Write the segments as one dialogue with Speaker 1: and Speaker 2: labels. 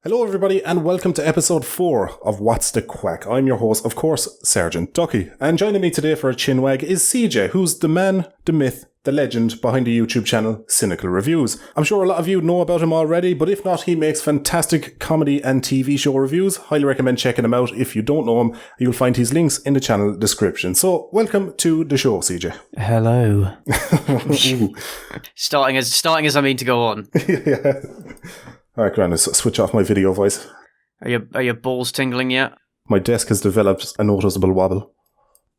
Speaker 1: Hello everybody and welcome to episode 4 of What's the Quack. I'm your host, of course, Sergeant Ducky. And joining me today for a chinwag is CJ, who's the man, the myth, the legend behind the YouTube channel Cynical Reviews. I'm sure a lot of you know about him already, but if not, he makes fantastic comedy and TV show reviews. Highly recommend checking him out. If you don't know him, you'll find his links in the channel description. So, welcome to the show, CJ.
Speaker 2: Hello. starting as I mean to go on.
Speaker 1: Yeah. Alright, Grant, let's switch off my video voice.
Speaker 2: Are your balls tingling yet?
Speaker 1: My desk has developed a noticeable wobble.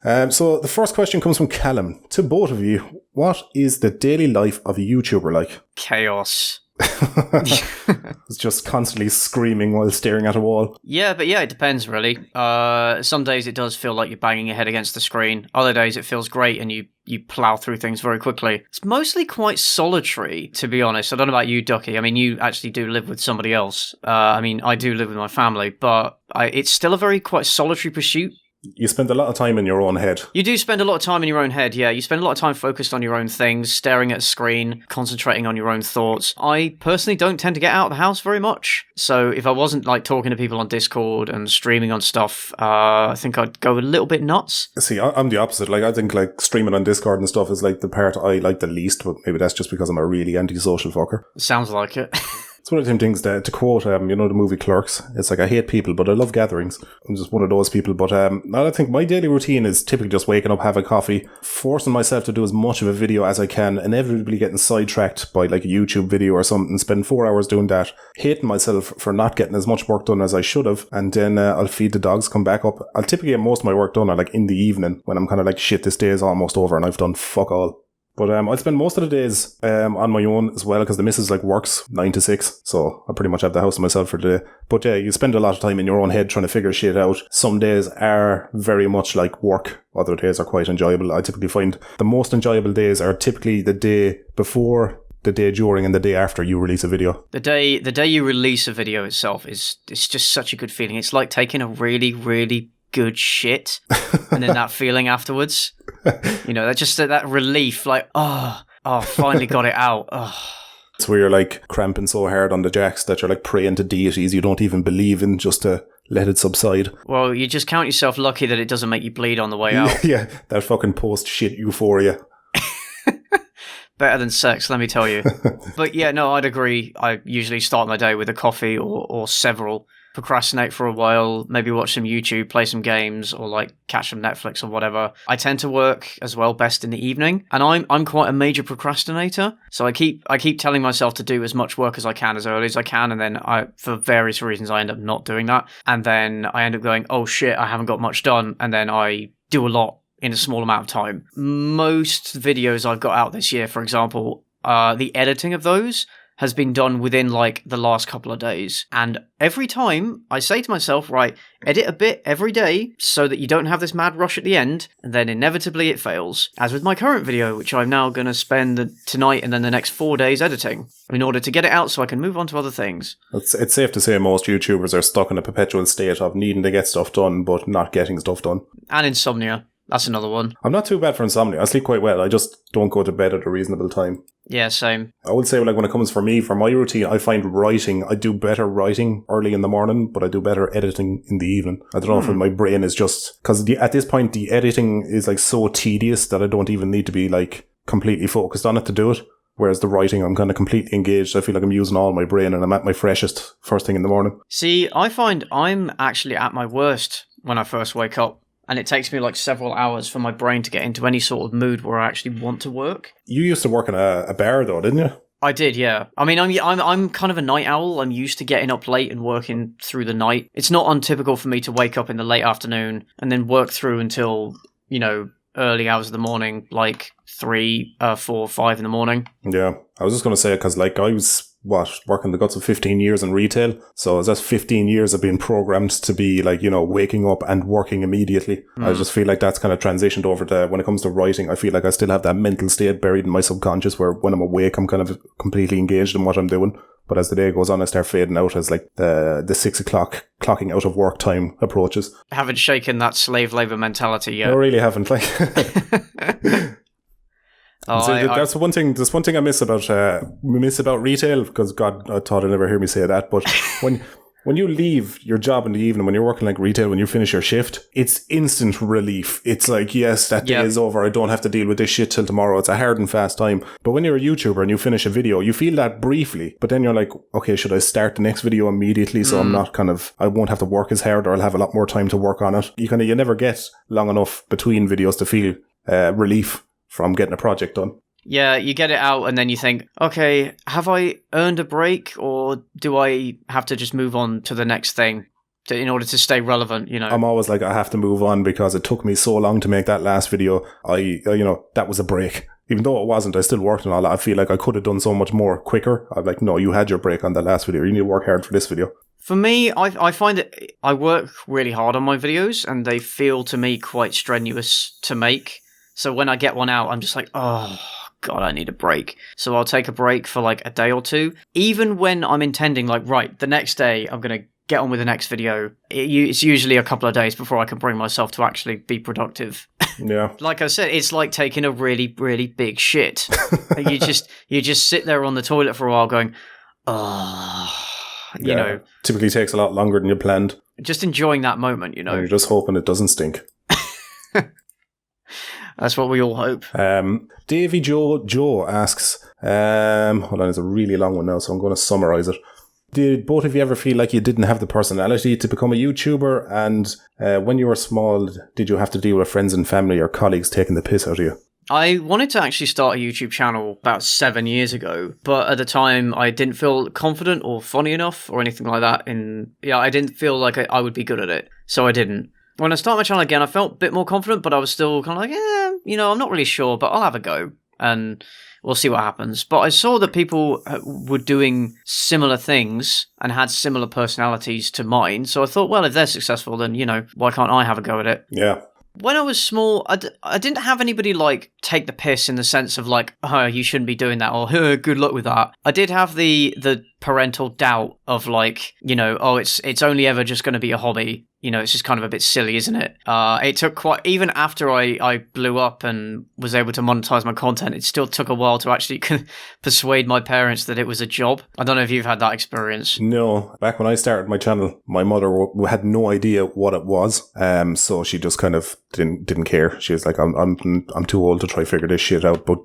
Speaker 1: So the first question comes from Callum. To both of you, what is the daily life of a YouTuber like?
Speaker 2: Chaos.
Speaker 1: It's just constantly screaming while staring at a wall.
Speaker 2: Yeah, it depends really. Some days it does feel like you're banging your head against the screen. Other days it feels great and you plow through things very quickly. It's mostly quite solitary, to be honest. I don't know about you, Ducky. I mean, you actually do live with somebody else. I do live with my family, but it's still a very quite solitary pursuit.
Speaker 1: You spend a lot of time in your own head.
Speaker 2: You do spend a lot of time in your own head, yeah. You spend a lot of time focused on your own things, staring at a screen, concentrating on your own thoughts. I personally don't tend to get out of the house very much. So if I wasn't like talking to people on Discord and streaming on stuff, I think I'd go a little bit nuts.
Speaker 1: See, I'm the opposite. Like, I think like streaming on Discord and stuff is like the part I like the least, but maybe that's just because I'm a really antisocial fucker.
Speaker 2: Sounds like it.
Speaker 1: It's one of them things that, to quote, the movie Clerks, it's like, I hate people, but I love gatherings. I'm just one of those people. But I think my daily routine is typically just waking up, having coffee, forcing myself to do as much of a video as I can, inevitably getting sidetracked by like a YouTube video or something, spend 4 hours doing that, hating myself for not getting as much work done as I should have, and then I'll feed the dogs, come back up. I'll typically get most of my work done like in the evening, when I'm kind of like, shit, this day is almost over and I've done fuck all. But I spend most of the days on my own as well, because the missus like works 9 to 6, so I pretty much have the house to myself for the day. But yeah, you spend a lot of time in your own head trying to figure shit out. Some days are very much like work, other days are quite enjoyable. I typically find the most enjoyable days are typically the day before, the day during, and the day after you release a video. The
Speaker 2: day you release a video itself it's just such a good feeling. It's like taking a really, really good shit and then that feeling afterwards, that relief, like finally got it out.
Speaker 1: It's where you're like cramping so hard on the jacks that you're like praying to deities you don't even believe in just to let it subside.
Speaker 2: Well, you just count yourself lucky that it doesn't make you bleed on the way out.
Speaker 1: Yeah, that fucking post shit euphoria.
Speaker 2: Better than sex, let me tell you. But yeah, no, I'd agree. I usually start my day with a coffee or several, procrastinate for a while, maybe watch some YouTube, play some games, or like catch some Netflix or whatever. I tend to work as well best in the evening, and I'm quite a major procrastinator, so I keep telling myself to do as much work as I can as early as I can, and then for various reasons I end up not doing that, and then I end up going, oh shit, I haven't got much done, and then I do a lot in a small amount of time. Most videos I've got out this year, for example, the editing of those has been done within like the last couple of days. And every time I say to myself, right, edit a bit every day so that you don't have this mad rush at the end, and then inevitably it fails. As with my current video, which I'm now going to spend tonight and then the next 4 days editing in order to get it out so I can move on to other things.
Speaker 1: It's safe to say most YouTubers are stuck in a perpetual state of needing to get stuff done but not getting stuff done.
Speaker 2: And insomnia. That's another one.
Speaker 1: I'm not too bad for insomnia. I sleep quite well. I just don't go to bed at a reasonable time.
Speaker 2: Yeah, same.
Speaker 1: I would say, like, when it comes for me, for my routine, I find writing, I do better writing early in the morning, but I do better editing in the evening. I don't know if my brain is just, because at this point, the editing is like so tedious that I don't even need to be like completely focused on it to do it. Whereas the writing, I'm kind of completely engaged. I feel like I'm using all my brain and I'm at my freshest first thing in the morning.
Speaker 2: See, I find I'm actually at my worst when I first wake up. And it takes me like several hours for my brain to get into any sort of mood where I actually want to work.
Speaker 1: You used to work in a bar though, didn't you?
Speaker 2: I did, yeah. I mean, I'm kind of a night owl. I'm used to getting up late and working through the night. It's not untypical for me to wake up in the late afternoon and then work through until, early hours of the morning, like 3, 4, 5 in the morning.
Speaker 1: Yeah, I was just going to say, because like I was working the guts of 15 years in retail. So that's 15 years of being programmed to be like, waking up and working immediately. I just feel like that's kind of transitioned over to, when it comes to writing, I feel like I still have that mental state buried in my subconscious where when I'm awake, I'm kind of completely engaged in what I'm doing. But as the day goes on, I start fading out as like the 6 o'clock clocking out of work time approaches.
Speaker 2: Haven't shaken that slave labour mentality yet.
Speaker 1: I really haven't. Like, that's one thing. There's one thing I miss about retail, because God, I thought I'd never hear me say that. But When you leave your job in the evening, when you're working like retail, when you finish your shift, it's instant relief. It's like, yes, that day is over. I don't have to deal with this shit till tomorrow. It's a hard and fast time. But when you're a YouTuber and you finish a video, you feel that briefly. But then you're like, okay, should I start the next video immediately so I'm not I won't have to work as hard, or I'll have a lot more time to work on it. You never get long enough between videos to feel relief from getting a project done.
Speaker 2: Yeah, you get it out and then you think, okay, have I earned a break, or do I have to just move on to the next thing in order to stay relevant, you know?
Speaker 1: I'm always like, I have to move on because it took me so long to make that last video. That was a break. Even though it wasn't, I still worked on all that. I feel like I could have done so much more quicker. I'm like, no, you had your break on that last video. You need to work hard for this video.
Speaker 2: For me, I find that I work really hard on my videos and they feel to me quite strenuous to make. So when I get one out, I'm just like, oh, God, I need a break. So I'll take a break for like a day or two. Even when I'm intending like, right, the next day I'm going to get on with the next video. It's usually a couple of days before I can bring myself to actually be productive.
Speaker 1: Yeah.
Speaker 2: Like I said, it's like taking a really, really big shit. you just sit there on the toilet for a while going, oh, you know.
Speaker 1: Typically takes a lot longer than you planned.
Speaker 2: Just enjoying that moment, you know.
Speaker 1: And you're just hoping it doesn't stink.
Speaker 2: That's what we all hope.
Speaker 1: Davy Joe asks, hold on, it's a really long one now, so I'm going to summarize it. Did both of you ever feel like you didn't have the personality to become a YouTuber? And when you were small, did you have to deal with friends and family or colleagues taking the piss out of you?
Speaker 2: I wanted to actually start a YouTube channel about 7 years ago, but at the time I didn't feel confident or funny enough or anything like that. I didn't feel like I would be good at it, so I didn't. When I started my channel again, I felt a bit more confident, but I was still kind of like, I'm not really sure, but I'll have a go, and we'll see what happens. But I saw that people were doing similar things and had similar personalities to mine, so I thought, well, if they're successful, then, why can't I have a go at it?
Speaker 1: Yeah.
Speaker 2: When I was small, I didn't have anybody, take the piss in the sense of, oh, you shouldn't be doing that, or good luck with that. I did have the parental doubt of, oh, it's only ever just going to be a hobby. It's just kind of a bit silly, isn't it? It took even after I blew up and was able to monetize my content, it still took a while to actually persuade my parents that it was a job. I don't know if you've had that experience.
Speaker 1: No. Back when I started my channel, my mother had no idea what it was. So she just kind of didn't care. She was like, I'm too old to try figure this shit out, but,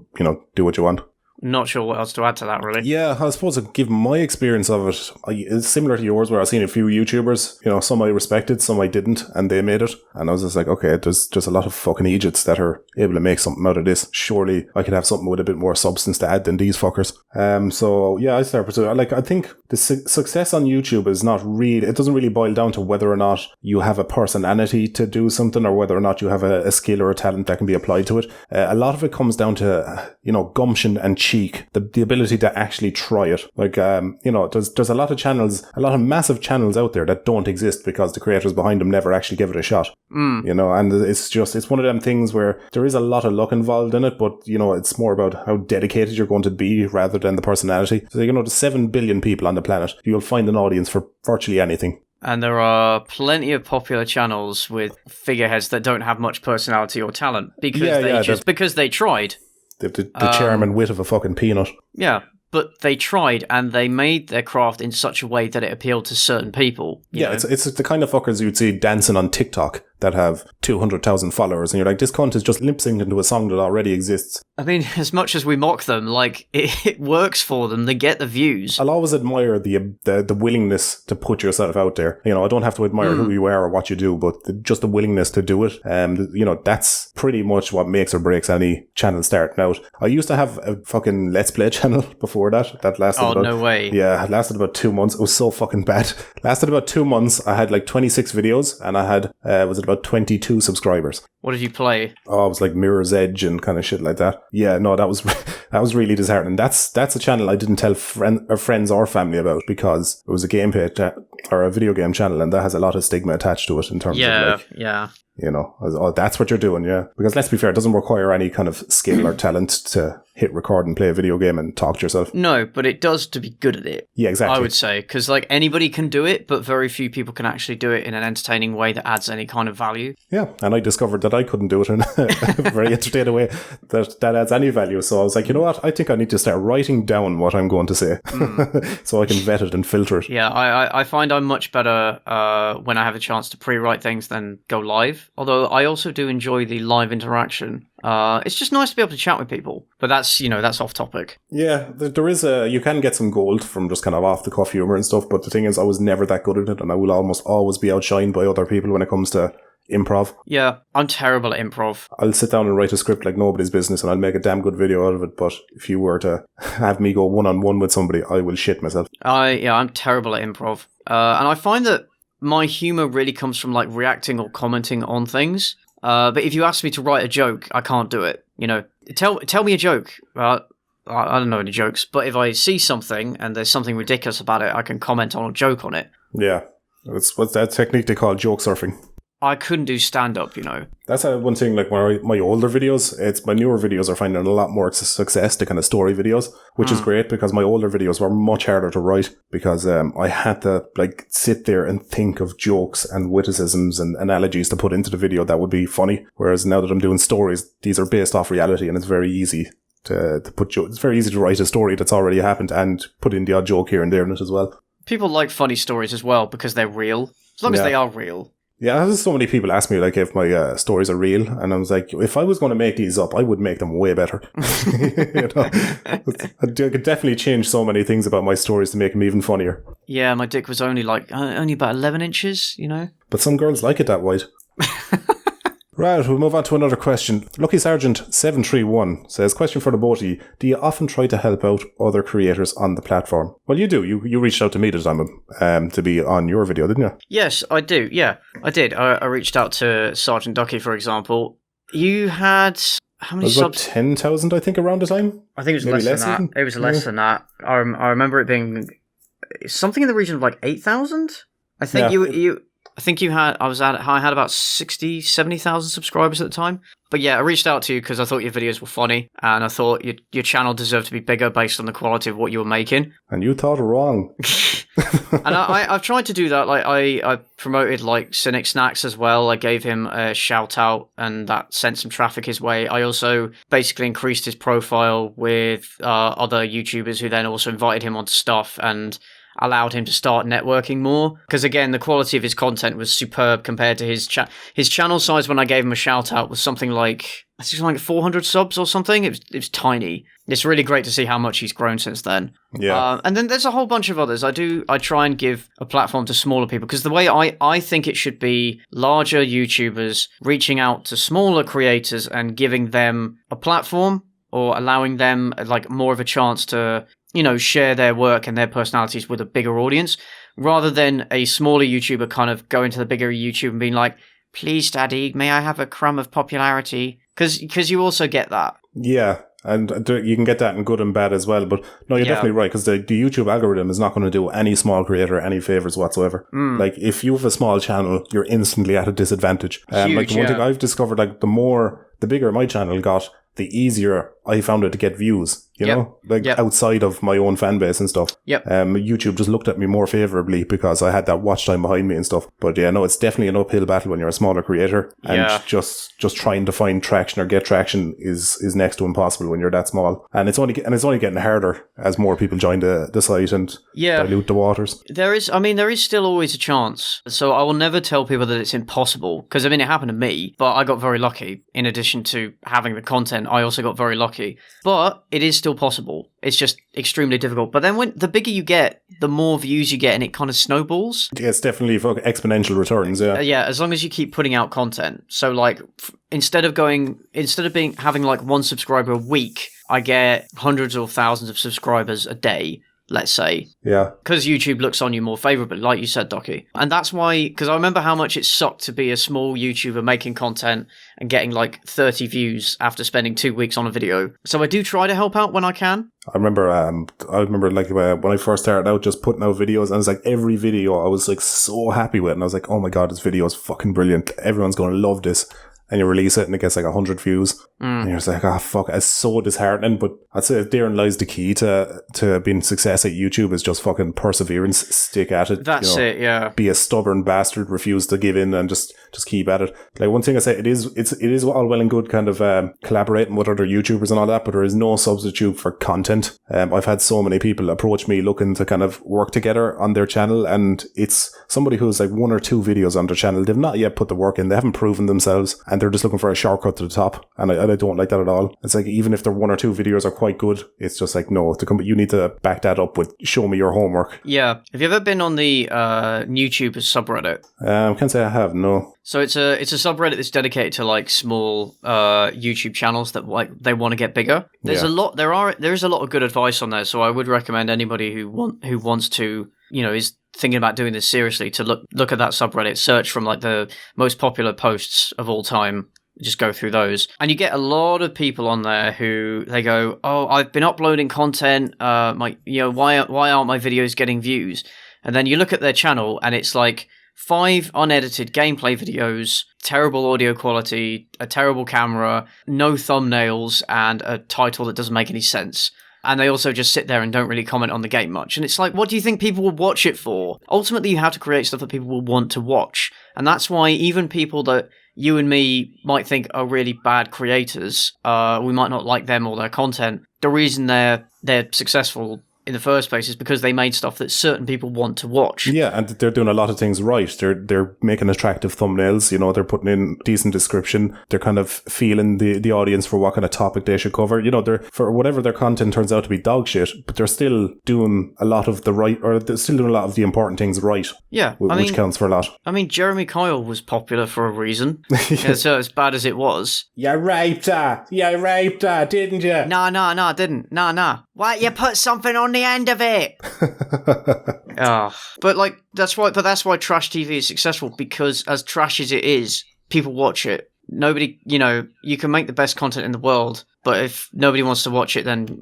Speaker 1: do what you want.
Speaker 2: Not sure what else to add to that, really. Yeah,
Speaker 1: I suppose given my experience of it, it's similar to yours, where I've seen a few YouTubers, some I respected, some I didn't, and they made it. And I was just like, okay, there's just a lot of fucking idiots that are able to make something out of this. Surely I could have something with a bit more substance to add than these fuckers. I started pursuing. I think the success on YouTube is not really, it doesn't really boil down to whether or not you have a personality to do something, or whether or not you have a skill or a talent that can be applied to it. A lot of it comes down to, gumption and cheek, the ability to actually try it. There's a lot of channels, a lot of massive channels out there that don't exist because the creators behind them never actually give it a shot. And it's one of them things where there is a lot of luck involved in it, but it's more about how dedicated you're going to be rather than the personality. So there's 7 billion people on the planet. You'll find an audience for virtually anything.
Speaker 2: And there are plenty of popular channels with figureheads that don't have much personality or talent because they tried.
Speaker 1: The charm and wit of a fucking peanut.
Speaker 2: Yeah, but they tried and they made their craft in such a way that it appealed to certain people.
Speaker 1: It's the kind of fuckers you'd see dancing on TikTok that have 200,000 followers, and you're like, this cunt is just lip syncing to a song that already exists.
Speaker 2: I mean, as much as we mock them, it works for them. They get the views.
Speaker 1: I'll always admire the willingness to put yourself out there. I don't have to admire who you are or what you do, but just the willingness to do it. That's pretty much what makes or breaks any channel starting out. I used to have a fucking Let's Play channel before that. That lasted
Speaker 2: no way.
Speaker 1: Yeah, it lasted about 2 months. It was so fucking bad. Lasted about 2 months. I had 26 videos, and I had, about 22 subscribers.
Speaker 2: What did you play?
Speaker 1: Oh, it was like Mirror's Edge and kind of shit like that. Yeah, no, that was really disheartening. That's a channel I didn't tell friends or family about because it was a gameplay or a video game channel, and that has a lot of stigma attached to it in terms of You know, oh, that's what you're doing, yeah. Because let's be fair, it doesn't require any kind of skill or talent to hit record and play a video game and talk to yourself.
Speaker 2: No, but it does to be good at it.
Speaker 1: Yeah, exactly.
Speaker 2: I would say, because like anybody can do it, but very few people can actually do it in an entertaining way that adds any kind of value.
Speaker 1: Yeah, and I discovered that I couldn't do it in a very entertaining way that adds any value. So I was like, you know what? I think I need to start writing down what I'm going to say so I can vet it and filter it.
Speaker 2: Yeah, I find I'm much better when I have a chance to pre-write things than go live. Although I also do enjoy the live interaction. It's just nice to be able to chat with people. But that's off topic.
Speaker 1: Yeah, there is you can get some gold from just kind of off the cuff humor and stuff. But the thing is, I was never that good at it, and I will almost always be outshined by other people when it comes to improv.
Speaker 2: Yeah, I'm terrible at improv.
Speaker 1: I'll sit down and write a script like nobody's business, and I'll make a damn good video out of it. But if you were to have me go one-on-one with somebody, I will shit myself.
Speaker 2: I'm terrible at improv. And I find that my humor really comes from like reacting or commenting on things. But if you ask me to write a joke, I can't do it. You know, tell me a joke. I don't know any jokes, but if I see something and there's something ridiculous about it, I can comment on a joke on it.
Speaker 1: Yeah, what's that technique they call joke surfing.
Speaker 2: I couldn't do stand-up, you know.
Speaker 1: That's one thing, like my older videos, my newer videos are finding a lot more success, the kind of story videos, which is great because my older videos were much harder to write because I had to like sit there and think of jokes and witticisms and analogies to put into the video that would be funny. Whereas now that I'm doing stories, these are based off reality and it's very easy to put jokes. It's very easy to write a story that's already happened and put in the odd joke here and there in it as well.
Speaker 2: People like funny stories as well because they're real. As long as they are real.
Speaker 1: Yeah, there's so many people ask me like if my stories are real, and I was like, if I was going to make these up, I would make them way better. You know, I could definitely change so many things about my stories to make them even funnier.
Speaker 2: Yeah, my dick was only about 11 inches, you know.
Speaker 1: But some girls like it that wide. Right, we'll move on to another question. Lucky Sergeant 731 says, question for the both of you. Do you often try to help out other creators on the platform? Well, you do. You reached out to me this time to be on your video, didn't you?
Speaker 2: Yes, I do. Yeah, I did. I reached out to Sergeant Ducky, for example. You had... How many subs?
Speaker 1: 10,000, I think, around the time.
Speaker 2: I think it was less than that. It was less than that. I remember it being something in the region of like 8,000. I think I think I had about 60, 70,000 subscribers at the time. But yeah, I reached out to you because I thought your videos were funny and I thought your channel deserved to be bigger based on the quality of what you were making.
Speaker 1: And you thought wrong.
Speaker 2: And I've tried to do that. Like I promoted like Cynic Snacks as well. I gave him a shout out and that sent some traffic his way. I also basically increased his profile with other YouTubers who then also invited him onto stuff and allowed him to start networking more. Because again, the quality of his content was superb compared to his channel size when I gave him a shout out was something like, I think like 400 subs or something. It was tiny. It's really great to see how much he's grown since then.
Speaker 1: Yeah.
Speaker 2: And then there's a whole bunch of others. I try and give a platform to smaller people because the way I think it should be larger YouTubers reaching out to smaller creators and giving them a platform or allowing them like more of a chance to, you know, share their work and their personalities with a bigger audience, rather than a smaller YouTuber kind of going to the bigger YouTube and being like, please, Daddy, may I have a crumb of popularity? Because you also get that. Yeah.
Speaker 1: And you can get that in good and bad as well. But no, you're definitely right, because the YouTube algorithm is not going to do any small creator any favors whatsoever. Like, if you have a small channel, you're instantly at a disadvantage.
Speaker 2: Huge,
Speaker 1: like, the one thing I've discovered, like, the bigger my channel got, the easier I found it to get views, you know, like outside of my own fan base and stuff. YouTube just looked at me more favorably because I had that watch time behind me and stuff. But yeah, no, it's definitely an uphill battle when you're a smaller creator, and just trying to find traction or get traction is next to impossible when you're that small. And it's only getting harder as more people join the site and dilute the waters.
Speaker 2: There is still always a chance. So I will never tell people that it's impossible, because I mean, it happened to me, but I got very lucky. In addition to having the content, I also got very lucky. But it is still possible. It's just extremely difficult. But then when the bigger you get, the more views you get, and it kind of snowballs.
Speaker 1: Yeah, it's definitely exponential returns.
Speaker 2: Yeah, as long as you keep putting out content. So like, instead of having like one subscriber a week, I get hundreds or thousands of subscribers a day. let's say.
Speaker 1: Yeah.
Speaker 2: Because YouTube looks on you more favorably, like you said, Docky. And that's why, because I remember how much it sucked to be a small YouTuber making content and getting like 30 views after spending 2 weeks on a video. So I do try to help out when I can.
Speaker 1: I remember like when I first started out, just putting out videos, and it was like every video I was like so happy with, and I was like, oh my god, this video is fucking brilliant. Everyone's going to love this. And you release it and it gets like 100 views. And you're just like, oh fuck, it's so disheartening. But I'd say therein lies the key to being success at YouTube, is just fucking perseverance, stick at it.
Speaker 2: That's it, yeah.
Speaker 1: Be a stubborn bastard, refuse to give in, and just keep at it. Like, one thing I say, it is all well and good kind of collaborating with other YouTubers and all that, but there is no substitute for content. I've had so many people approach me looking to kind of work together on their channel, and it's somebody who's like 1 or 2 videos on their channel. They've not yet put the work in, they haven't proven themselves, and they're just looking for a shortcut to the top. And I don't like that at all. It's like, even if their 1 or 2 videos are quite good, it's just like, no, you need to back that up with show me your homework.
Speaker 2: Yeah. Have you ever been on the YouTuber subreddit?
Speaker 1: Can't say I have, no.
Speaker 2: So it's a subreddit that's dedicated to like small YouTube channels that like they want to get bigger. There's a lot. There is a lot of good advice on there. So I would recommend anybody who wants to, is thinking about doing this seriously, to look at that subreddit, search from like the most popular posts of all time. Just go through those, and you get a lot of people on there who they go, "Oh, I've been uploading content. Why aren't my videos getting views?" And then you look at their channel, and it's like 5 unedited gameplay videos, terrible audio quality, a terrible camera, no thumbnails, and a title that doesn't make any sense. And they also just sit there and don't really comment on the game much. And it's like, what do you think people will watch it for? Ultimately, you have to create stuff that people will want to watch. And that's why even people that you and me might think are really bad creators, we might not like them or their content. The reason they're successful in the first place is because they made stuff that certain people want to watch. Yeah,
Speaker 1: and they're doing a lot of things right. They're making attractive thumbnails, they're putting in decent description. They're kind of feeling the audience for what kind of topic they should cover. They're, for whatever their content turns out to be dog shit, but they're still doing a lot of the important things right.
Speaker 2: Yeah,
Speaker 1: which counts for a lot.
Speaker 2: I mean, Jeremy Kyle was popular for a reason. So as bad as it was.
Speaker 1: You raped her, didn't you?
Speaker 2: No, I didn't. No. Why, you put something on the end of it? But that's why trash TV is successful, because as trash as it is, people watch it. Nobody, you can make the best content in the world, but if nobody wants to watch it, then,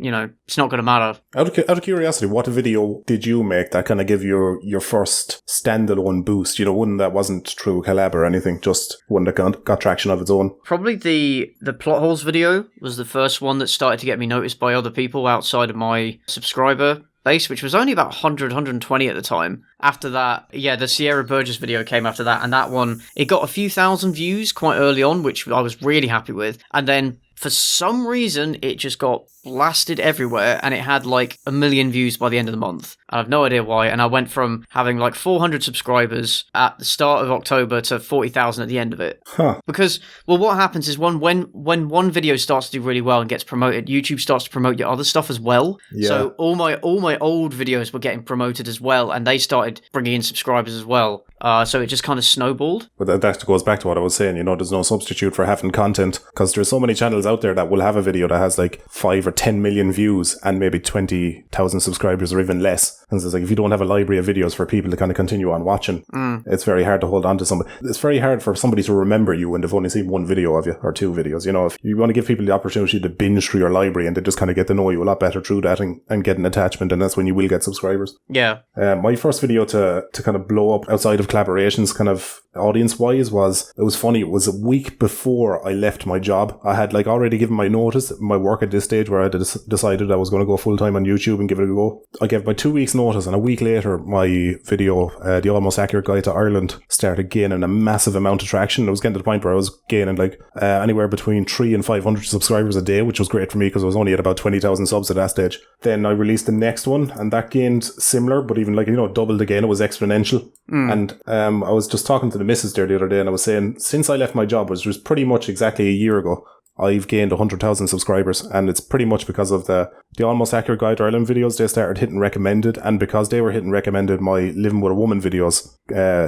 Speaker 2: it's not going to matter. Out
Speaker 1: of curiosity, what video did you make that kind of give you your first standalone boost? One that wasn't through collab or anything, just one that got traction of its own?
Speaker 2: Probably the plot holes video was the first one that started to get me noticed by other people outside of my subscriber base, which was only about 100, 120 at the time. After that, the Sierra Burgess video came after that, and that one, it got a few thousand views quite early on, which I was really happy with. And then for some reason, it just got blasted everywhere, and it had like 1 million views by the end of the month. I have no idea why, and I went from having like 400 subscribers at the start of October to 40,000 at the end of it. Because, what happens is when one video starts to do really well and gets promoted, YouTube starts to promote your other stuff as well. Yeah. So all my old videos were getting promoted as well, and they started bringing in subscribers as well. So it just kind of snowballed.
Speaker 1: But that goes back to what I was saying, there's no substitute for having content, because there's so many channels out there that will have a video that has like 5 or 10 million views and maybe 20,000 subscribers or even less. And it's like, if you don't have a library of videos for people to kind of continue on watching, it's very hard to hold on to somebody. It's very hard for somebody to remember you when they've only seen 1 video of you or 2 videos. If you want to give people the opportunity to binge through your library and they just kind of get to know you a lot better through that and get an attachment, and that's when you will get subscribers.
Speaker 2: Yeah.
Speaker 1: My first video to kind of blow up outside of collaborations kind of audience-wise was funny. It was a week before I left my job. I had like already given my notice, my work at this stage, where I had decided I was going to go full-time on YouTube and give it a go. I gave my 2 weeks notice, and a week later my video, The Almost Accurate Guide to Ireland, started gaining a massive amount of traction. I was getting to the point where I was gaining like anywhere between 300 and 500 subscribers a day, which was great for me because I was only at about 20,000 subs at that stage. Then I released the next one, and that gained similar, but even like, doubled again. It was exponential. And I was just talking to the missus there the other day, and I was saying, since I left my job, which was pretty much exactly a year ago, I've gained 100,000 subscribers, and it's pretty much because of the Almost Accurate Guide to Ireland videos. They started hitting recommended, and because they were hitting recommended, my Living with a Woman videos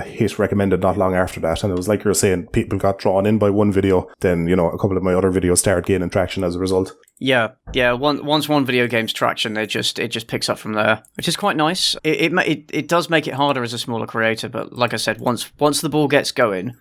Speaker 1: hit recommended not long after that. And it was like you were saying, people got drawn in by one video, then, you know, a couple of my other videos started gaining traction as a result.
Speaker 2: Yeah. Once one video gains traction, it just picks up from there, which is quite nice. It does make it harder as a smaller creator, but like I said, once the ball gets going,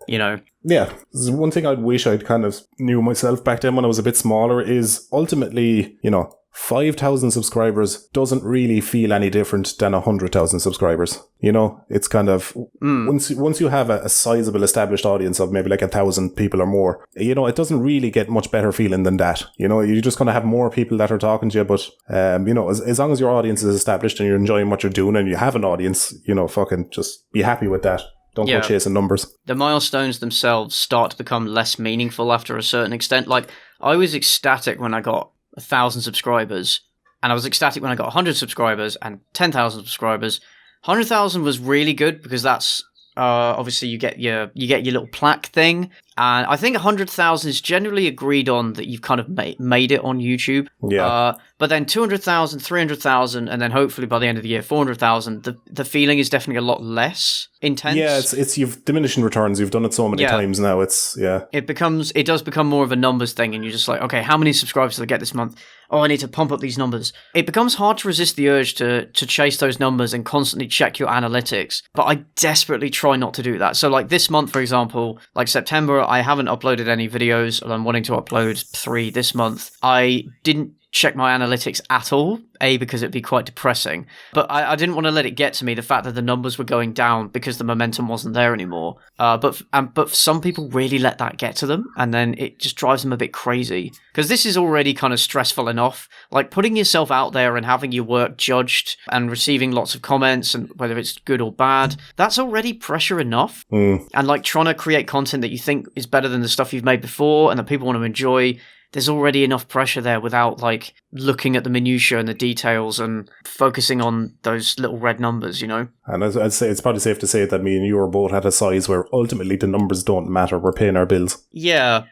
Speaker 2: you know.
Speaker 1: Yeah, one thing I'd wish I'd kind of knew myself back then when I was a bit smaller is ultimately, you know, 5,000 subscribers doesn't really feel any different than 100,000 subscribers. You know, it's kind of, once you have a sizable established audience of maybe like 1,000 people or more, you know, it doesn't really get much better feeling than that. You know, you're just going to have more people that are talking to you, but, you know, as long as your audience is established and you're enjoying what you're doing and you have an audience, you know, fucking just be happy with that. Don't go chasing numbers.
Speaker 2: The milestones themselves start to become less meaningful after a certain extent. Like, I was ecstatic when I got 1,000 subscribers, and I was ecstatic when I got 100 subscribers and 10,000 subscribers. 100,000 was really good because that's obviously you get your little plaque thing, and I think 100,000 is generally agreed on that you've kind of made it on YouTube.
Speaker 1: Yeah.
Speaker 2: But then 200,000, 300,000, and then hopefully by the end of the year 400,000. The feeling is definitely a lot less intense.
Speaker 1: Yeah, it's you've diminishing returns. You've done it so many times now. It does become more of a numbers thing, and you're just like, okay, how many subscribers did I get this month? Oh, I need to pump up these numbers. It becomes hard to resist the urge to chase those numbers and constantly check your analytics. But I desperately try not to do that. So like this month, for example, like September, I haven't uploaded any videos, and I'm wanting to upload 3 this month. I didn't check my analytics at all, because it'd be quite depressing. But I didn't want to let it get to me, the fact that the numbers were going down because the momentum wasn't there anymore. But some people really let that get to them, and then it just drives them a bit crazy. Because this is already kind of stressful enough. Like putting yourself out there and having your work judged and receiving lots of comments, and whether it's good or bad, that's already pressure enough. And like trying to create content that you think is better than the stuff you've made before and that people want to enjoy, there's already enough pressure there without like looking at the minutiae and the details and focusing on those little red numbers, you know? And I'd say it's probably safe to say that me and you are both at a size where ultimately the numbers don't matter. We're paying our bills.
Speaker 2: Yeah.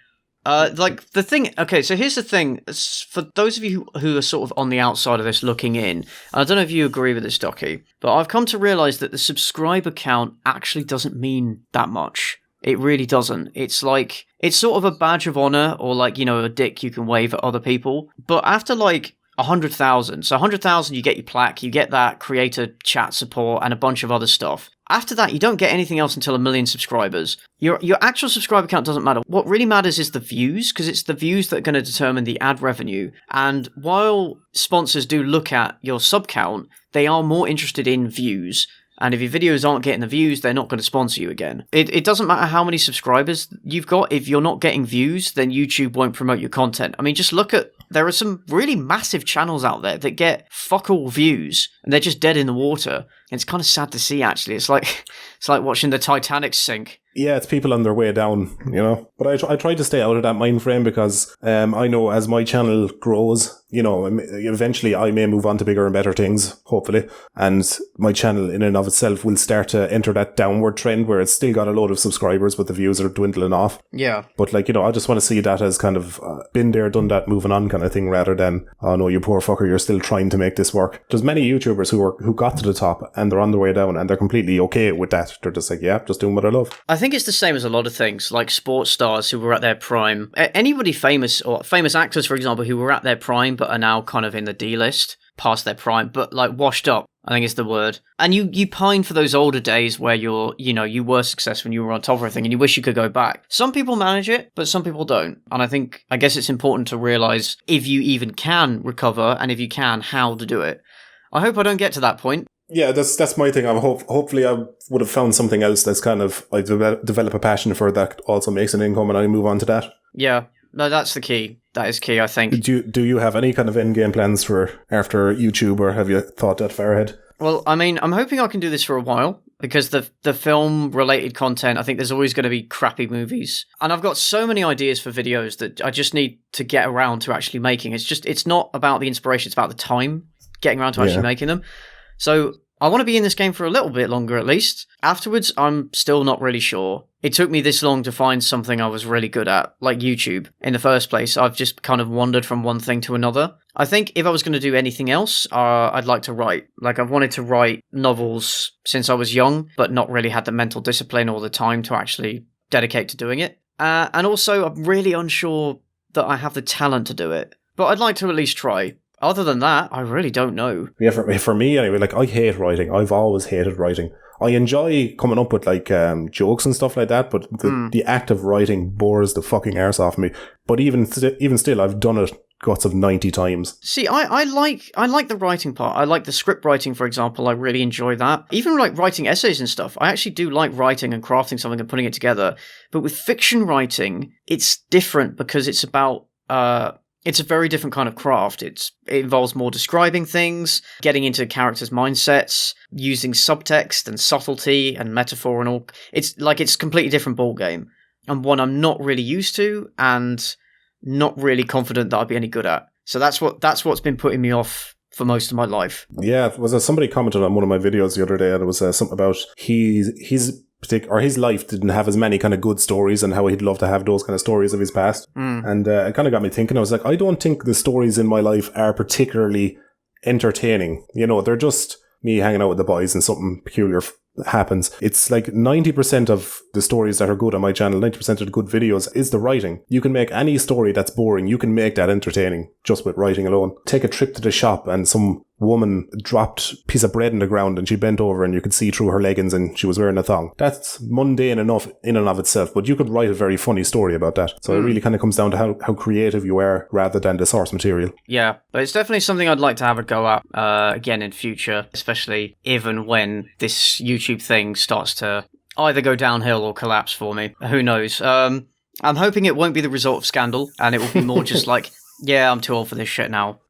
Speaker 2: Like the thing, okay, so here's the thing. For those of you who are sort of on the outside of this looking in, I don't know if you agree with this, Docky, but I've come to realize that the subscriber count actually doesn't mean that much. It really doesn't. It's like, it's sort of a badge of honor, or like, you know, a dick you can wave at other people. But after like 100,000, so 100,000, you get your plaque, you get that creator chat support and a bunch of other stuff. After that, you don't get anything else until 1 million subscribers. Your actual subscriber count doesn't matter. What really matters is the views, because it's the views that are going to determine the ad revenue. And while sponsors do look at your sub count, they are more interested in views. And if your videos aren't getting the views, they're not going to sponsor you again. It doesn't matter how many subscribers you've got. If you're not getting views, then YouTube won't promote your content. I mean, just look at, there are some really massive channels out there that get fuck all views, and they're just dead in the water. And it's kind of sad to see, actually. It's like watching the Titanic sink.
Speaker 1: Yeah, it's people on their way down, you know. But I try to stay out of that mind frame because I know as my channel grows, you know, eventually I may move on to bigger and better things, hopefully. And my channel in and of itself will start to enter that downward trend where it's still got a load of subscribers, but the views are dwindling off.
Speaker 2: Yeah.
Speaker 1: But like, you know, I just want to see that as kind of been there, done that, moving on kind of thing, rather than, oh no, you poor fucker, you're still trying to make this work. There's many YouTubers who got to the top and they're on their way down and they're completely okay with that. They're just like, yeah, just doing what I love.
Speaker 2: I think it's the same as a lot of things, like sports stars who were at their prime. Anybody famous, or famous actors, for example, who were at their prime but are now kind of in the D-list, past their prime, but like washed up, I think is the word. And you pine for those older days where you were successful and you were on top of everything and you wish you could go back. Some people manage it, but some people don't. And I guess it's important to realize if you even can recover, and if you can, how to do it. I hope I don't get to that point.
Speaker 1: Yeah, that's my thing. Hopefully I would have found something else that's kind of, I develop a passion for that also makes an income and I move on to that.
Speaker 2: Yeah, no, that's the key. That is key, I think.
Speaker 1: Do you have any kind of end game plans for after YouTube, or have you thought that far ahead?
Speaker 2: Well, I mean, I'm hoping I can do this for a while, because the film-related content, I think there's always going to be crappy movies. And I've got so many ideas for videos that I just need to get around to actually making. It's not about the inspiration, it's about the time getting around to actually making them. So I want to be in this game for a little bit longer at least. Afterwards, I'm still not really sure. It took me this long to find something I was really good at, like YouTube. In the first place, I've just kind of wandered from one thing to another. I think if I was going to do anything else, I'd like to write. Like, I've wanted to write novels since I was young, but not really had the mental discipline or the time to actually dedicate to doing it. And also, I'm really unsure that I have the talent to do it. But I'd like to at least try. Other than that, I really don't know.
Speaker 1: Yeah, for me anyway, like, I hate writing. I've always hated writing. I enjoy coming up with, like, jokes and stuff like that, but the act of writing bores the fucking arse off me. But even still, I've done it guts of 90 times.
Speaker 2: See, I like the writing part. I like the script writing, for example. I really enjoy that. Even like writing essays and stuff. I actually do like writing and crafting something and putting it together. But with fiction writing, it's different because it's about it's a very different kind of craft. It involves more describing things, getting into characters' mindsets, using subtext and subtlety and metaphor and all. It's a completely different ballgame, and one I'm not really used to and not really confident that I'd be any good at. So that's what's been putting me off for most of my life.
Speaker 1: Yeah, somebody commented on one of my videos the other day, and it was something about his life didn't have as many kind of good stories and how he'd love to have those kind of stories of his past. And it kind of got me thinking. I was like, I don't think the stories in my life are particularly entertaining. You know, they're just me hanging out with the boys and something peculiar happens. It's like 90% of the stories that are good on my channel, 90% of the good videos is the writing. You can make any story that's boring, you can make that entertaining just with writing alone. Take a trip to the shop and some woman dropped a piece of bread in the ground and she bent over and you could see through her leggings and she was wearing a thong. That's mundane enough in and of itself, but you could write a very funny story about that. So it really kind of comes down to how creative you are rather than the source material.
Speaker 2: Yeah, but it's definitely something I'd like to have a go at again in future, especially if and when this YouTube thing starts to either go downhill or collapse for me. Who knows? I'm hoping it won't be the result of Scandal and it will be more just like, yeah, I'm too old for this shit now.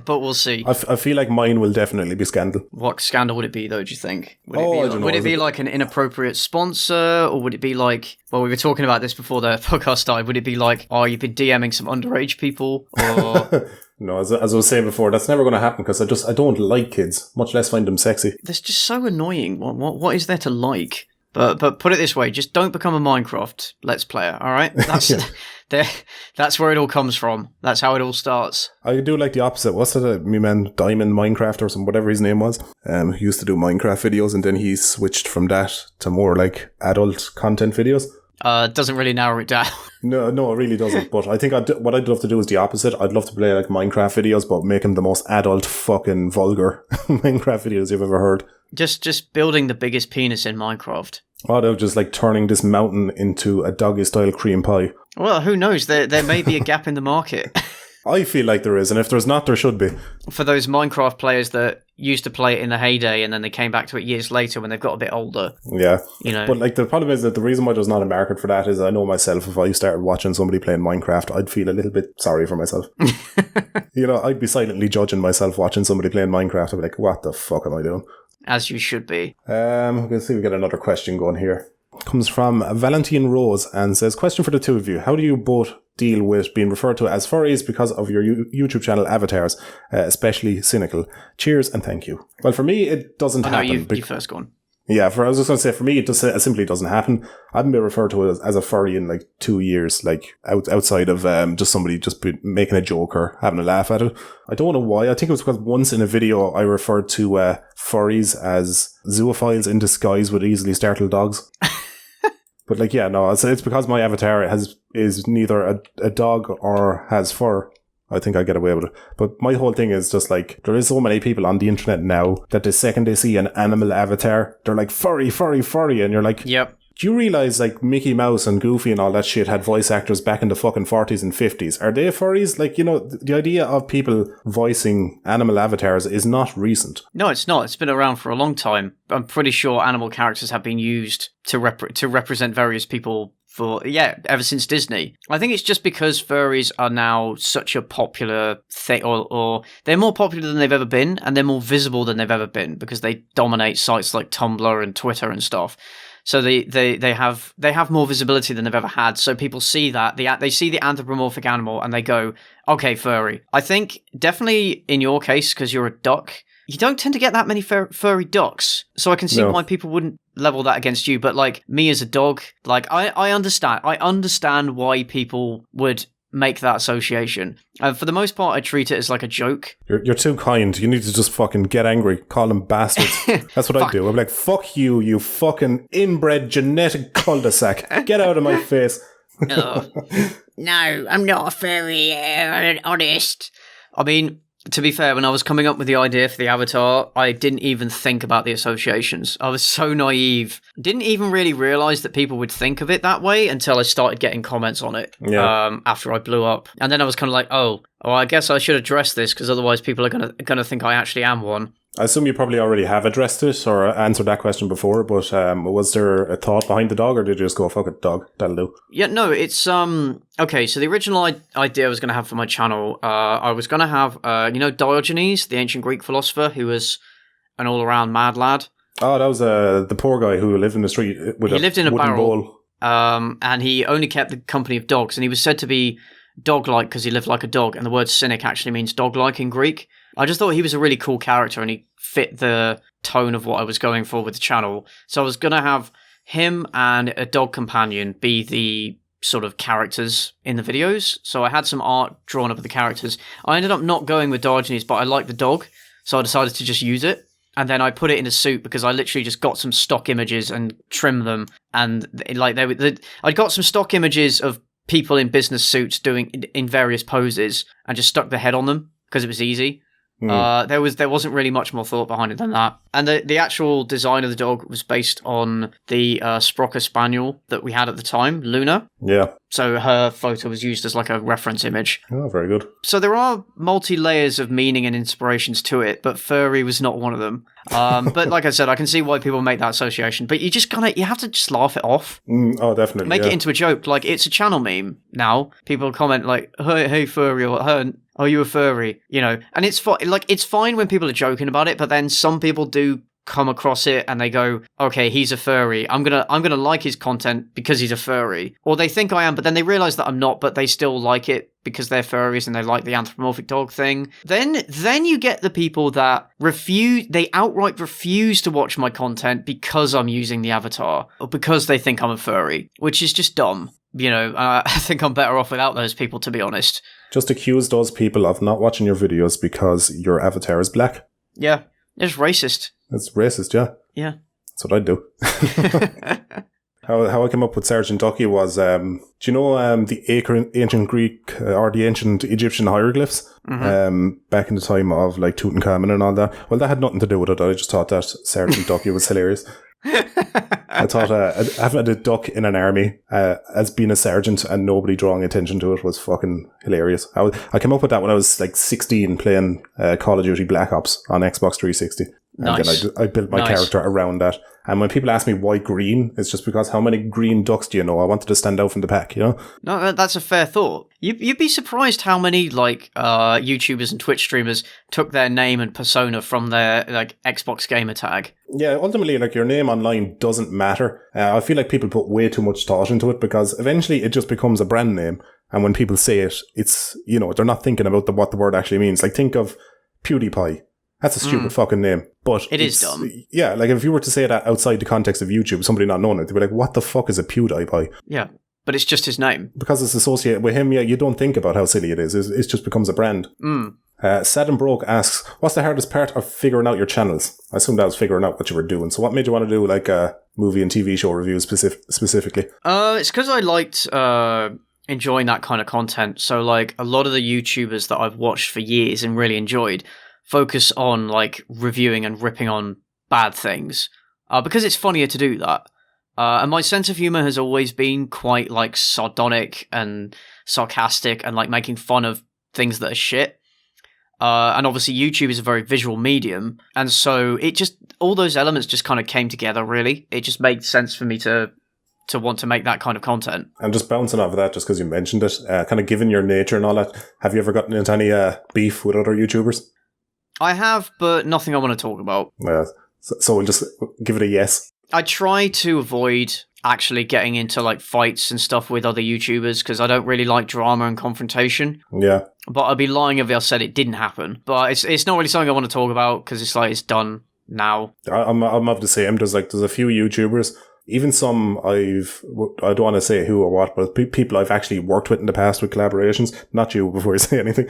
Speaker 2: But we'll see.
Speaker 1: I feel like mine will definitely be Scandal.
Speaker 2: What Scandal would it be, though, do you think?
Speaker 1: I don't know.
Speaker 2: Would it be like an inappropriate sponsor? Or would it be like... Well, we were talking about this before the podcast started. Would it be like, oh, you've been DMing some underage people? Or...
Speaker 1: No, as I was saying before, that's never going to happen because I don't like kids, much less find them sexy.
Speaker 2: That's just so annoying. What is there to like? But put it this way, just don't become a Minecraft Let's Player, all right? That's that's where it all comes from. That's how it all starts.
Speaker 1: I do like the opposite. What's that? Me man Diamond Minecraft or whatever his name was. He used to do Minecraft videos and then he switched from that to more like adult content videos.
Speaker 2: Doesn't really narrow it down.
Speaker 1: No, it really doesn't. But I think what I'd love to do is the opposite. I'd love to play like Minecraft videos, but make them the most adult, fucking vulgar Minecraft videos you've ever heard.
Speaker 2: Just building the biggest penis in Minecraft.
Speaker 1: Oh, they're just like turning this mountain into a doggy-style cream pie.
Speaker 2: Well, who knows? There may be a gap in the market.
Speaker 1: I feel like there is, and if there's not, there should be.
Speaker 2: For those Minecraft players that used to play it in the heyday and then they came back to it years later when they've got a bit older.
Speaker 1: Yeah.
Speaker 2: You know.
Speaker 1: But like the problem is that the reason why there's not a market for that is I know myself, if I started watching somebody playing Minecraft, I'd feel a little bit sorry for myself. You know, I'd be silently judging myself watching somebody playing Minecraft. I'd be like, what the fuck am I doing? As
Speaker 2: you should be.
Speaker 1: Let's see if we get another question going here. Comes from Valentine Rose and says, question for the two of you. How do you both deal with being referred to as furries because of your YouTube channel avatars, especially Cynical? Cheers and thank you. Well, for me, it doesn't happen.
Speaker 2: You first go on.
Speaker 1: Yeah, I was just going to say, for me, it simply doesn't happen. I haven't been referred to as a furry in like 2 years, like outside of just somebody just making a joke or having a laugh at it. I don't know why. I think it was because once in a video I referred to furries as zoophiles in disguise with easily startled dogs. But like, yeah, no, it's because my avatar is neither a dog or has fur. I think I get away with it. But my whole thing is just like, there is so many people on the internet now that the second they see an animal avatar, they're like, furry, furry, furry. And you're like,
Speaker 2: yep.
Speaker 1: Do you realize like Mickey Mouse and Goofy and all that shit had voice actors back in the fucking 40s and 50s? Are they furries? Like, you know, the idea of people voicing animal avatars is not recent.
Speaker 2: No, it's not. It's been around for a long time. I'm pretty sure animal characters have been used to represent various people ever since Disney. I think it's just because furries are now such a popular thing, or they're more popular than they've ever been, and they're more visible than they've ever been because they dominate sites like Tumblr and Twitter and stuff. So they have more visibility than they've ever had. So people see that they see the anthropomorphic animal and they go, okay, furry. I think definitely in your case, because you're a duck, you don't tend to get that many furry ducks. So I can see why people wouldn't level that against you. But like me as a dog, like I understand why people would make that association. For the most part, I treat it as like a joke.
Speaker 1: You're too kind. You need to just fucking get angry, call them bastards. That's what I do. I'm like, fuck you, you fucking inbred genetic cul-de-sac. Get out of my face.
Speaker 2: No, I'm not a furry, honest. I mean, to be fair, when I was coming up with the idea for the avatar, I didn't even think about the associations. I was so naive. Didn't even really realise that people would think of it that way until I started getting comments on it after I blew up. And then I was kind of like, oh, I guess I should address this because otherwise people are gonna think I actually am one.
Speaker 1: I assume you probably already have addressed it or answered that question before, but was there a thought behind the dog, or did you just go, fuck it, dog, that'll do?
Speaker 2: Yeah, no, it's, okay, so the original idea I was going to have for my channel, I was going to have, Diogenes, the ancient Greek philosopher, who was an all-around mad lad.
Speaker 1: Oh, that was the poor guy who lived in the street with
Speaker 2: he lived in a
Speaker 1: wooden
Speaker 2: barrel,
Speaker 1: bowl.
Speaker 2: And he only kept the company of dogs, and he was said to be dog-like because he lived like a dog, and the word cynic actually means dog-like in Greek. I just thought he was a really cool character and he fit the tone of what I was going for with the channel. So I was going to have him and a dog companion be the sort of characters in the videos. So I had some art drawn up of the characters. I ended up not going with Diogenes, but I liked the dog. So I decided to just use it. And then I put it in a suit because I literally just got some stock images and trimmed them. And I'd got some stock images of people in business suits doing in various poses and just stuck the head on them because it was easy. There wasn't really much more thought behind it than that. And the actual design of the dog was based on the Sprocker Spaniel that we had at the time, Luna.
Speaker 1: Yeah.
Speaker 2: So her photo was used as like a reference image.
Speaker 1: Oh, very good.
Speaker 2: So there are multi-layers of meaning and inspirations to it, but furry was not one of them. But like I said, I can see why people make that association. But you just you have to just laugh it off.
Speaker 1: Oh, definitely.
Speaker 2: Make it into a joke. Like, it's a channel meme now. People comment like, hey furry, or hey, are you a furry? You know, and it's it's fine when people are joking about it, but then some people do come across it and they go, okay, he's a furry. I'm gonna like his content because he's a furry. Or they think I am, but then they realize that I'm not, but they still like it because they're furries and they like the anthropomorphic dog thing. Then you get the people that they outright refuse to watch my content because I'm using the avatar or because they think I'm a furry, which is just dumb. You know, I think I'm better off without those people, to be honest.
Speaker 1: Just accuse those people of not watching your videos because your avatar is black.
Speaker 2: Yeah, it's racist.
Speaker 1: It's racist, yeah.
Speaker 2: Yeah.
Speaker 1: That's what I'd do. How I came up with Sergeant Ducky was, do you know the ancient Greek or the ancient Egyptian hieroglyphs? Mm-hmm. Back in the time of like Tutankhamun and all that? Well, that had nothing to do with it. I just thought that Sergeant Ducky was hilarious. I thought having a duck in an army as being a sergeant and nobody drawing attention to it was fucking hilarious. I came up with that when I was like 16 playing Call of Duty Black Ops on Xbox 360.
Speaker 2: Nice.
Speaker 1: And then I built my character around that. And when people ask me why green, it's just because how many green ducks do you know? I wanted to stand out from the pack, you know?
Speaker 2: No, that's a fair thought. You'd be surprised how many like YouTubers and Twitch streamers took their name and persona from their like Xbox gamer tag.
Speaker 1: Yeah, ultimately, like your name online doesn't matter. I feel like people put way too much thought into it because eventually it just becomes a brand name. And when people say it, it's, you know, they're not thinking about what the word actually means. Like think of PewDiePie. That's a stupid fucking name. But
Speaker 2: it is dumb.
Speaker 1: Yeah, like if you were to say that outside the context of YouTube, somebody not knowing it, they'd be like, what the fuck is a PewDiePie?
Speaker 2: Yeah, but it's just his name.
Speaker 1: Because it's associated with him, yeah, you don't think about how silly it is. It just becomes a brand. Sad and Broke asks, what's the hardest part of figuring out your channels? I assume that was figuring out what you were doing. So what made you want to do like a movie and TV show reviews specifically? It's
Speaker 2: because I liked enjoying that kind of content. So like a lot of the YouTubers that I've watched for years and really enjoyed focus on like reviewing and ripping on bad things because it's funnier to do that. And my sense of humor has always been quite like sardonic and sarcastic and like making fun of things that are shit. And obviously YouTube is a very visual medium. And so it just, all those elements just kind of came together really. It just made sense for me to want to make that kind of content.
Speaker 1: And just bouncing off of that, just because you mentioned it, kind of given your nature and all that, have you ever gotten into any beef with other YouTubers?
Speaker 2: I have, but nothing I want to talk about.
Speaker 1: So we'll just give it a yes.
Speaker 2: I try to avoid actually getting into like fights and stuff with other YouTubers because I don't really like drama and confrontation.
Speaker 1: Yeah.
Speaker 2: But I'd be lying if I said it didn't happen. But it's not really something I want to talk about because it's like it's done now.
Speaker 1: I'm of the same. There's a few YouTubers, even some I don't want to say who or what, but people I've actually worked with in the past with collaborations, not you before you say anything,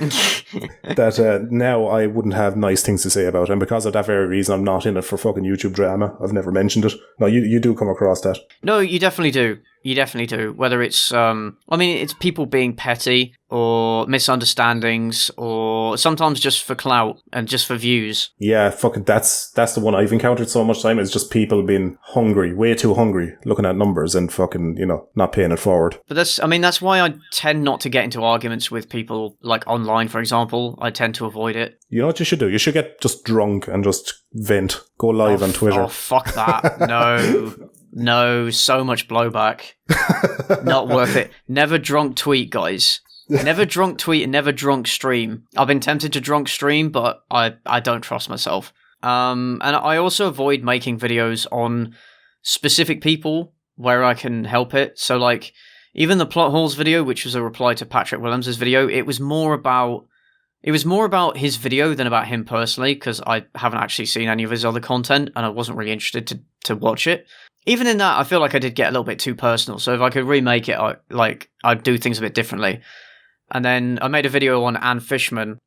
Speaker 1: that now I wouldn't have nice things to say about. And because of that very reason, I'm not in it for fucking YouTube drama. I've never mentioned it. No, you do come across that.
Speaker 2: No, you definitely do. You definitely do. Whether it's, it's people being petty or misunderstandings or sometimes just for clout and just for views.
Speaker 1: Yeah, fucking that's the one I've encountered so much time. Is just people being hungry, way too hungry, looking at numbers and fucking, not paying it forward.
Speaker 2: But that's why I tend not to get into arguments with people like online, for example. I tend to avoid it.
Speaker 1: You know what you should do? You should get just drunk and just vent. Go live on Twitter.
Speaker 2: Oh, fuck that. No, so much blowback. Not worth it. Never drunk tweet, guys. Never drunk tweet and never drunk stream. I've been tempted to drunk stream, but I don't trust myself. And I also avoid making videos on specific people where I can help it. So, like, even the plot holes video, which was a reply to Patrick Williams' video, it was more about his video than about him personally, because I haven't actually seen any of his other content, and I wasn't really interested to watch it. Even in that, I feel like I did get a little bit too personal. So if I could remake it, I'd do things a bit differently. And then I made a video on Anne Fishman,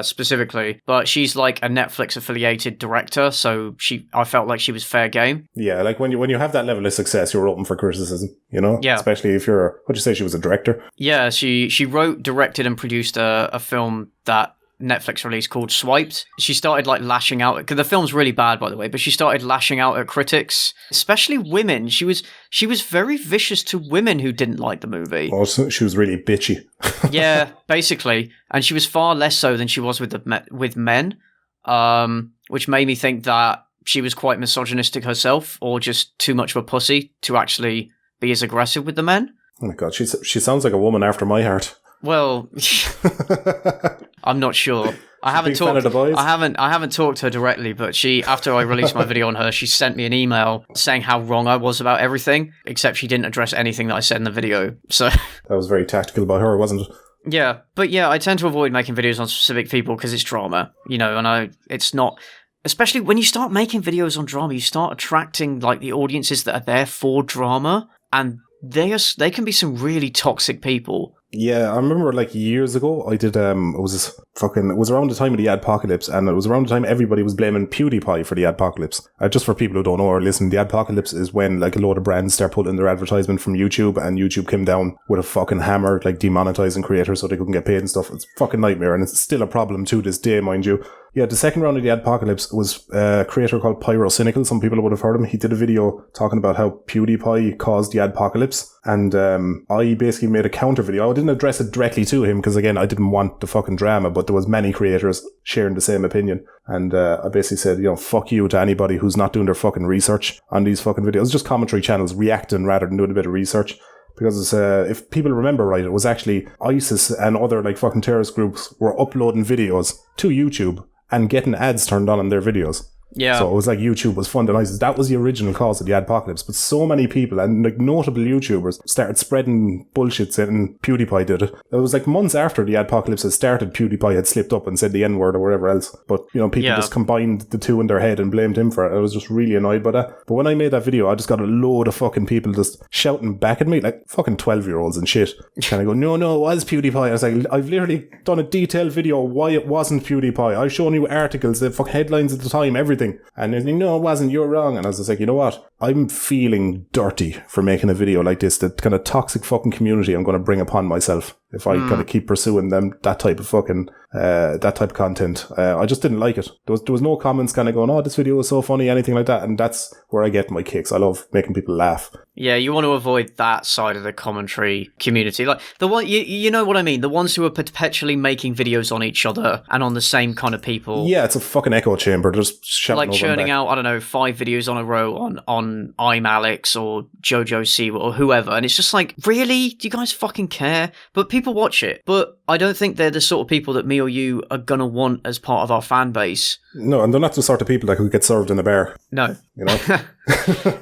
Speaker 2: specifically, but she's like a Netflix affiliated director, so I felt like she was fair game.
Speaker 1: Yeah, like when you have that level of success, you're open for criticism,
Speaker 2: Yeah.
Speaker 1: Especially if what'd you say, she was a director?
Speaker 2: Yeah, she wrote, directed, and produced a film that Netflix release called Swiped. She started lashing out, because the film's really bad, by the way, but she started lashing out at critics, especially women. She was very vicious to women who didn't like the movie.
Speaker 1: Oh, so she was really bitchy.
Speaker 2: Yeah, basically. And she was far less so than she was with men, which made me think that she was quite misogynistic herself, or just too much of a pussy to actually be as aggressive with the men.
Speaker 1: Oh my god, she sounds like a woman after my heart.
Speaker 2: Well, I'm not sure. I haven't talked to her directly, but after I released my video on her, she sent me an email saying how wrong I was about everything, except she didn't address anything that I said in the video. So
Speaker 1: that was very tactical by her, wasn't it?
Speaker 2: Yeah, but yeah, I tend to avoid making videos on specific people because it's drama, and it's not. Especially when you start making videos on drama, you start attracting the audiences that are there for drama, and they can be some really toxic people.
Speaker 1: Yeah, I remember years ago I did it was around the time of the Adpocalypse, and it was around the time everybody was blaming PewDiePie for the Adpocalypse. Just for people who don't know or listen, the Adpocalypse is when a load of brands start pulling their advertisement from YouTube, and YouTube came down with a fucking hammer, demonetizing creators so they couldn't get paid and stuff. It's a fucking nightmare, and it's still a problem to this day, mind you. Yeah, the second round of the Adpocalypse was a creator called Cynical. Some people would have heard him. He did a video talking about how PewDiePie caused the Adpocalypse, and I basically made a counter video. I didn't address it directly to him because, again, I didn't want the fucking drama, but there was many creators sharing the same opinion, and I basically said, fuck you to anybody who's not doing their fucking research on these fucking videos. Just commentary channels reacting rather than doing a bit of research. Because if people remember right, it was actually ISIS and other fucking terrorist groups were uploading videos to YouTube and getting ads turned on their videos.
Speaker 2: Yeah.
Speaker 1: So it was YouTube was funding ISIS. That was the original cause of the Adpocalypse. But so many people, and notable YouTubers, started spreading bullshit saying PewDiePie did it. It was months after the Adpocalypse had started, PewDiePie had slipped up and said the N-word or whatever else. But, people just combined the two in their head and blamed him for it. I was just really annoyed by that. But when I made that video, I just got a load of fucking people just shouting back at me, fucking 12-year-olds and shit. And I go, no, it was PewDiePie. I was I've literally done a detailed video why it wasn't PewDiePie. I've shown you articles, the fucking headlines at the time, everything. And they're like, no, it wasn't, you're wrong. And I was just you know what? I'm feeling dirty for making a video like this. The kind of toxic fucking community I'm going to bring upon myself if I kind of keep pursuing that type of content. I just didn't like it. There was no comments kind of going, oh, this video was so funny, anything like that. And that's where I get my kicks. I love making people laugh.
Speaker 2: Yeah, you want to avoid that side of the commentary community. The one, you know what I mean? The ones who are perpetually making videos on each other and on the same kind of people.
Speaker 1: Yeah, it's a fucking echo chamber. Just shouting over
Speaker 2: churning out, I don't know, 5 videos on a row on I'm Alex or Jojo C or whoever. And it's just really? Do you guys fucking care? But people watch it. But I don't think they're the sort of people that me or you are going to want as part of our fan base.
Speaker 1: No, and they're not the sort of people who get served in a bar.
Speaker 2: No.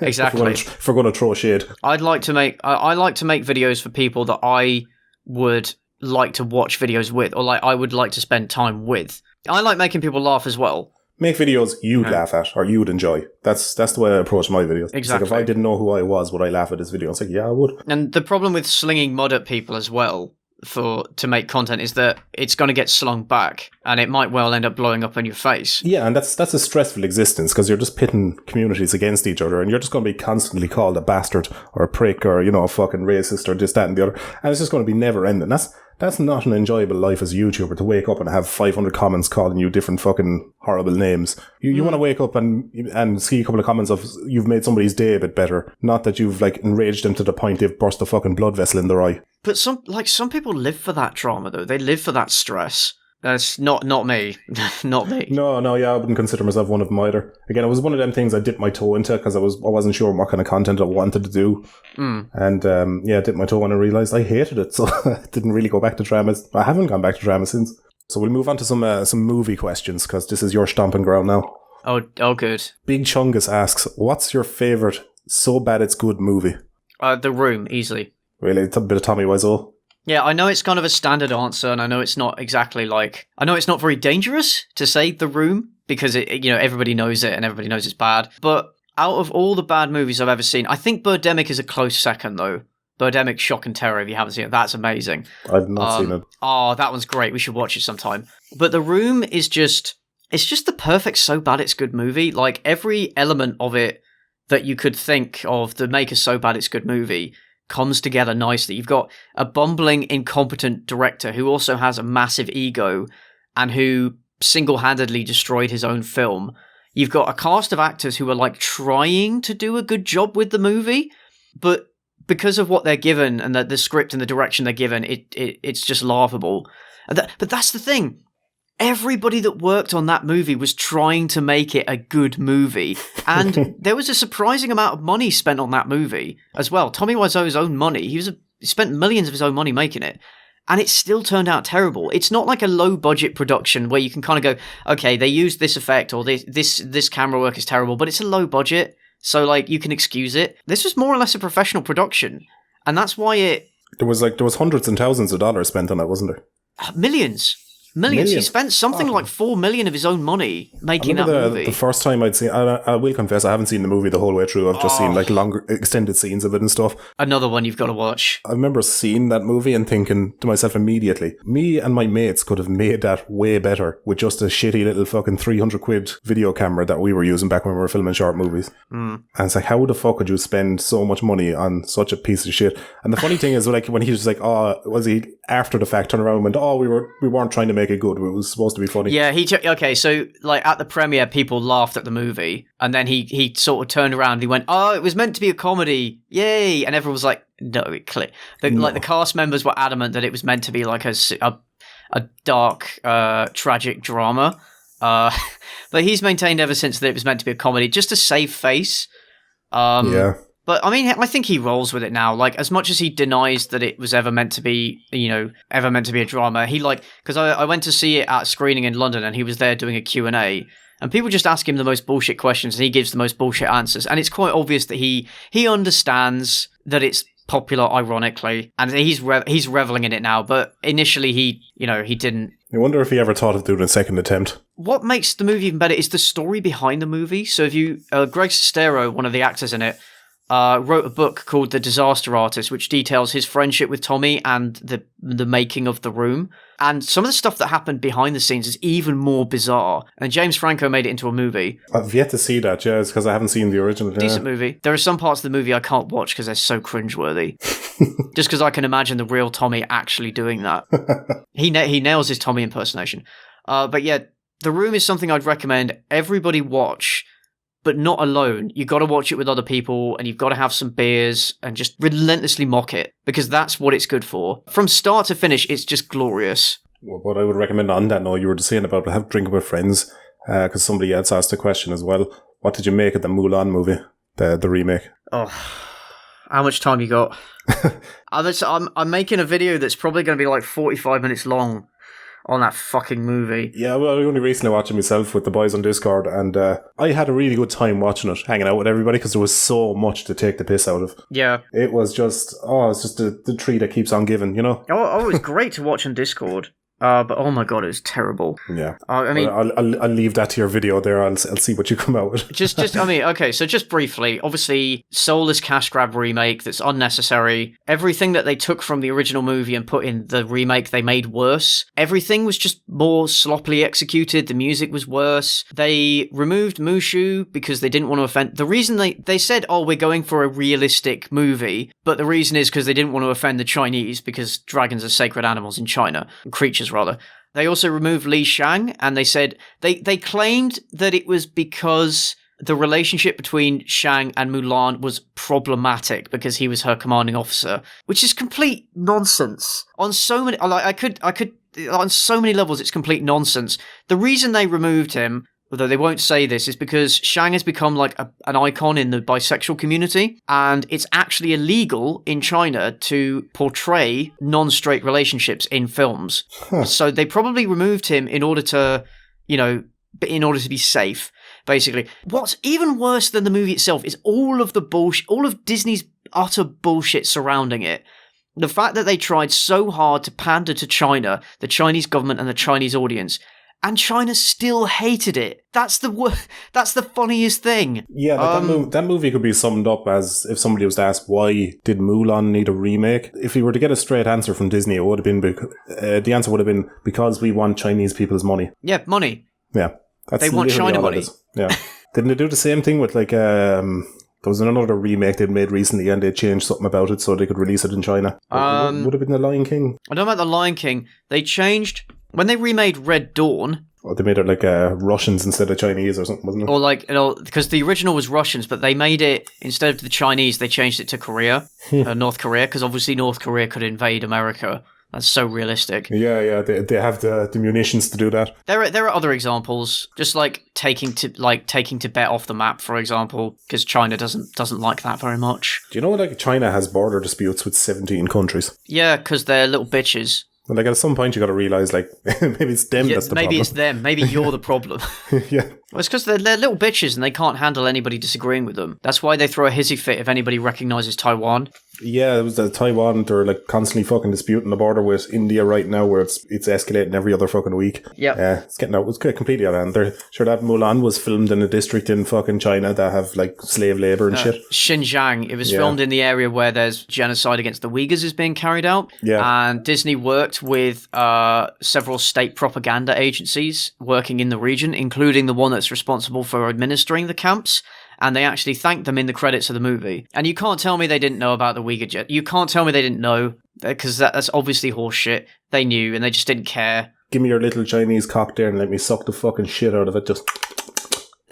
Speaker 2: Exactly.
Speaker 1: if we're going to throw shade.
Speaker 2: I like to make videos for people that I would like to watch videos with, or like I would like to spend time with. I like making people laugh as well.
Speaker 1: Make videos you'd laugh at or you'd enjoy. That's the way I approach my videos.
Speaker 2: Exactly.
Speaker 1: It's like if I didn't know who I was, would I laugh at this video? It's like, yeah, I would.
Speaker 2: And the problem with slinging mud at people as well to make content is that it's going to get slung back and it might well end up blowing up in your face.
Speaker 1: Yeah, and that's a stressful existence because you're just pitting communities against each other and you're just going to be constantly called a bastard or a prick or, a fucking racist or this, that and the other. And it's just going to be never ending. That's not an enjoyable life as a YouTuber, to wake up and have 500 comments calling you different fucking horrible names. You want to wake up and see a couple of comments of you've made somebody's day a bit better, not that you've like enraged them to the point they've burst a fucking blood vessel in their eye.
Speaker 2: But some people live for that drama though. They live for that stress. That's not me. Not me.
Speaker 1: No, yeah, I wouldn't consider myself one of them either. Again, it was one of them things I dipped my toe into because I wasn't sure what kind of content I wanted to do. And I dipped my toe and I realised I hated it, so I didn't really go back to dramas. I haven't gone back to drama since. So we'll move on to some movie questions because this is your stomping ground now.
Speaker 2: Oh, good.
Speaker 1: Big Chungus asks, what's your favourite so bad it's good movie?
Speaker 2: The Room, easily.
Speaker 1: Really? A bit of Tommy Wiseau?
Speaker 2: Yeah, I know it's kind of a standard answer, and I know it's not exactly like... I know it's not very dangerous to say The Room, because everybody knows it, and everybody knows it's bad. But out of all the bad movies I've ever seen, I think Birdemic is a close second, though. Birdemic, Shock and Terror, if you haven't seen it, that's amazing.
Speaker 1: I've not seen it.
Speaker 2: Oh, that one's great. We should watch it sometime. But The Room is just... It's just the perfect so bad it's good movie. Like, every element of it that you could think of to make a so bad it's good movie comes together nicely. You've got a bumbling, incompetent director who also has a massive ego and who single-handedly destroyed his own film. You've got a cast of actors who are like trying to do a good job with the movie, but because of what they're given and the script and the direction they're given, it's just laughable. But that's the thing. Everybody that worked on that movie was trying to make it a good movie. And there was a surprising amount of money spent on that movie as well. Tommy Wiseau's own money. He spent millions of his own money making it. And it still turned out terrible. It's not like a low-budget production where you can kind of go, okay, they used this effect or this camera work is terrible, but it's a low budget, so like you can excuse it. This was more or less a professional production. And that's why
Speaker 1: There was hundreds and thousands of dollars spent on it, wasn't there?
Speaker 2: Millions. He spent something like $4 million of his own money making that movie. The
Speaker 1: first time I'd seen, I will confess, I haven't seen the movie the whole way through. I've just seen like longer extended scenes of it and stuff.
Speaker 2: Another one you've got to watch.
Speaker 1: I remember seeing that movie and thinking to myself immediately, me and my mates could have made that way better with just a shitty little fucking 300 quid video camera that we were using back when we were filming short movies. And it's like, how the fuck could you spend so much money on such a piece of shit? And the funny thing is, like, when he was like, was he after the fact turned around and went, we weren't trying to make it good. It was supposed to be funny.
Speaker 2: Yeah, okay, so like at the premiere, people laughed at the movie, and then he sort of turned around and he went, it was meant to be a comedy, yay! And everyone was like, no, it clicked. Like the cast members were adamant that it was meant to be like a dark, tragic drama. But he's maintained ever since that it was meant to be a comedy, just to save face.
Speaker 1: Yeah.
Speaker 2: But I mean, I think he rolls with it now. Like, as much as he denies that it was ever meant to be, ever meant to be a drama, because I went to see it at a screening in London and he was there doing a Q&A, and people just ask him the most bullshit questions and he gives the most bullshit answers. And it's quite obvious that he understands that it's popular, ironically, and he's reveling in it now. But initially he didn't.
Speaker 1: I wonder if he ever thought of doing a second attempt.
Speaker 2: What makes the movie even better is the story behind the movie. So if you, Greg Sestero, one of the actors in it, wrote a book called The Disaster Artist, which details his friendship with Tommy and the making of The Room. And some of the stuff that happened behind the scenes is even more bizarre. And James Franco made it into a movie.
Speaker 1: I've yet to see that, yeah, it's because I haven't seen the original.
Speaker 2: Decent movie. There are some parts of the movie I can't watch because they're so cringeworthy. Just because I can imagine the real Tommy actually doing that. He nails his Tommy impersonation. But yeah, The Room is something I'd recommend everybody watch, but not alone. You've got to watch it with other people, and you've got to have some beers and just relentlessly mock it, because that's what it's good for. From start to finish, it's just glorious.
Speaker 1: Well, what I would recommend on that note, you were just saying about drinking with friends, because somebody else asked a question as well. What did you make of the Mulan movie, the remake?
Speaker 2: Oh, how much time you got? I'm making a video that's probably going to be like 45 minutes long. on that fucking movie.
Speaker 1: Yeah, well, I only recently watched it myself with the boys on Discord, and I had a really good time watching it, hanging out with everybody, because there was so much to take the piss out of.
Speaker 2: Yeah.
Speaker 1: It was just, it's just the tree that keeps on giving, you know?
Speaker 2: Oh, it was great to watch on Discord. But oh my god, it was terrible.
Speaker 1: Yeah.
Speaker 2: I mean,
Speaker 1: I'll leave that to your video there. I'll see what you come out with.
Speaker 2: just briefly, obviously, soulless cash grab remake that's unnecessary. Everything that they took from the original movie and put in the remake, they made worse. Everything was just more sloppily executed. The music was worse. They removed Mushu because they didn't want to offend. The reason they said, we're going for a realistic movie, but the reason is because they didn't want to offend the Chinese because dragons are sacred animals in China, creatures rather. They also removed Li Shang, and they said they claimed that it was because the relationship between Shang and Mulan was problematic because he was her commanding officer, which is complete nonsense. On so many, on so many levels, it's complete nonsense. The reason they removed him, although they won't say this, is because Shang has become like an icon in the bisexual community, and it's actually illegal in China to portray non-straight relationships in films. So they probably removed him in order to be safe, basically. What's even worse than the movie itself is all of the bullshit, all of Disney's utter bullshit surrounding it. The fact that they tried so hard to pander to China, the Chinese government and the Chinese audience, and China still hated it. That's the funniest thing.
Speaker 1: Yeah, that movie could be summed up as if somebody was to ask, why did Mulan need a remake? If you were to get a straight answer from Disney, it would have been the answer would have been because we want Chinese people's money.
Speaker 2: Yeah, money.
Speaker 1: Yeah,
Speaker 2: they want China money.
Speaker 1: Yeah, didn't they do the same thing with like there was another remake they'd made recently, and they changed something about it so they could release it in China? Would have been The Lion King.
Speaker 2: I don't know about The Lion King. They changed when they remade Red Dawn.
Speaker 1: Or they made it like Russians instead of Chinese or something, wasn't it?
Speaker 2: Or like, because the original was Russians, but they made it, instead of the Chinese, they changed it to Korea, North Korea, because obviously North Korea could invade America. That's so realistic.
Speaker 1: Yeah, they have the munitions to do that.
Speaker 2: There are other examples, just like taking Tibet off the map, for example, because China doesn't like that very much.
Speaker 1: Do you know like China has border disputes with 17 countries?
Speaker 2: Yeah, because they're little bitches.
Speaker 1: Well, like at some point you got to realise, like maybe it's them that's the problem.
Speaker 2: Maybe it's them. Maybe you're the problem.
Speaker 1: Yeah.
Speaker 2: Well, it's because they're little bitches and they can't handle anybody disagreeing with them. That's why they throw a hissy fit if anybody recognises Taiwan. Yeah,
Speaker 1: it was Taiwan. They're like constantly fucking disputing the border with India right now, where it's escalating every other fucking week.
Speaker 2: Yeah,
Speaker 1: it's getting out. It's completely out of hand. They're sure that Mulan was filmed in a district in fucking China that have like slave labor and shit.
Speaker 2: Xinjiang. It was filmed in the area where there's genocide against the Uyghurs is being carried out.
Speaker 1: Yeah,
Speaker 2: and Disney worked with several state propaganda agencies working in the region, including the one that's responsible for administering the camps. And they actually thanked them in the credits of the movie. And you can't tell me they didn't know about the Uyghur jet. You can't tell me they didn't know, because that's obviously horseshit. They knew, and they just didn't care.
Speaker 1: Give me your little Chinese cock there and let me suck the fucking shit out of it. Just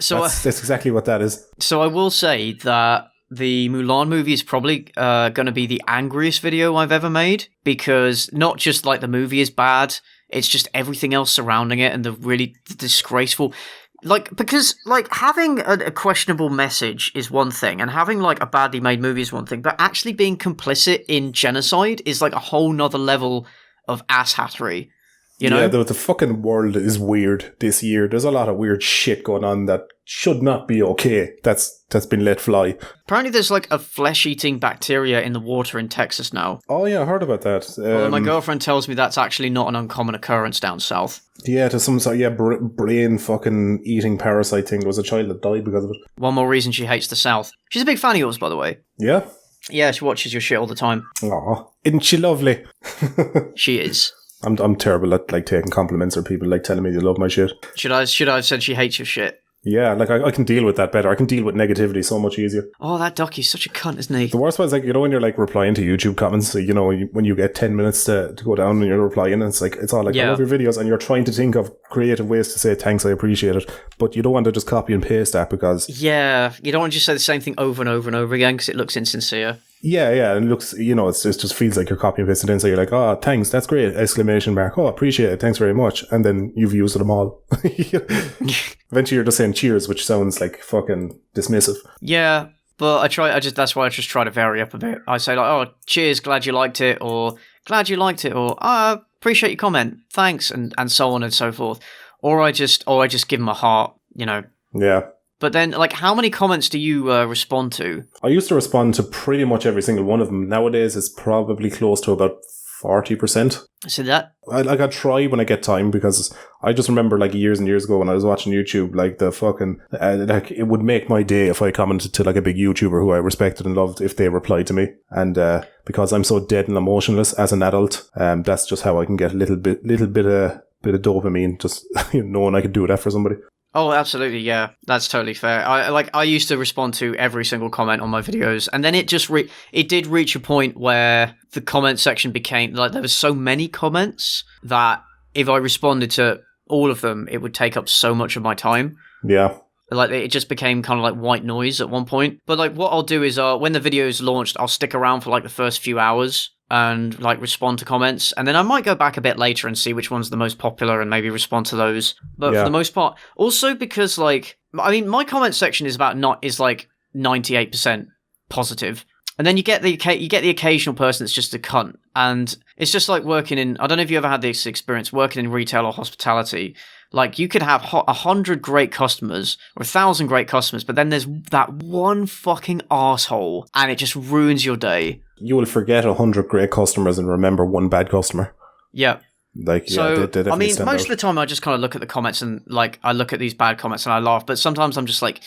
Speaker 1: that's exactly what that is.
Speaker 2: So I will say that the Mulan movie is probably going to be the angriest video I've ever made, because not just like the movie is bad, it's just everything else surrounding it and the really disgraceful... because having a questionable message is one thing, and having like a badly made movie is one thing, but actually being complicit in genocide is like a whole nother level of asshattery. You know?
Speaker 1: Yeah, the fucking world is weird this year. There's a lot of weird shit going on that should not be okay. That's been let fly.
Speaker 2: Apparently there's like a flesh-eating bacteria in the water in Texas now.
Speaker 1: Oh yeah, I heard about that.
Speaker 2: Well, my girlfriend tells me that's actually not an uncommon occurrence down south.
Speaker 1: Yeah, to some sort brain fucking eating parasite thing. There was a child that died because of it.
Speaker 2: One more reason she hates the south. She's a big fan of yours, by the way.
Speaker 1: Yeah?
Speaker 2: Yeah, she watches your shit all the time.
Speaker 1: Aw, isn't she lovely?
Speaker 2: She is.
Speaker 1: I'm terrible at like taking compliments or people like telling me they love my shit.
Speaker 2: Should I have said she hates your shit?
Speaker 1: Yeah, like I can deal with that better. I can deal with negativity so much easier.
Speaker 2: Oh, that ducky's such a cunt, isn't he?
Speaker 1: The worst part is like, you know, when you're like replying to YouTube comments, so, you know, when you get 10 minutes to go down and you're replying, and it's like, it's all like, I love your videos, and you're trying to think of creative ways to say thanks, I appreciate it, but you don't want to just copy and paste that because...
Speaker 2: Yeah, you don't want to just say the same thing over and over and over again because it looks insincere.
Speaker 1: Yeah, and it looks, you know, it just feels like you're copying and pasting in, so you're like, oh, thanks, that's great, exclamation mark, oh, appreciate it, thanks very much, and then you've used them all. Eventually you're just saying cheers, which sounds like fucking dismissive. Yeah,
Speaker 2: but that's why I just try to vary up a bit. I say like, oh, cheers, glad you liked it, or glad you liked it, or appreciate your comment, thanks, and so on and so forth. Or I just give them a heart,
Speaker 1: Yeah.
Speaker 2: But then, like, how many comments do you respond to?
Speaker 1: I used to respond to pretty much every single one of them. Nowadays, it's probably close to about 40%.
Speaker 2: See that?
Speaker 1: I try when I get time, because I just remember like years and years ago when I was watching YouTube, like the fucking, like it would make my day if I commented to like a big YouTuber who I respected and loved if they replied to me. And because I'm so dead and emotionless as an adult, that's just how I can get a little bit of dopamine, just knowing I could do that for somebody.
Speaker 2: Oh, absolutely, yeah. That's totally fair. I used to respond to every single comment on my videos, and then it just it did reach a point where the comment section became, like, there was so many comments that if I responded to all of them, it would take up so much of my time.
Speaker 1: Yeah.
Speaker 2: Like, it just became kind of like white noise at one point. But, like, what I'll do is, when the video is launched, I'll stick around for, like, the first few hours and, like, respond to comments. And then I might go back a bit later and see which one's the most popular and maybe respond to those. But for the most part, also because, like, I mean, my comment section is like 98% positive. And then you get the occasional person that's just a cunt. And it's just like working in, I don't know if you ever had this experience, working in retail or hospitality. Like, you could have 100 great customers or 1,000 great customers, but then there's that one fucking asshole and it just ruins your day. You
Speaker 1: will forget 100 great customers and remember one bad customer.
Speaker 2: Yeah.
Speaker 1: Like,
Speaker 2: so,
Speaker 1: they
Speaker 2: I mean, most
Speaker 1: out.
Speaker 2: of the time I just kind of look at the comments and, like, I look at these bad comments and I laugh, but sometimes I'm just like,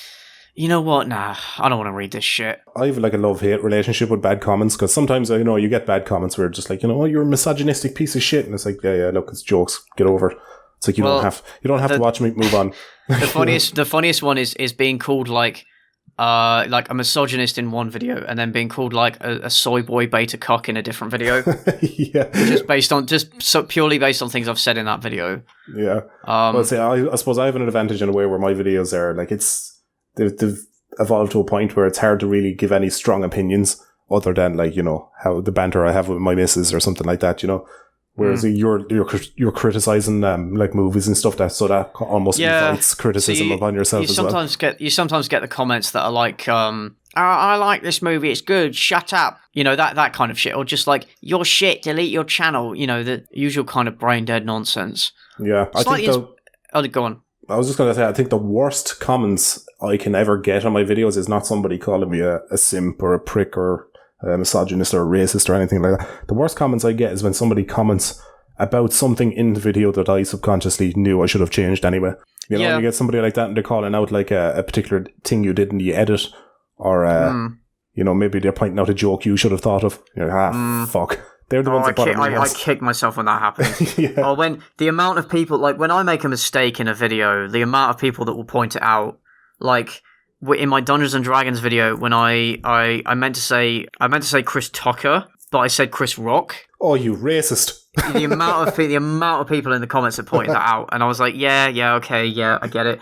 Speaker 2: you know what? Nah, I don't want to read this shit.
Speaker 1: I have like a love-hate relationship with bad comments, because sometimes, you get bad comments where it's just like, you're a misogynistic piece of shit. And it's like, yeah, look, it's jokes. Get over it. It's like, you don't have to watch me move on.
Speaker 2: The funniest one is being called like a misogynist in one video, and then being called like a soy boy beta cock in a different video.
Speaker 1: Yeah,
Speaker 2: purely based on things I've said in that video.
Speaker 1: Yeah. Well, see, I suppose I have an advantage in a way where my videos are like, they've evolved to a point where it's hard to really give any strong opinions other than like, how the banter I have with my missus or something like that, Whereas you're criticizing like movies and stuff, that almost invites criticism upon yourself as well.
Speaker 2: You sometimes get the comments that are like, I like this movie, it's good, shut up. That kind of shit. Or just like, you're shit, delete your channel. The usual kind of brain dead nonsense.
Speaker 1: Yeah.
Speaker 2: Go on.
Speaker 1: I was just going to say, I think the worst comments I can ever get on my videos is not somebody calling me a simp or a prick or a misogynist or a racist or anything like that. The worst comments I get is when somebody comments about something in the video that I subconsciously knew I should have changed anyway. You get somebody like that and they're calling out like a particular thing you did in the edit, or maybe they're pointing out a joke you should have thought of. Fuck. They're the ones that bother me.
Speaker 2: I kick myself when that happens.
Speaker 1: Yeah.
Speaker 2: Or when the amount of people, like when I make a mistake in a video, the amount of people that will point it out, like in my Dungeons and Dragons video, when I meant to say Chris Tucker, but I said Chris Rock.
Speaker 1: Oh, you racist!
Speaker 2: The amount of people in the comments that pointed that out, and I was like, okay, I get it.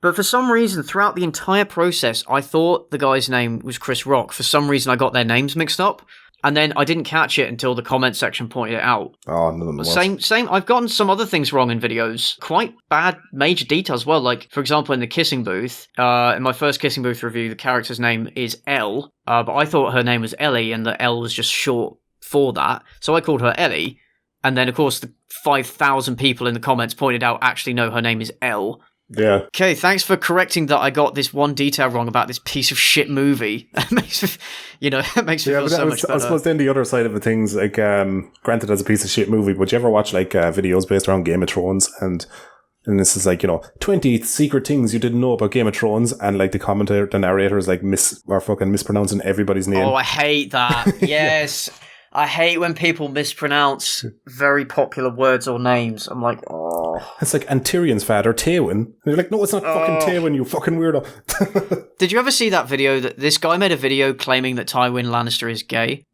Speaker 2: But for some reason, throughout the entire process, I thought the guy's name was Chris Rock. For some reason, I got their names mixed up. And then I didn't catch it until the comment section pointed it out.
Speaker 1: Oh, none of them.
Speaker 2: Same. I've gotten some other things wrong in videos. Quite bad major details as well. Like, for example, in the Kissing Booth, in my first Kissing Booth review, the character's name is Elle. But I thought her name was Ellie, and the L was just short for that. So I called her Ellie. And then, of course, the 5,000 people in the comments pointed out, actually, no, her name is Elle.
Speaker 1: Yeah.
Speaker 2: Okay, thanks for correcting that I got this one detail wrong about this piece of shit movie. It makes me feel so much better.
Speaker 1: I suppose then the other side of the things, like, granted as a piece of shit movie, but you ever watch like videos based around Game of Thrones, and this is like, 20 secret things you didn't know about Game of Thrones, and like the narrator is like mispronouncing everybody's name.
Speaker 2: Oh, I hate that. Yes. I hate when people mispronounce very popular words or names. I'm like, oh.
Speaker 1: It's like, and Tyrion's father, Tywin. And you're like, no, it's not fucking Tywin, you fucking weirdo.
Speaker 2: Did you ever see that video that this guy made a video claiming that Tywin Lannister is gay?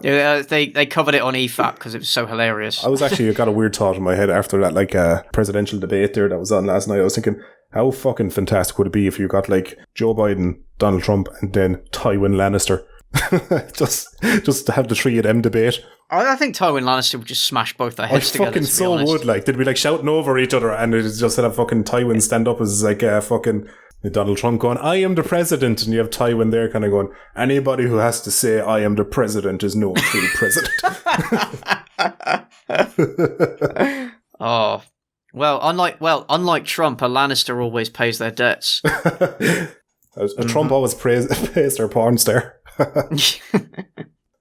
Speaker 2: They covered it on EFAP because it was so hilarious.
Speaker 1: I got a weird thought in my head after that, like, presidential debate there that was on last night. I was thinking, how fucking fantastic would it be if you got like Joe Biden, Donald Trump, and then Tywin Lannister? just to have the three of them debate.
Speaker 2: I think Tywin Lannister would just smash both their heads together. I fucking so
Speaker 1: would. Like, they'd be like shouting over each other, and it's just have fucking Tywin stand up as like fucking Donald Trump going, I am the president, and you have Tywin there kind of going, anybody who has to say I am the president is no true president.
Speaker 2: Oh, well, unlike Trump, a Lannister always pays their debts.
Speaker 1: Trump always pays their porn star.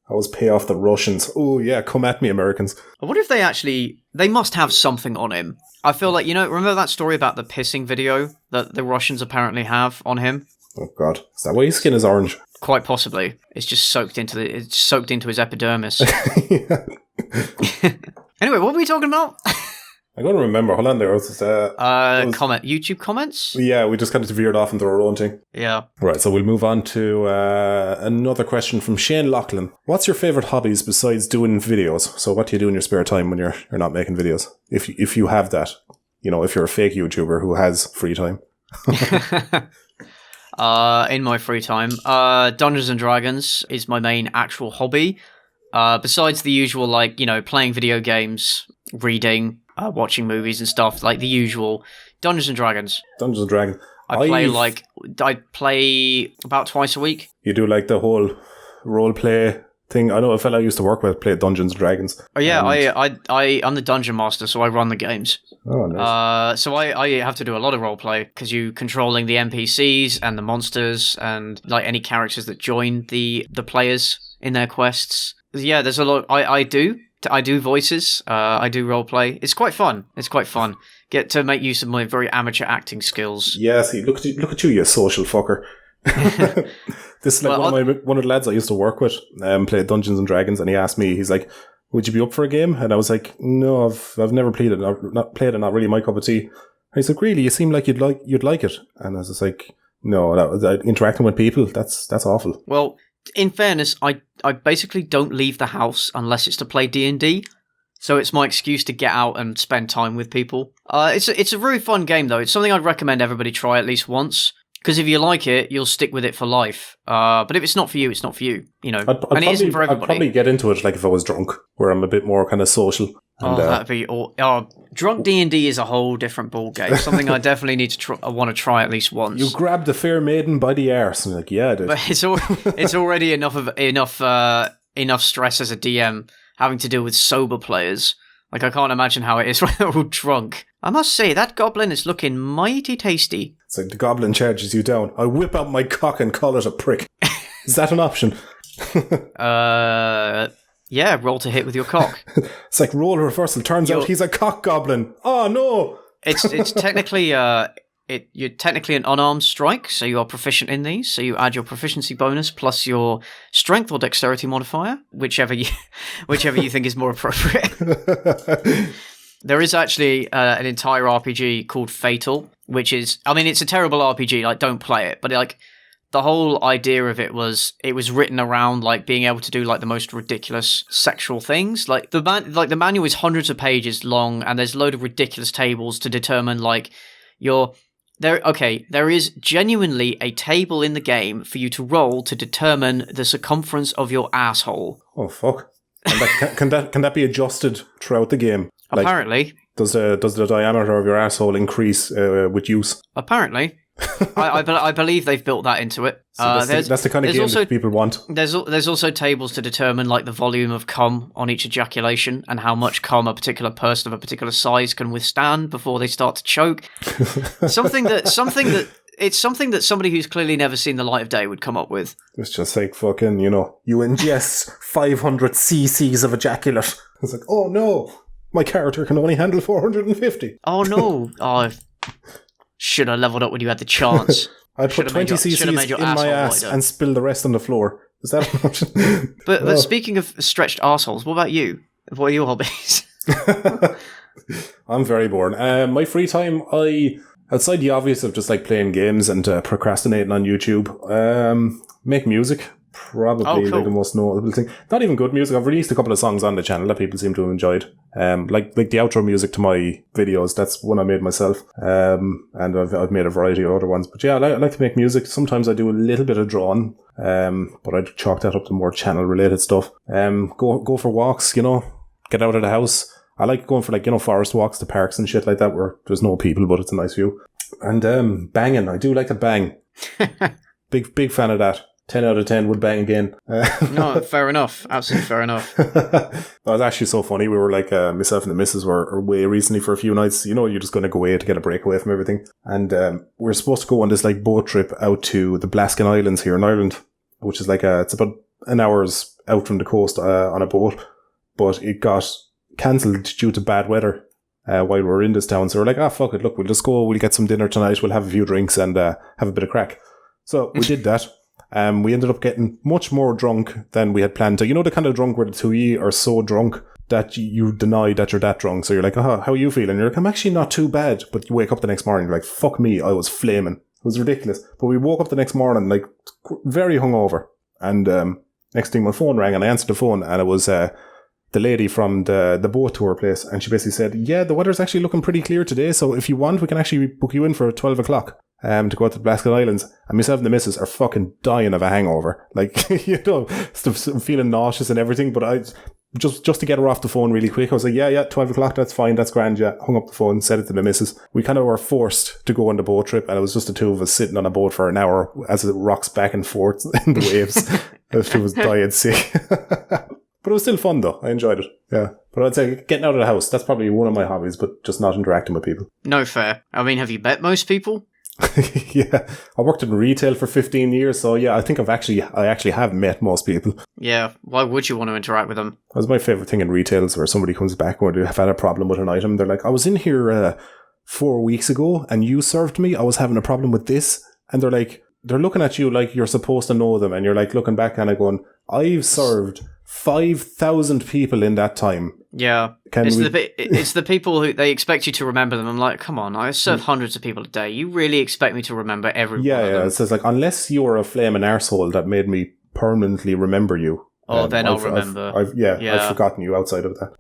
Speaker 1: Always pay off the Russians. Oh yeah, come at me, Americans.
Speaker 2: I wonder if they must have something on him. I feel like, remember that story about the pissing video that the Russians apparently have on him?
Speaker 1: Oh god, is that why his skin is orange?
Speaker 2: Quite possibly. It's just soaked into his epidermis. Anyway, what were we talking about?
Speaker 1: I gotta remember. Hold on there.
Speaker 2: YouTube comments?
Speaker 1: Yeah, we just kind of veered off into our own thing.
Speaker 2: Yeah.
Speaker 1: Right, so we'll move on to another question from Shane Loughlin. What's your favourite hobbies besides doing videos? So what do you do in your spare time when you're not making videos? If you have that. If you're a fake YouTuber who has free time.
Speaker 2: In my free time, Dungeons and Dragons is my main actual hobby. Besides the usual, playing video games, reading, watching movies and stuff, like the usual. Dungeons and Dragons.
Speaker 1: Dungeons and Dragons.
Speaker 2: I play about twice a week.
Speaker 1: You do like the whole role play thing. I know a fellow I used to work with played Dungeons and Dragons.
Speaker 2: Oh yeah, I'm the dungeon master, so I run the games.
Speaker 1: Oh, nice.
Speaker 2: So I have to do a lot of roleplay because you controlling the NPCs and the monsters and like any characters that join the players in their quests. Yeah, there's a lot. I do voices. I do roleplay. It's quite fun. Get to make use of my very amateur acting skills.
Speaker 1: Yeah, see, look at you social fucker. This is like one of the lads I used to work with, played Dungeons and Dragons, and he asked me, he's like, "Would you be up for a game?" And I was like, "No, I've never played it. Not really my cup of tea." And he's like, "Really? You seem like you'd like it." And I was just like, "No, interacting with people, that's awful."
Speaker 2: Well, in fairness, I basically don't leave the house unless it's to play D&D. So it's my excuse to get out and spend time with people. It's a really fun game, though. It's something I'd recommend everybody try at least once. Because if you like it, you'll stick with it for life. But if it's not for you, it's not for you.
Speaker 1: It isn't for everybody. I'd probably get into it if I was drunk, where I'm a bit more kind of social. And,
Speaker 2: that'd be... drunk D&D is a whole different ball game. Something I definitely need to I want to try at least once.
Speaker 1: You grab the fair maiden by the arse, and you're like, yeah, dude.
Speaker 2: But it's already enough stress as a DM having to deal with sober players. Like, I can't imagine how it is when they're all drunk. I must say, that goblin is looking mighty tasty.
Speaker 1: It's like the goblin charges you down. I whip out my cock and call it a prick. Is that an option?
Speaker 2: Yeah, roll to hit with your cock.
Speaker 1: It's like role reversal. Turns out he's a cock goblin. Oh, no!
Speaker 2: It's technically... You're technically an unarmed strike, so you are proficient in these. So you add your proficiency bonus plus your strength or dexterity modifier, whichever you think is more appropriate. There is actually an entire RPG called Fatal, which is, it's a terrible RPG. Like, don't play it. But the whole idea of it was written around being able to do the most ridiculous sexual things. Like the manual is hundreds of pages long, and there's a load of ridiculous tables to determine there is genuinely a table in the game for you to roll to determine the circumference of your asshole.
Speaker 1: Oh fuck! And can that be adjusted throughout the game?
Speaker 2: Apparently.
Speaker 1: Does the diameter of your asshole increase with use?
Speaker 2: Apparently. I believe they've built that into it.
Speaker 1: So that's the kind of game that people want.
Speaker 2: There's also tables to determine the volume of cum on each ejaculation and how much cum a particular person of a particular size can withstand before they start to choke. something that somebody who's clearly never seen the light of day would come up with.
Speaker 1: It's just fucking, you ingest 500 cc's of ejaculate. It's like, oh no, my character can only handle 450.
Speaker 2: Oh no. Should have leveled up when you had the chance.
Speaker 1: I'd put 20 cc's in my ass and spill the rest on the floor. Is that an option?
Speaker 2: But speaking of stretched arseholes, what about you? What are your hobbies?
Speaker 1: I'm very bored. My free time, outside the obvious of just playing games and procrastinating on YouTube, make music. Probably the most notable thing. Not even good music. I've released a couple of songs on the channel that people seem to have enjoyed. Like the outro music to my videos. That's one I made myself. And I've made a variety of other ones. But yeah, I like to make music. Sometimes I do a little bit of drawing. But I'd chalk that up to more channel related stuff. Go for walks. Get out of the house. I like going for forest walks to parks and shit like that where there's no people, but it's a nice view. And banging. I do like to bang. Big fan of that. 10 out of 10 would bang again.
Speaker 2: No, fair enough. Absolutely fair enough.
Speaker 1: That was actually so funny. We were like, myself and the missus were away recently for a few nights. You know, you're just going to go away to get a break away from everything. And we were supposed to go on this like boat trip out to the Blaskin Islands here in Ireland, which is like it's about an hour's out from the coast on a boat. But it got cancelled due to bad weather while we were in this town. So we're like, fuck it. Look, we'll just go. We'll get some dinner tonight. We'll have a few drinks and have a bit of crack. So we did that. We ended up getting much more drunk than we had planned to. You know, the kind of drunk where the two of you are so drunk that you deny that you're that drunk. So you're like, how are you feeling? You're like, I'm actually not too bad. But you wake up the next morning, you're like, fuck me, I was flaming. It was ridiculous. But we woke up the next morning, like, very hungover. And next thing, my phone rang, and I answered the phone, and it was the lady from the boat tour place. And she basically said, yeah, the weather's actually looking pretty clear today. So if you want, we can actually book you in for 12 o'clock. To go out to the Blaskin Islands, and myself and the missus are fucking dying of a hangover. Like, you know, feeling nauseous and everything, but I just to get her off the phone really quick, I was like, yeah, 12 o'clock, that's fine, that's grand, yeah. Hung up the phone, said it to the missus. We kind of were forced to go on the boat trip, and it was just the two of us sitting on a boat for an hour as it rocks back and forth in the waves. She was dying sick. But it was still fun though, I enjoyed it, yeah. But I'd say getting out of the house, that's probably one of my hobbies, but just not interacting with people.
Speaker 2: No fair. I mean, have you met most people?
Speaker 1: Yeah, I worked in retail for 15 years, so yeah, I think I actually have met most people.
Speaker 2: Yeah, why would you want to interact with them?
Speaker 1: That was my favourite thing in retail, is where somebody comes back when they have had a problem with an item. They're like, I was in here 4 weeks ago and you served me, I was having a problem with this. And they're looking at you like you're supposed to know them, and you're like looking back and going, I've served 5,000 people in that time.
Speaker 2: Yeah, it's the people who they expect you to remember them. I'm like, come on, I serve hundreds of people a day. You really expect me to remember every one of them? Yeah,
Speaker 1: it says like, unless you are a flaming arsehole that made me permanently remember you.
Speaker 2: Then I'll remember.
Speaker 1: I've forgotten you outside of that.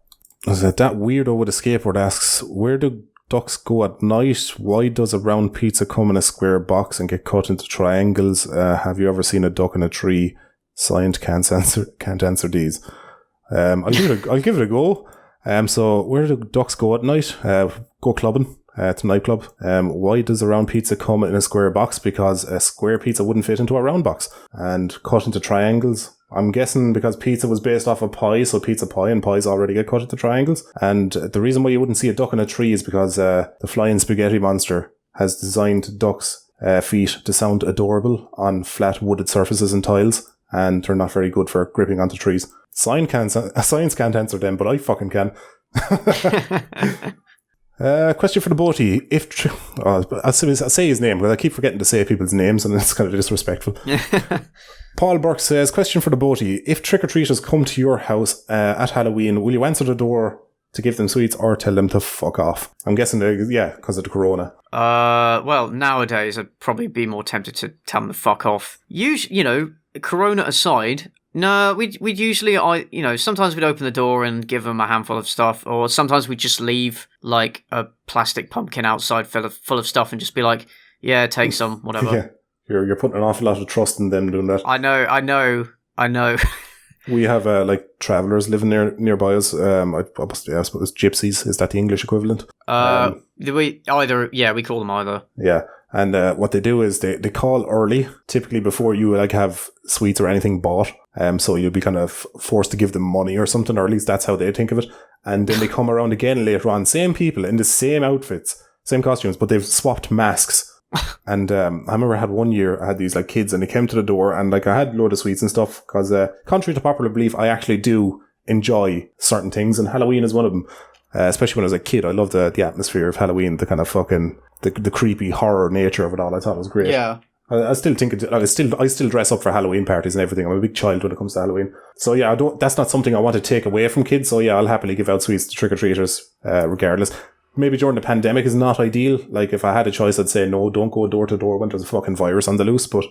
Speaker 1: That weirdo with a skateboard asks, where do ducks go at night? Why does a round pizza come in a square box and get cut into triangles? Have you ever seen a duck in a tree? Signed, can't answer these. I'll give it a go. So where do ducks go at night? Go clubbing, to nightclub. Why does a round pizza come in a square box? Because a square pizza wouldn't fit into a round box. And cut into triangles. I'm guessing because pizza was based off of pie, so pizza pie, and pies already get cut into triangles. And the reason why you wouldn't see a duck in a tree is because the flying spaghetti monster has designed ducks' feet to sound adorable on flat wooded surfaces and tiles. And they're not very good for gripping onto trees. Science can't answer them, but I fucking can. Question for the boaty. I'll say his name, because I keep forgetting to say people's names, and it's kind of disrespectful. Paul Burke says, question for the boaty. If trick-or-treaters come to your house at Halloween, will you answer the door to give them sweets or tell them to fuck off? I'm guessing, because of the corona.
Speaker 2: Well, nowadays I'd probably be more tempted to tell them to fuck off. Usually, corona aside, no, we'd usually, sometimes we'd open the door and give them a handful of stuff, or sometimes we'd just leave like a plastic pumpkin outside full of stuff and just be like, yeah, take some, whatever.
Speaker 1: Yeah, you're putting an awful lot of trust in them doing that.
Speaker 2: I know.
Speaker 1: We have travellers living nearby us. I suppose gypsies, is that the English equivalent?
Speaker 2: We call them either.
Speaker 1: Yeah. And what they do is they call early, typically before you have sweets or anything bought. So you'll be kind of forced to give them money or something, or at least that's how they think of it. And then they come around again later on, same people in the same outfits, same costumes, but they've swapped masks. And I remember I had one year, I had these kids, and they came to the door, and I had a load of sweets and stuff, because contrary to popular belief, I actually do enjoy certain things, and Halloween is one of them. Especially when I was a kid, I loved the atmosphere of Halloween, the kind of fucking the creepy horror nature of it all. I thought it was great. Yeah, I still think I still dress up for Halloween parties and everything. I'm a big child when it comes to Halloween. So yeah, that's not something I want to take away from kids. So yeah, I'll happily give out sweets to trick or treaters, regardless. Maybe during the pandemic is not ideal. Like if I had a choice, I'd say no, don't go door to door when there's a fucking virus on the loose. But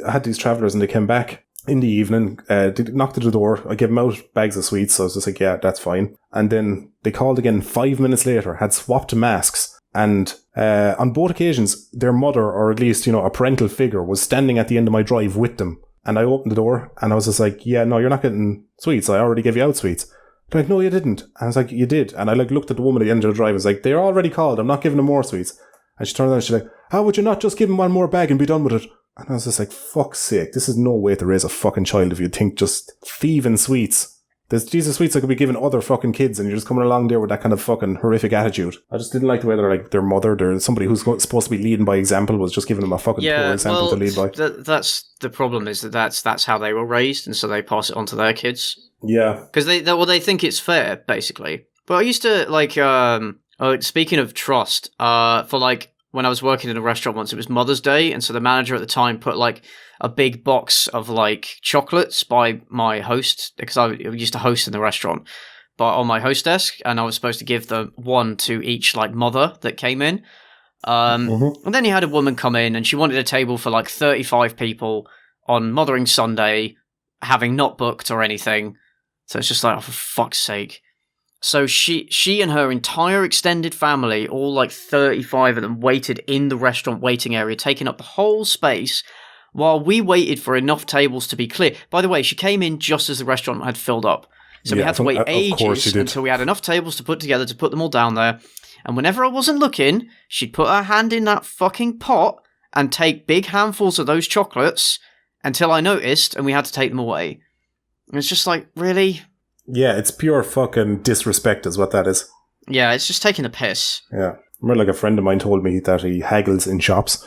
Speaker 1: I had these travellers and they came back in the evening, they knocked at the door. I gave them out bags of sweets, so I was just like, yeah, that's fine. And then they called again 5 minutes later, had swapped masks, and on both occasions, their mother, or at least, a parental figure, was standing at the end of my drive with them. And I opened the door, and I was just like, yeah, no, you're not getting sweets. I already gave you out sweets. They're like, no, you didn't. And I was like, you did. And I looked at the woman at the end of the drive, I was like, they're already called, I'm not giving them more sweets. And she turned around and she's like, how would you not just give them one more bag and be done with it? And I was just like, fuck's sake, this is no way to raise a fucking child if you think just thieving sweets. There's Jesus sweets that could be given other fucking kids, and you're just coming along there with that kind of fucking horrific attitude. I just didn't like the way they're like their mother, they're somebody who's supposed to be leading by example, was just giving them a fucking poor example to lead by.
Speaker 2: That's the problem, is that's how they were raised, and so they pass it on to their kids.
Speaker 1: Yeah,
Speaker 2: because they think it's fair, basically. But I used to like speaking of trust, for like when I was working in a restaurant once, it was Mother's Day, and so the manager at the time put like a big box of like chocolates by my host, because I used to host in the restaurant, but on my host desk, and I was supposed to give them one to each like mother that came in. And then you had a woman come in, and she wanted a table for like 35 people on Mothering Sunday, having not booked or anything. So it's just like, oh, for fuck's sake. So she and her entire extended family, all like 35 of them, waited in the restaurant waiting area, taking up the whole space, while we waited for enough tables to be clear. By the way, she came in just as the restaurant had filled up. So we had to wait ages until we had enough tables to put together to put them all down there. And whenever I wasn't looking, she'd put her hand in that fucking pot and take big handfuls of those chocolates until I noticed, and we had to take them away. And it's just like, really?
Speaker 1: Yeah, it's pure fucking disrespect is what that is.
Speaker 2: Yeah, it's just taking a piss.
Speaker 1: Yeah. I remember like a friend of mine told me that he haggles in shops.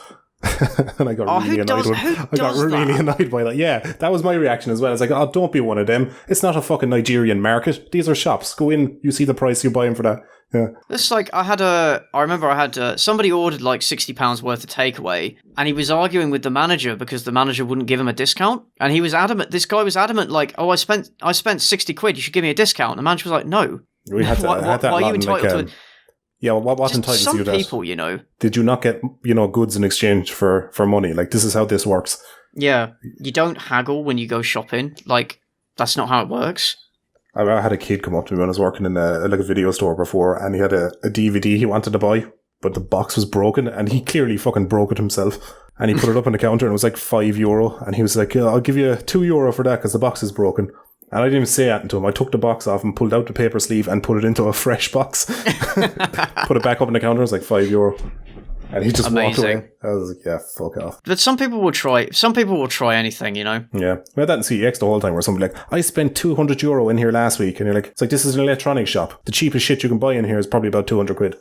Speaker 1: And I got really annoyed by that. Yeah, that was my reaction as well. It's like, oh, don't be one of them. It's not a fucking Nigerian market. These are shops. Go in, you see the price, you buy them for that. Yeah.
Speaker 2: It's like, I remember I had somebody ordered like £60 worth of takeaway, and he was arguing with the manager because the manager wouldn't give him a discount. And he was adamant, this guy was adamant, like, oh, I spent 60 quid, you should give me a discount. And the manager was like, no.
Speaker 1: We had to, had that why are you entitled to yeah, well, what entitles you to that? Some
Speaker 2: people, you know.
Speaker 1: Did you not get, goods in exchange for money? Like, this is how this works.
Speaker 2: Yeah. You don't haggle when you go shopping. Like, that's not how it works.
Speaker 1: I had a kid come up to me when I was working in a video store before, and he had a DVD he wanted to buy, but the box was broken, and he clearly fucking broke it himself. And he put it up on the counter, and it was like €5. And he was like, I'll give you €2 for that because the box is broken. And I didn't even say that to him. I took the box off and pulled out the paper sleeve and put it into a fresh box. Put it back up in the counter. It was like €5. And he just walked away. I was like, yeah, fuck off.
Speaker 2: But some people will try anything, you know?
Speaker 1: Yeah. We had that in CEX the whole time where somebody like, I spent €200 in here last week. And you're like, it's like, this is an electronics shop. The cheapest shit you can buy in here is probably about 200 quid.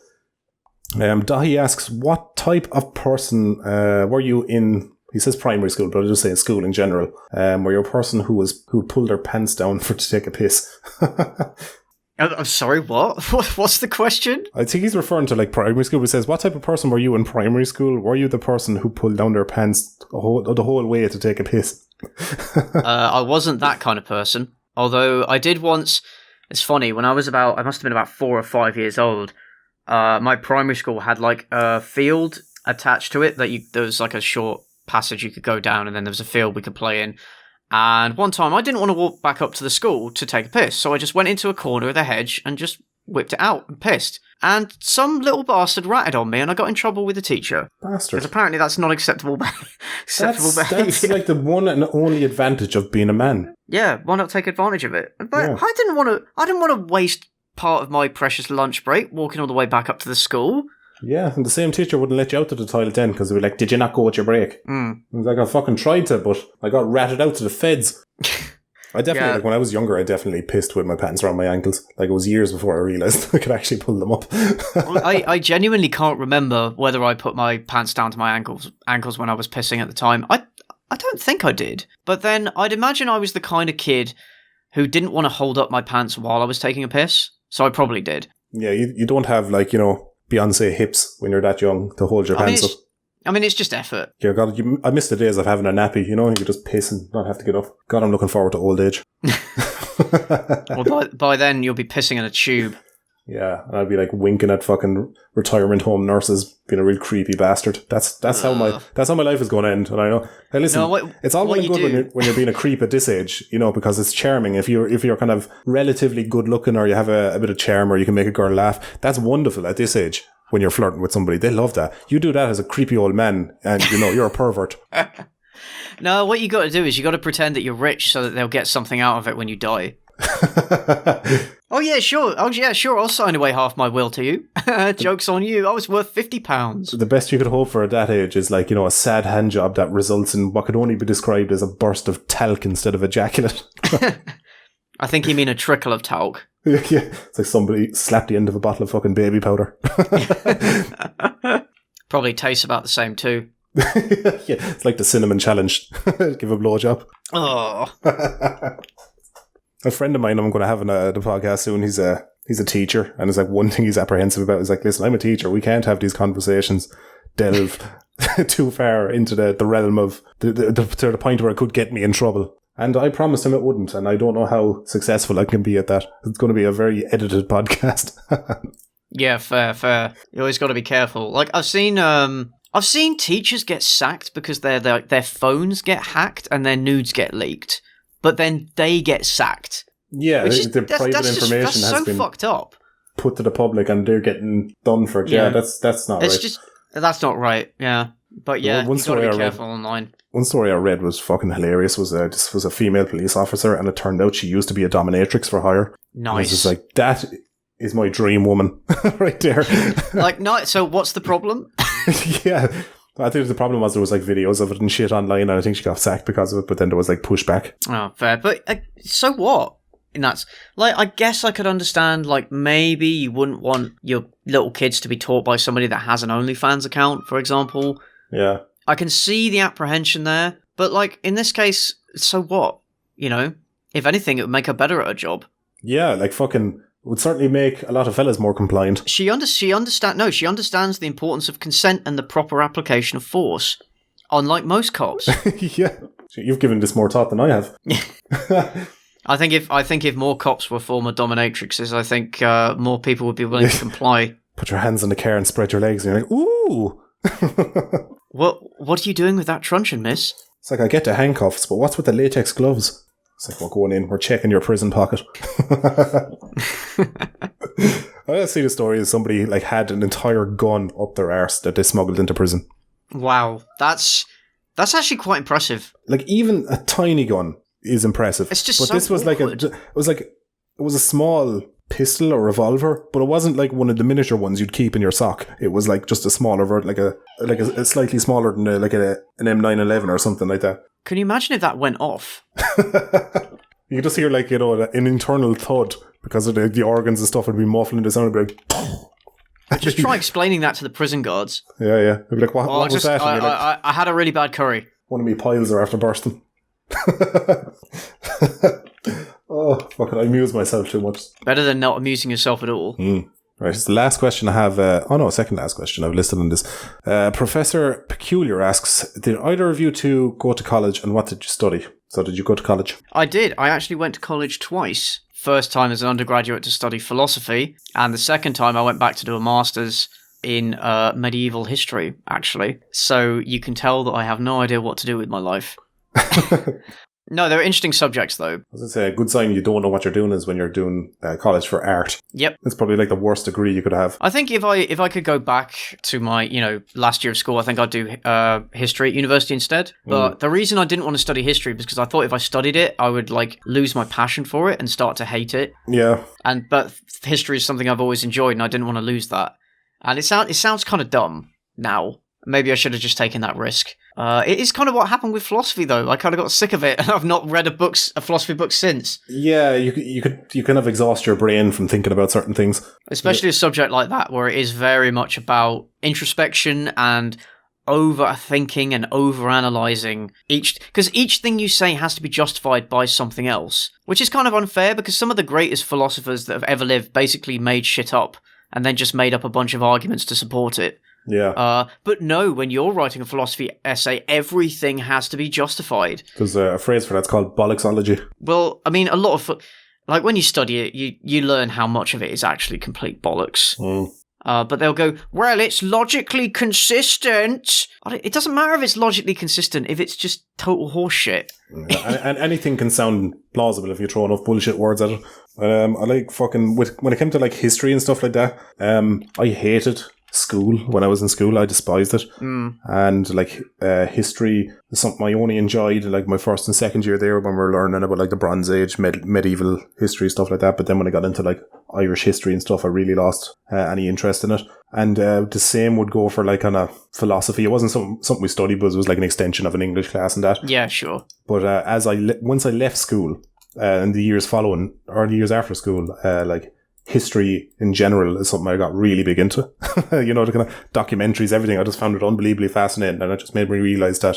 Speaker 1: Dahi asks, what type of person were you in... He says primary school, but I'll just say school in general. Were you a person who pulled their pants down to take a piss?
Speaker 2: I'm sorry, what? What's the question?
Speaker 1: I think he's referring to like primary school. He says, what type of person were you in primary school? Were you the person who pulled down their pants the whole way to take a piss?
Speaker 2: I wasn't that kind of person. Although I did once. It's funny, when I must have been about 4 or 5 years old, my primary school had like a field attached to it there was like a short passage you could go down, and then there was a field we could play in. And one time I didn't want to walk back up to the school to take a piss, so I just went into a corner of the hedge and just whipped it out and pissed. And some little bastard ratted on me, and I got in trouble with the teacher.
Speaker 1: Bastard.
Speaker 2: Because apparently that's not acceptable behaviour.
Speaker 1: That's like the one and only advantage of being a man.
Speaker 2: Yeah, why not take advantage of it? But yeah. I didn't want to waste part of my precious lunch break walking all the way back up to the school.
Speaker 1: Yeah, and the same teacher wouldn't let you out to the toilet then because they were like, did you not go with your break? I was like, I fucking tried to, but I got ratted out to the feds. I definitely, like when I was younger, I definitely pissed with my pants around my ankles. Like it was years before I realised I could actually pull them up.
Speaker 2: I genuinely can't remember whether I put my pants down to my ankles when I was pissing at the time. I don't think I did. But then I'd imagine I was the kind of kid who didn't want to hold up my pants while I was taking a piss. So I probably did. Yeah,
Speaker 1: you don't have like, Beyonce hips when you're that young to hold your pants up.
Speaker 2: I mean, it's just effort.
Speaker 1: Yeah, God, I miss the days of having a nappy, you could just piss and not have to get up. God, I'm looking forward to old age.
Speaker 2: Well, by then you'll be pissing in a tube.
Speaker 1: Yeah, and I'd be like winking at fucking retirement home nurses, being a real creepy bastard. That's how my life is going to end. And I know. Hey, listen, it's all well and good when you're being a creep at this age, because it's charming. If you're kind of relatively good looking, or you have a bit of charm, or you can make a girl laugh, that's wonderful at this age. When you're flirting with somebody, they love that. You do that as a creepy old man, and you're a pervert.
Speaker 2: No, what you got to do is you got to pretend that you're rich so that they'll get something out of it when you die. Oh yeah, sure. Oh yeah, sure. I'll sign away half my will to you. Joke's on you. I was worth £50.
Speaker 1: The best you could hope for at that age is like, a sad hand job that results in what could only be described as a burst of talc instead of ejaculate.
Speaker 2: I think you mean a trickle of talc.
Speaker 1: Yeah, it's like somebody slapped the end of a bottle of fucking baby powder.
Speaker 2: Probably tastes about the same too.
Speaker 1: Yeah, it's like the cinnamon challenge. Give a blowjob.
Speaker 2: Oh.
Speaker 1: A friend of mine I'm going to have on the podcast soon, he's a teacher, and it's like one thing he's apprehensive about is like, listen, I'm a teacher, we can't have these conversations delve too far into the realm of to the point where it could get me in trouble. And I promised him it wouldn't, and I don't know how successful I can be at that. It's going to be a very edited podcast.
Speaker 2: Yeah, fair. You always got to be careful. Like I've seen teachers get sacked because their phones get hacked and their nudes get leaked, but then they get sacked.
Speaker 1: Yeah, their private information has been
Speaker 2: fucked up.
Speaker 1: Put to the public, and they're getting done for it. Yeah, that's not right.
Speaker 2: That's not right. Yeah, but yeah, you got to be careful online.
Speaker 1: One story I read was fucking hilarious. This was a female police officer, and it turned out she used to be a dominatrix for hire.
Speaker 2: Nice.
Speaker 1: I was just like, that is my dream woman right there.
Speaker 2: Like, no. So what's the problem?
Speaker 1: Yeah, I think the problem was there was like videos of it and shit online, and I think she got sacked because of it. But then there was like pushback.
Speaker 2: Oh, fair. But so what? And that's like, I guess I could understand. Like, maybe you wouldn't want your little kids to be taught by somebody that has an OnlyFans account, for example.
Speaker 1: Yeah.
Speaker 2: I can see the apprehension there, but like in this case, so what? If anything, it would make her better at her job. Yeah,
Speaker 1: like fucking would certainly make a lot of fellas more compliant.
Speaker 2: She understands the importance of consent and the proper application of force, unlike most cops.
Speaker 1: Yeah, you've given this more thought than I have.
Speaker 2: I think if more cops were former dominatrixes, I think more people would be willing to comply.
Speaker 1: Put your hands on the car and spread your legs, and you're like, ooh.
Speaker 2: What are you doing with that truncheon, miss?
Speaker 1: It's like, I get the handcuffs, but what's with the latex gloves? It's like, we're going in, we're checking your prison pocket. I see the story of somebody like had an entire gun up their arse that they smuggled into prison.
Speaker 2: Wow, that's actually quite impressive.
Speaker 1: Like, even a tiny gun is impressive.
Speaker 2: It's just
Speaker 1: but
Speaker 2: so
Speaker 1: this was
Speaker 2: awkward.
Speaker 1: it was a small pistol or revolver, but it wasn't like one of the miniature ones you'd keep in your sock. It was like just a smaller like a slightly smaller than an M911 or something like that.
Speaker 2: Can you imagine if that went off?
Speaker 1: You could just hear like, an internal thud because of the organs and stuff would be muffling the sound of like
Speaker 2: just try explaining that to the prison guards.
Speaker 1: Yeah. They'd be like, what was that?
Speaker 2: I had a really bad curry.
Speaker 1: One of me piles are after bursting. Oh, fuck it, I amuse myself too much.
Speaker 2: Better than not amusing yourself at all.
Speaker 1: Right, it's the last question I have. Second last question I've listed on this. Professor Peculiar asks, did either of you two go to college, and what did you study? So did you go to college?
Speaker 2: I did. I actually went to college twice. First time as an undergraduate to study philosophy, and the second time I went back to do a master's in medieval history, actually. So you can tell that I have no idea what to do with my life. No, they're interesting subjects, though.
Speaker 1: I was going to say, a good sign you don't know what you're doing is when you're doing college for art.
Speaker 2: Yep.
Speaker 1: It's probably like the worst degree you could have.
Speaker 2: I think if I could go back to my, last year of school, I think I'd do history at university instead. But the reason I didn't want to study history was because I thought if I studied it, I would lose my passion for it and start to hate it.
Speaker 1: Yeah.
Speaker 2: But history is something I've always enjoyed, and I didn't want to lose that. And it sounds kind of dumb now. Maybe I should have just taken that risk. It is kind of what happened with philosophy, though. I kind of got sick of it, and I've not read a philosophy book since. Yeah,
Speaker 1: you kind of exhaust your brain from thinking about certain things.
Speaker 2: Especially a subject like that, where it is very much about introspection and overthinking and overanalyzing because each thing you say has to be justified by something else, which is kind of unfair because some of the greatest philosophers that have ever lived basically made shit up and then just made up a bunch of arguments to support it.
Speaker 1: Yeah.
Speaker 2: But no, when you're writing a philosophy essay, everything has to be justified.
Speaker 1: There's a phrase for that's called bollocksology.
Speaker 2: Well, I mean, a lot of when you study it, you learn how much of it is actually complete bollocks. But they'll go, well, it's logically consistent. It doesn't matter if it's logically consistent if it's just total horseshit.
Speaker 1: And anything can sound plausible if you throw enough bullshit words at it. I like fucking when it came to history and stuff like that. I hated school. When I was in school, I despised it. And like history is something I only enjoyed like my first and second year there when we were learning about like the Bronze Age, medieval history, stuff like that. But then when I got into like Irish history and stuff, I really lost any interest in it. And the same would go for like kind of philosophy. It wasn't something we studied, but it was like an extension of an English class and that.
Speaker 2: Yeah, sure.
Speaker 1: But once I left school and the years following or the years after school, like history in general is something I got really big into. You know, the kind of documentaries, everything. I just found it unbelievably fascinating, and it just made me realize that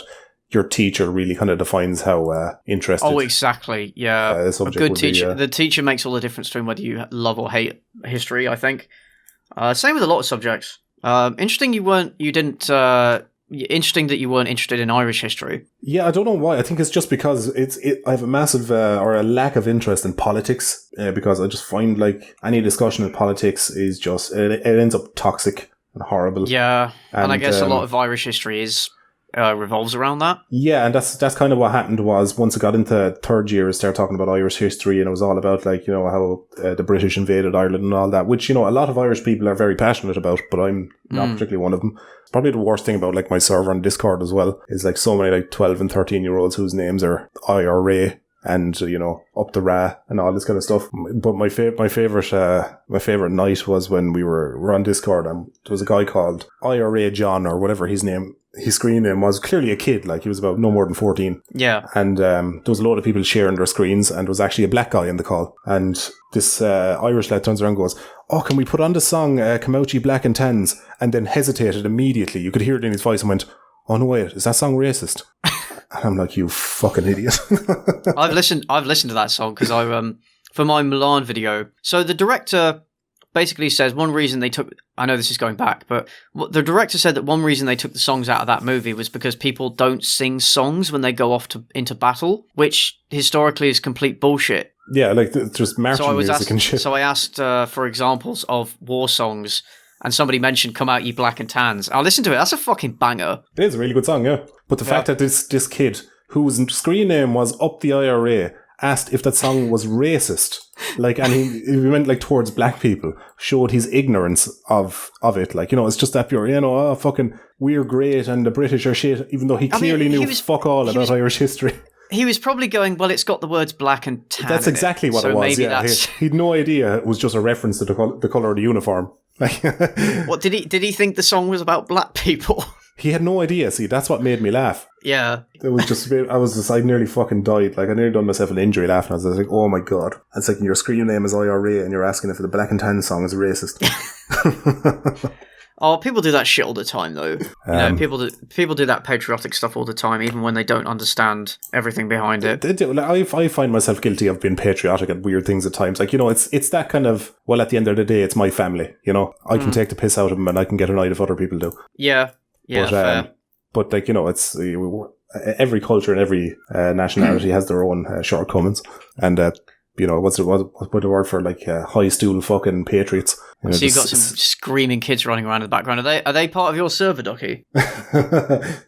Speaker 1: your teacher really kind of defines how interested.
Speaker 2: Oh, exactly. Yeah,
Speaker 1: a
Speaker 2: good teacher. The teacher makes all the difference between whether you love or hate history, I think. Same with a lot of subjects. Interesting interesting that you weren't interested in Irish history.
Speaker 1: Yeah, I don't know why. I think it's just because I have a massive or a lack of interest in politics because I just find like any discussion in politics is just it ends up toxic and horrible.
Speaker 2: Yeah, and I guess a lot of Irish history revolves around that.
Speaker 1: Yeah, and that's kind of what happened was once I got into third year, I started talking about Irish history, and it was all about like, you know, how the British invaded Ireland and all that, which, you know, a lot of Irish people are very passionate about, but I'm not particularly one of them. It's probably the worst thing about like my server on Discord as well is like so many like 12 and 13 year olds whose names are IRA and, you know, up the Ra and all this kind of stuff. But my favorite night was when we were on Discord, and there was a guy called IRA John or whatever his screen name was, clearly a kid, like he was about no more than 14.
Speaker 2: Yeah.
Speaker 1: And there was a load of people sharing their screens, and there was actually a black guy in the call. And this Irish lad turns around and goes, "Oh, can we put on the song Camouchi Black and Tans?" And then hesitated immediately. You could hear it in his voice and went, "Oh no, wait, is that song racist?" And I'm like, "You fucking idiot."
Speaker 2: I've listened to that song because for my Mulan video. So the director basically says one reason they took, I know this is going back, but the director said that one reason they took the songs out of that movie was because people don't sing songs when they go off into battle, which historically is complete bullshit.
Speaker 1: Yeah, like just marching music and shit.
Speaker 2: So I asked for examples of war songs, and somebody mentioned "Come Out Ye Black and Tans." I'll listen to it. That's a fucking banger.
Speaker 1: It is a really good song, yeah. But the fact that this kid, whose screen name was Up the IRA, asked if that song was racist, like, and he went like towards black people, showed his ignorance of it. Like, you know, it's just that pure, you know, oh, fucking, we're great and the British are shit, even though he clearly knew fuck all about Irish history. He
Speaker 2: was probably going, well, it's got the words black and tan.
Speaker 1: That's exactly what it was, yeah. He'd no idea it was just a reference to the colour of the uniform.
Speaker 2: What, did he think the song was about black people?
Speaker 1: He had no idea. See, that's what made me laugh.
Speaker 2: Yeah.
Speaker 1: It was just, I nearly fucking died. Like, I nearly done myself an injury laughing. I was like, oh my God. It's like your screen name is IRA and you're asking if the Black and Tan song is racist.
Speaker 2: Oh, people do that shit all the time, though. You know, people do that patriotic stuff all the time, even when they don't understand everything behind it.
Speaker 1: They do. Like, I find myself guilty of being patriotic at weird things at times. Like, you know, it's that kind of, well, at the end of the day, it's my family, you know. I can take the piss out of them and I can get annoyed if other people do.
Speaker 2: Yeah. Yeah, fair.
Speaker 1: But like, you know, it's every culture and every nationality has their own shortcomings, and you know, what's the word for like high stool fucking patriots? You know,
Speaker 2: so you've got some screaming kids running around in the background. Are they part of your server, Ducky?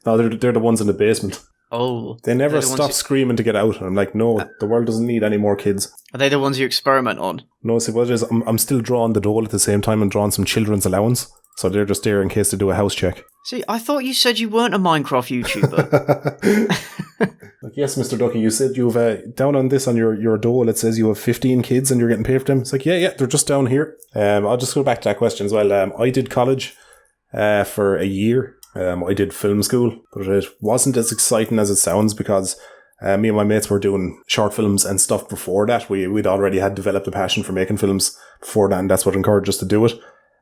Speaker 1: No, they're the ones in the basement.
Speaker 2: Oh,
Speaker 1: they never stop screaming to get out. And I'm like, no, the world doesn't need any more kids.
Speaker 2: Are they the ones you experiment on?
Speaker 1: No, see what it is, I'm still drawing the dole at the same time and drawing some children's allowance. So they're just there in case they do a house check. See,
Speaker 2: I thought you said you weren't a Minecraft YouTuber.
Speaker 1: Like, yes, Mr. Ducky, you said you've down on this on your dole. It says you have 15 kids and you're getting paid for them. It's like, yeah, they're just down here. I'll just go back to that question as well. I did college for a year. I did film school, but it wasn't as exciting as it sounds because me and my mates were doing short films and stuff before that. We'd already had developed a passion for making films before that, and that's what encouraged us to do it.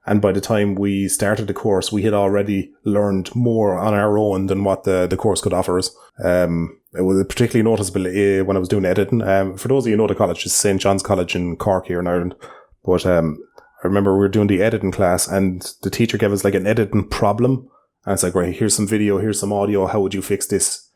Speaker 1: And by the time we started the course, we had already learned more on our own than what the course could offer us. It was particularly noticeable when I was doing editing. For those of you who know the college, it's St. John's College in Cork here in Ireland. But I remember we were doing the editing class and the teacher gave us like an editing problem. And it's like, right, here's some video, here's some audio. How would you fix this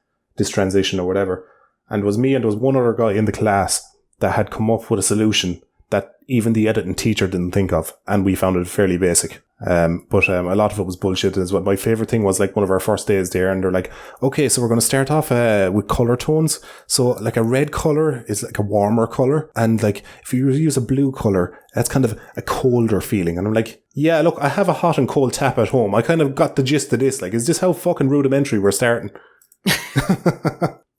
Speaker 1: transition or whatever? And it was me and there was one other guy in the class that had come up with a solution that even the editing teacher didn't think of, and we found it fairly basic. But a lot of it was bullshit as well. My favorite thing was like one of our first days there, and they're like, okay, so we're going to start off with color tones. So like a red color is like a warmer color, and like if you use a blue color, that's kind of a colder feeling. And I'm like, yeah, look, I have a hot and cold tap at home. I kind of got the gist of this. Like, is this how fucking rudimentary we're starting?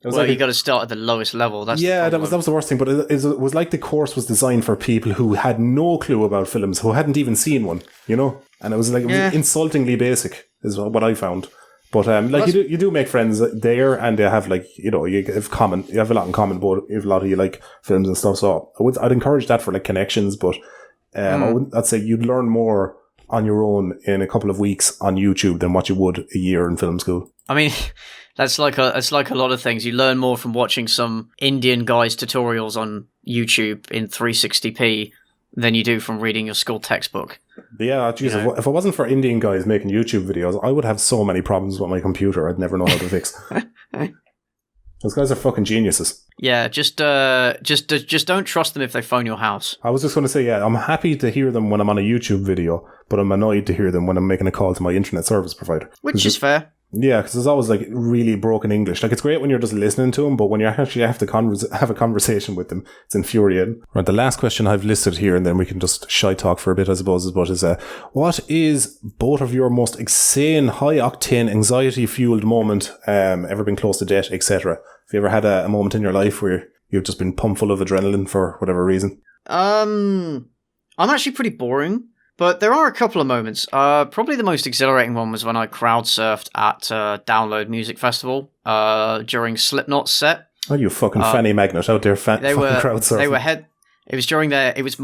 Speaker 2: Well, you got to start at the lowest level. That's
Speaker 1: that was the worst thing. But it was like the course was designed for people who had no clue about films, who hadn't even seen one, you know. And it was like it was insultingly basic, is what I found. But like you do make friends there, and they have like you have a lot in common. But if a lot of you like films and stuff, so I'd encourage that for like connections. But I'd say you'd learn more on your own in a couple of weeks on YouTube than what you would a year in film school.
Speaker 2: I mean, it's like a lot of things. You learn more from watching some Indian guy's tutorials on YouTube in 360p than you do from reading your school textbook.
Speaker 1: Yeah, geez, if it wasn't for Indian guys making YouTube videos, I would have so many problems with my computer I'd never know how to fix. Those guys are fucking geniuses.
Speaker 2: Yeah, just don't trust them if they phone your house.
Speaker 1: I was just going to say, I'm happy to hear them when I'm on a YouTube video, but I'm annoyed to hear them when I'm making a call to my internet service provider.
Speaker 2: Which is fair.
Speaker 1: Yeah, because there's always like really broken English. Like it's great when you're just listening to them, but when you actually have to have a conversation with them, it's infuriating. Right, the last question I've listed here, and then we can just shy talk for a bit, I suppose, what is both of your most insane, high octane, anxiety fueled moment? Ever been close to death, etc. Have you ever had a moment in your life where you've just been pumped full of adrenaline for whatever reason?
Speaker 2: I'm actually pretty boring. But there are a couple of moments. Probably the most exhilarating one was when I crowd surfed at Download Music Festival during Slipknot's set.
Speaker 1: Oh, you fucking fanny magnet out there, fucking crowd surfing.
Speaker 2: They were It was during their. It was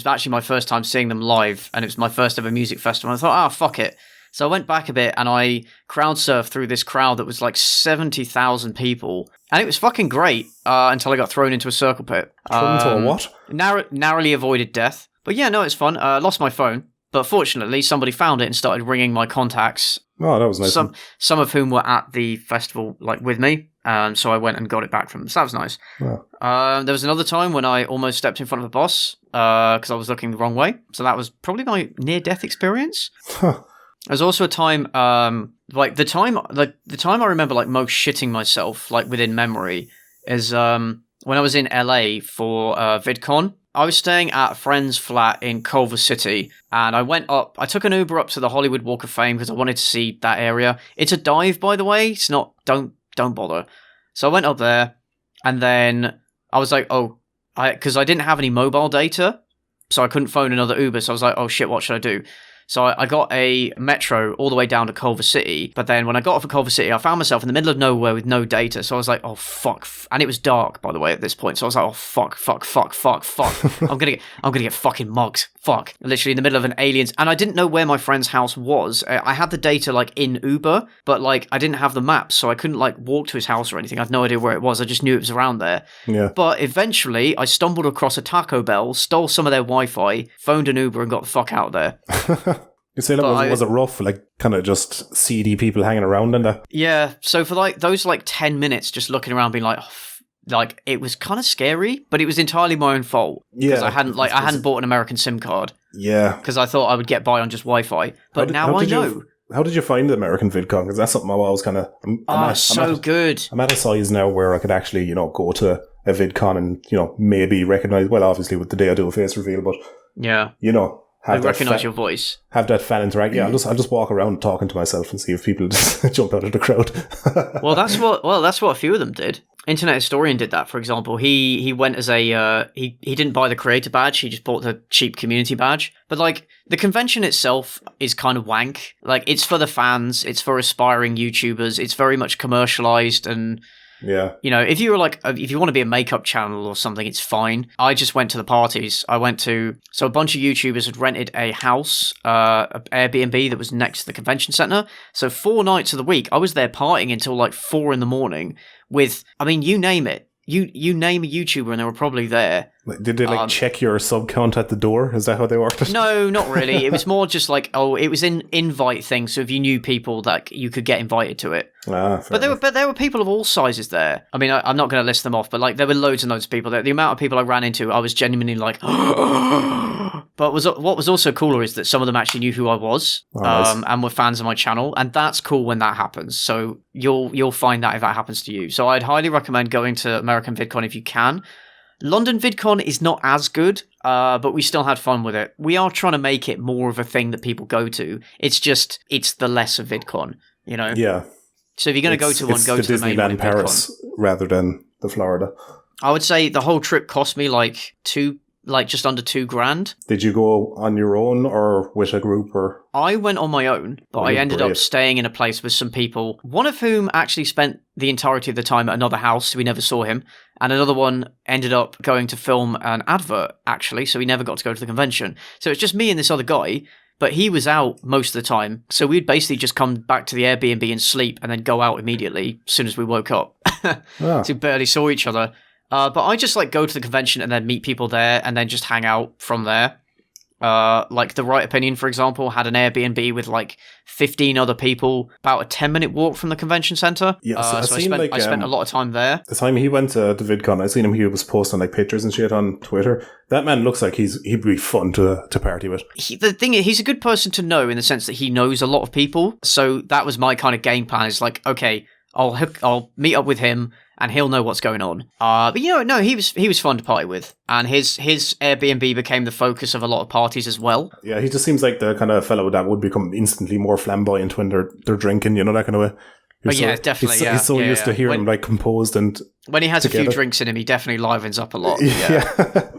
Speaker 2: actually my first time seeing them live, and it was my first ever music festival. And I thought, fuck it. So I went back a bit and I crowd surfed through this crowd that was like 70,000 people, and it was fucking great until I got thrown into a circle pit.
Speaker 1: Thrown into a what?
Speaker 2: Narrowly avoided death. But yeah, no, it's fun. Lost my phone, but fortunately somebody found it and started ringing my contacts.
Speaker 1: Oh, that was nice.
Speaker 2: Some of whom were at the festival, like with me, so I went and got it back from them. So that was nice.
Speaker 1: Wow.
Speaker 2: There was another time when I almost stepped in front of a boss because I was looking the wrong way. So that was probably my near-death experience.
Speaker 1: Huh.
Speaker 2: There's also a time, the time I remember like most shitting myself, like within memory, is when I was in LA for VidCon. I was staying at a friend's flat in Culver City, and I took an Uber up to the Hollywood Walk of Fame because I wanted to see that area. It's a dive, by the way. It's not, don't bother. So I went up there, and then I was like, because I didn't have any mobile data, so I couldn't phone another Uber, so I was like, oh shit, what should I do? So I got a metro all the way down to Culver City, but then when I got off of Culver City, I found myself in the middle of nowhere with no data, so I was like, oh fuck, and it was dark, by the way, at this point, so I was like, oh fuck, I'm gonna get fucking mugged, fuck, literally in the middle of an alien's, and I didn't know where my friend's house was. I had the data, like, in Uber, but, like, I didn't have the maps, so I couldn't, like, walk to his house or anything. I had no idea where it was, I just knew it was around there.
Speaker 1: Yeah.
Speaker 2: But eventually, I stumbled across a Taco Bell, stole some of their Wi-Fi, phoned an Uber, and got the fuck out of there.
Speaker 1: You say, was it rough, like, kind of just seedy people hanging around and that?
Speaker 2: Yeah, so for, like, those, like, 10 minutes just looking around being like, like, it was kind of scary, but it was entirely my own fault.
Speaker 1: Yeah.
Speaker 2: Because I hadn't bought an American SIM card.
Speaker 1: Yeah.
Speaker 2: Because I thought I would get by on just Wi-Fi. But now I know.
Speaker 1: How did you find the American VidCon? Because that's something I was kind of...
Speaker 2: good.
Speaker 1: I'm at a size now where I could actually, go to a VidCon and, maybe recognise... Well, obviously, with the day I do a face reveal, but...
Speaker 2: Yeah.
Speaker 1: I
Speaker 2: recognise your voice.
Speaker 1: Have that fan interact. Yeah, I'll just walk around talking to myself and see if people just jump out of the crowd.
Speaker 2: Well, that's what a few of them did. Internet Historian did that, for example. He went as a he didn't buy the creator badge. He just bought the cheap community badge. But like the convention itself is kind of wank. Like it's for the fans. It's for aspiring YouTubers. It's very much commercialized and.
Speaker 1: Yeah.
Speaker 2: If you were if you want to be a makeup channel or something, it's fine. I just went to the parties. So a bunch of YouTubers had rented a house, an Airbnb that was next to the convention center. So 4 nights of the week, I was there partying until like 4 a.m. with, you name it. You name a YouTuber and they were probably there.
Speaker 1: Did they check your sub count at the door? Is that how they worked it?
Speaker 2: No, not really. It was more just like, it was an invite thing. So if you knew people, that you could get invited to it. But there were people of all sizes there. I mean, I'm not going to list them off, but like there were loads and loads of people there. The amount of people I ran into, I was genuinely like, but what was also cooler is that some of them actually knew who I was,
Speaker 1: nice.
Speaker 2: And were fans of my channel, and that's cool when that happens. So you'll find that if that happens to you. So I'd highly recommend going to American VidCon if you can. London VidCon is not as good, but we still had fun with it. We are trying to make it more of a thing that people go to. It's the lesser VidCon, you know?
Speaker 1: Yeah.
Speaker 2: So if you're going to go to one, go to the main one in
Speaker 1: Paris
Speaker 2: VidCon.
Speaker 1: Rather than the Florida.
Speaker 2: I would say the whole trip cost me just under $2,000.
Speaker 1: Did you go on your own or with a group? Or
Speaker 2: I went on my own, but I ended up staying in a place with some people, one of whom actually spent the entirety of the time at another house, so we never saw him, and another one ended up going to film an advert, actually, so we never got to go to the convention. So it's just me and this other guy, but he was out most of the time, so we'd basically just come back to the Airbnb and sleep, and then go out immediately as soon as we woke up. So we barely saw each other. But I just go to the convention and then meet people there and then just hang out from there. Like The Right Opinion, for example, had an Airbnb with 15 other people, about a 10-minute walk from the convention center.
Speaker 1: Yeah,
Speaker 2: so I spent a lot of time there.
Speaker 1: The time he went to the VidCon, I seen him. He was posting pictures and shit on Twitter. That man looks like he'd be fun to party with.
Speaker 2: The thing is, he's a good person to know in the sense that he knows a lot of people. So that was my kind of game plan. Is okay, I'll meet up with him, and he'll know what's going on. But no, he was fun to party with, and his Airbnb became the focus of a lot of parties as well.
Speaker 1: Yeah, he just seems like the kind of fellow that would become instantly more flamboyant when they're drinking, that kind of way.
Speaker 2: Definitely.
Speaker 1: He's so used to hearing him composed and
Speaker 2: when he has together. A few drinks in him, he definitely livens up a lot. Yeah.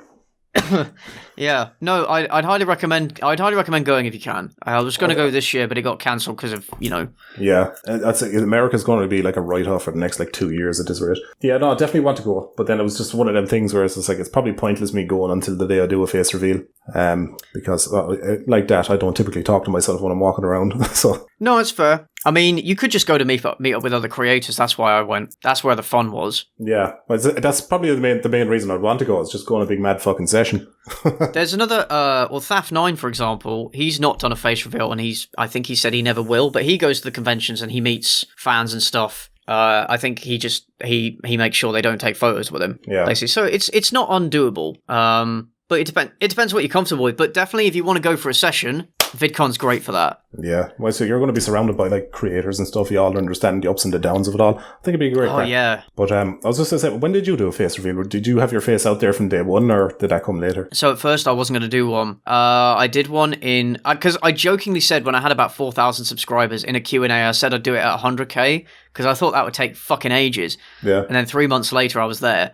Speaker 2: Yeah, no, I'd highly recommend going if you can. I was going to go this year, but it got cancelled because of
Speaker 1: Yeah, I'd say America's going to be a write-off for the next 2 years at this rate. Yeah, no, I definitely want to go, but then it was just one of them things where it's just it's probably pointless me going until the day I do a face reveal, because like that I don't typically talk to myself when I'm walking around. So
Speaker 2: no, it's fair. I mean, you could just go to meet up with other creators. That's why I went. That's where the fun was.
Speaker 1: Yeah, that's probably the main reason I'd want to go. Is just go on a big mad fucking session.
Speaker 2: There's another, Thaf9, for example, he's not done a face reveal, and I think he said he never will, but he goes to the conventions and he meets fans and stuff. I think he makes sure they don't take photos with him.
Speaker 1: Yeah.
Speaker 2: Basically. So it's not undoable. But it depends what you're comfortable with. But definitely, if you want to go for a session, VidCon's great for that.
Speaker 1: Yeah. Well, so you're going to be surrounded by creators and stuff. You all understand the ups and the downs of it all. I think it'd be a great.
Speaker 2: Oh yeah.
Speaker 1: But I was just going to say, when did you do a face reveal? Did you have your face out there from day one, or did that come later?
Speaker 2: So at first, I wasn't going to do one. I did one because I jokingly said when I had about 4,000 subscribers in a Q&A, I said I'd do it at 100k because I thought that would take fucking ages.
Speaker 1: Yeah.
Speaker 2: And then 3 months later, I was there.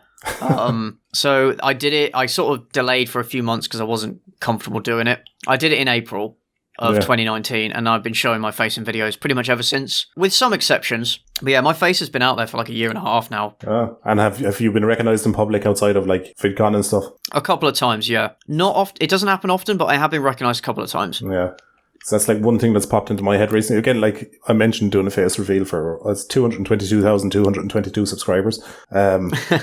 Speaker 2: So I did it. I sort of delayed for a few months because I wasn't comfortable doing it. I did it in April of 2019, and I've been showing my face in videos pretty much ever since, with some exceptions. But yeah, my face has been out there for a year and a half now.
Speaker 1: And have you been recognised in public outside of VidCon and stuff? A
Speaker 2: couple of times, yeah. Not often. It doesn't happen often, but I have been recognised a couple of times.
Speaker 1: Yeah. So that's one thing that's popped into my head recently. Again, I mentioned doing a face reveal for 222,222 subscribers. I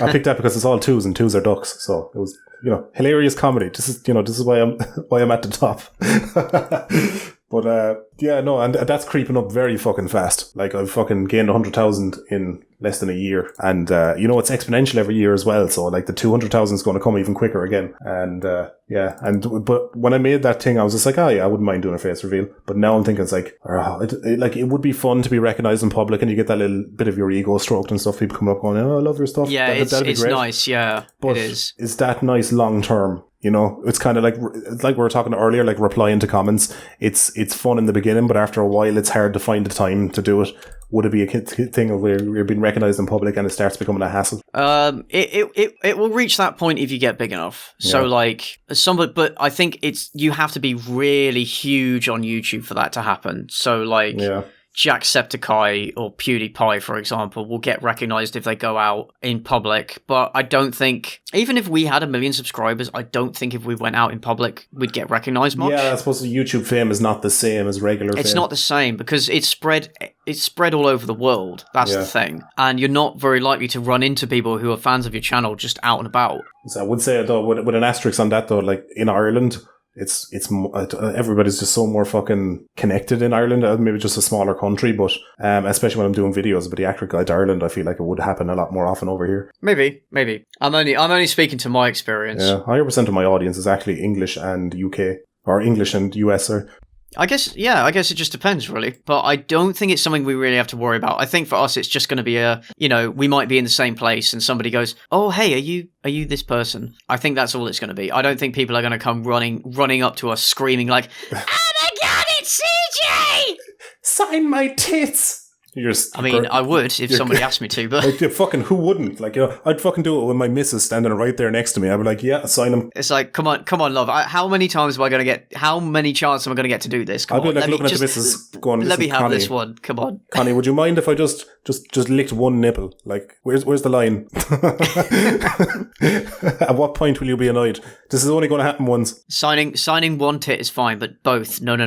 Speaker 1: picked that because it's all twos and twos are ducks. So it was, hilarious comedy. This is why I'm at the top. But and that's creeping up very fucking fast. I've fucking gained 100,000 in less than a year, and it's exponential every year as well. So the 200,000 is going to come even quicker again. And but when I made that thing, I was just I wouldn't mind doing a face reveal. But now I'm thinking it would be fun to be recognised in public, and you get that little bit of your ego stroked and stuff. People come up going, "Oh, I love your stuff."
Speaker 2: Yeah,
Speaker 1: that'd be
Speaker 2: it's
Speaker 1: great.
Speaker 2: nice. Yeah,
Speaker 1: but
Speaker 2: it is.
Speaker 1: Is that nice long term? It's kind of like we were talking earlier, replying to comments. It's fun in the beginning, but after a while, it's hard to find the time to do it. Would it be a thing of where you're being recognised in public and it starts becoming a hassle?
Speaker 2: It will reach that point if you get big enough. Yeah. So but I think you have to be really huge on YouTube for that to happen. So Jacksepticeye or PewDiePie, for example, will get recognized if they go out in public. But I don't think, even if we had 1 million subscribers, I don't think if we went out in public, we'd get recognized much.
Speaker 1: Yeah, I suppose the YouTube fame is not the same as regular fame.
Speaker 2: It's not the same because it's spread all over the world. That's the thing. And you're not very likely to run into people who are fans of your channel just out and about.
Speaker 1: So I would say, though, with an asterisk on that, though, like in Ireland, it's everybody's just so more fucking connected in Ireland. Maybe just a smaller country, but especially when I'm doing videos about the Actor Guide to Ireland, I feel like it would happen a lot more often over here.
Speaker 2: Maybe. I'm only speaking to my experience.
Speaker 1: Yeah, 100% of my audience is actually English and UK, or English and US, sorry.
Speaker 2: I guess it just depends, really. But I don't think it's something we really have to worry about. I think for us, it's just going to be we might be in the same place and somebody goes, oh, hey, are you this person? I think that's all it's going to be. I don't think people are going to come running up to us screaming like, oh my God, it's CJ!
Speaker 1: Sign my tits!
Speaker 2: I would if somebody asked me to, but
Speaker 1: like, fucking who wouldn't? Like, I'd fucking do it with my missus standing right there next to me. I'd be like, yeah, sign him.
Speaker 2: It's like, come on, love. How many chances am I going to get to do this?
Speaker 1: I'd be like looking at the missus going,
Speaker 2: let me have
Speaker 1: Connie,
Speaker 2: this one. Come on,
Speaker 1: Connie, would you mind if I just licked one nipple? Like, where's the line? At what point will you be annoyed? This is only going to happen once.
Speaker 2: Signing one tit is fine, but both, no.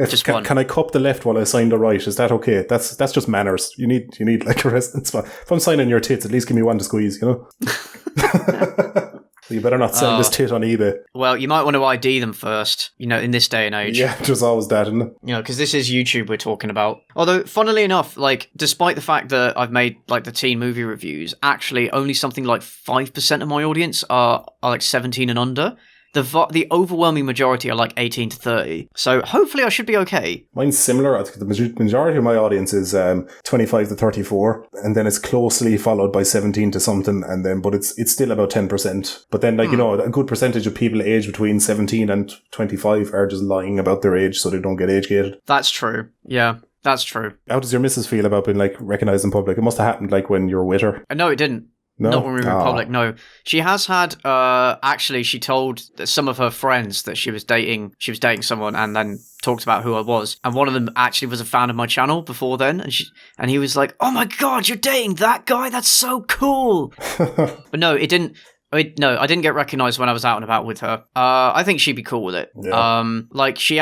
Speaker 2: Just one.
Speaker 1: Can I cup the left while I sign the right? Is that okay? That's just manners. You need like a residence. If I'm signing your tits, at least give me one to squeeze, So you better not sell this tit on eBay.
Speaker 2: Well, you might want to ID them first, in this day and age.
Speaker 1: Yeah, there's always that, isn't it?
Speaker 2: Because this is YouTube we're talking about. Although, funnily enough, like, despite the fact that I've made, like, the teen movie reviews, actually only something like 5% of my audience are like 17 and under. The overwhelming majority are like 18 to 30. So hopefully I should be okay.
Speaker 1: Mine's similar. I think the majority of my audience is 25 to 34. And then it's closely followed by 17 to something. And then, but it's still about 10%. But then, like, a good percentage of people aged between 17 and 25 are just lying about their age so they don't get age gated.
Speaker 2: That's true. Yeah. That's true.
Speaker 1: How does your missus feel about being, like, recognised in public? It must have happened, like, when you were with her.
Speaker 2: No, it didn't.
Speaker 1: No?
Speaker 2: Not when we were in public, no. She has had, actually, she told some of her friends that she was dating someone and then talked about who I was. And one of them actually was a fan of my channel before then. And he was like, oh my God, you're dating that guy? That's so cool. But no, it didn't. I didn't get recognised when I was out and about with her. I think she'd be cool with it. Yeah. She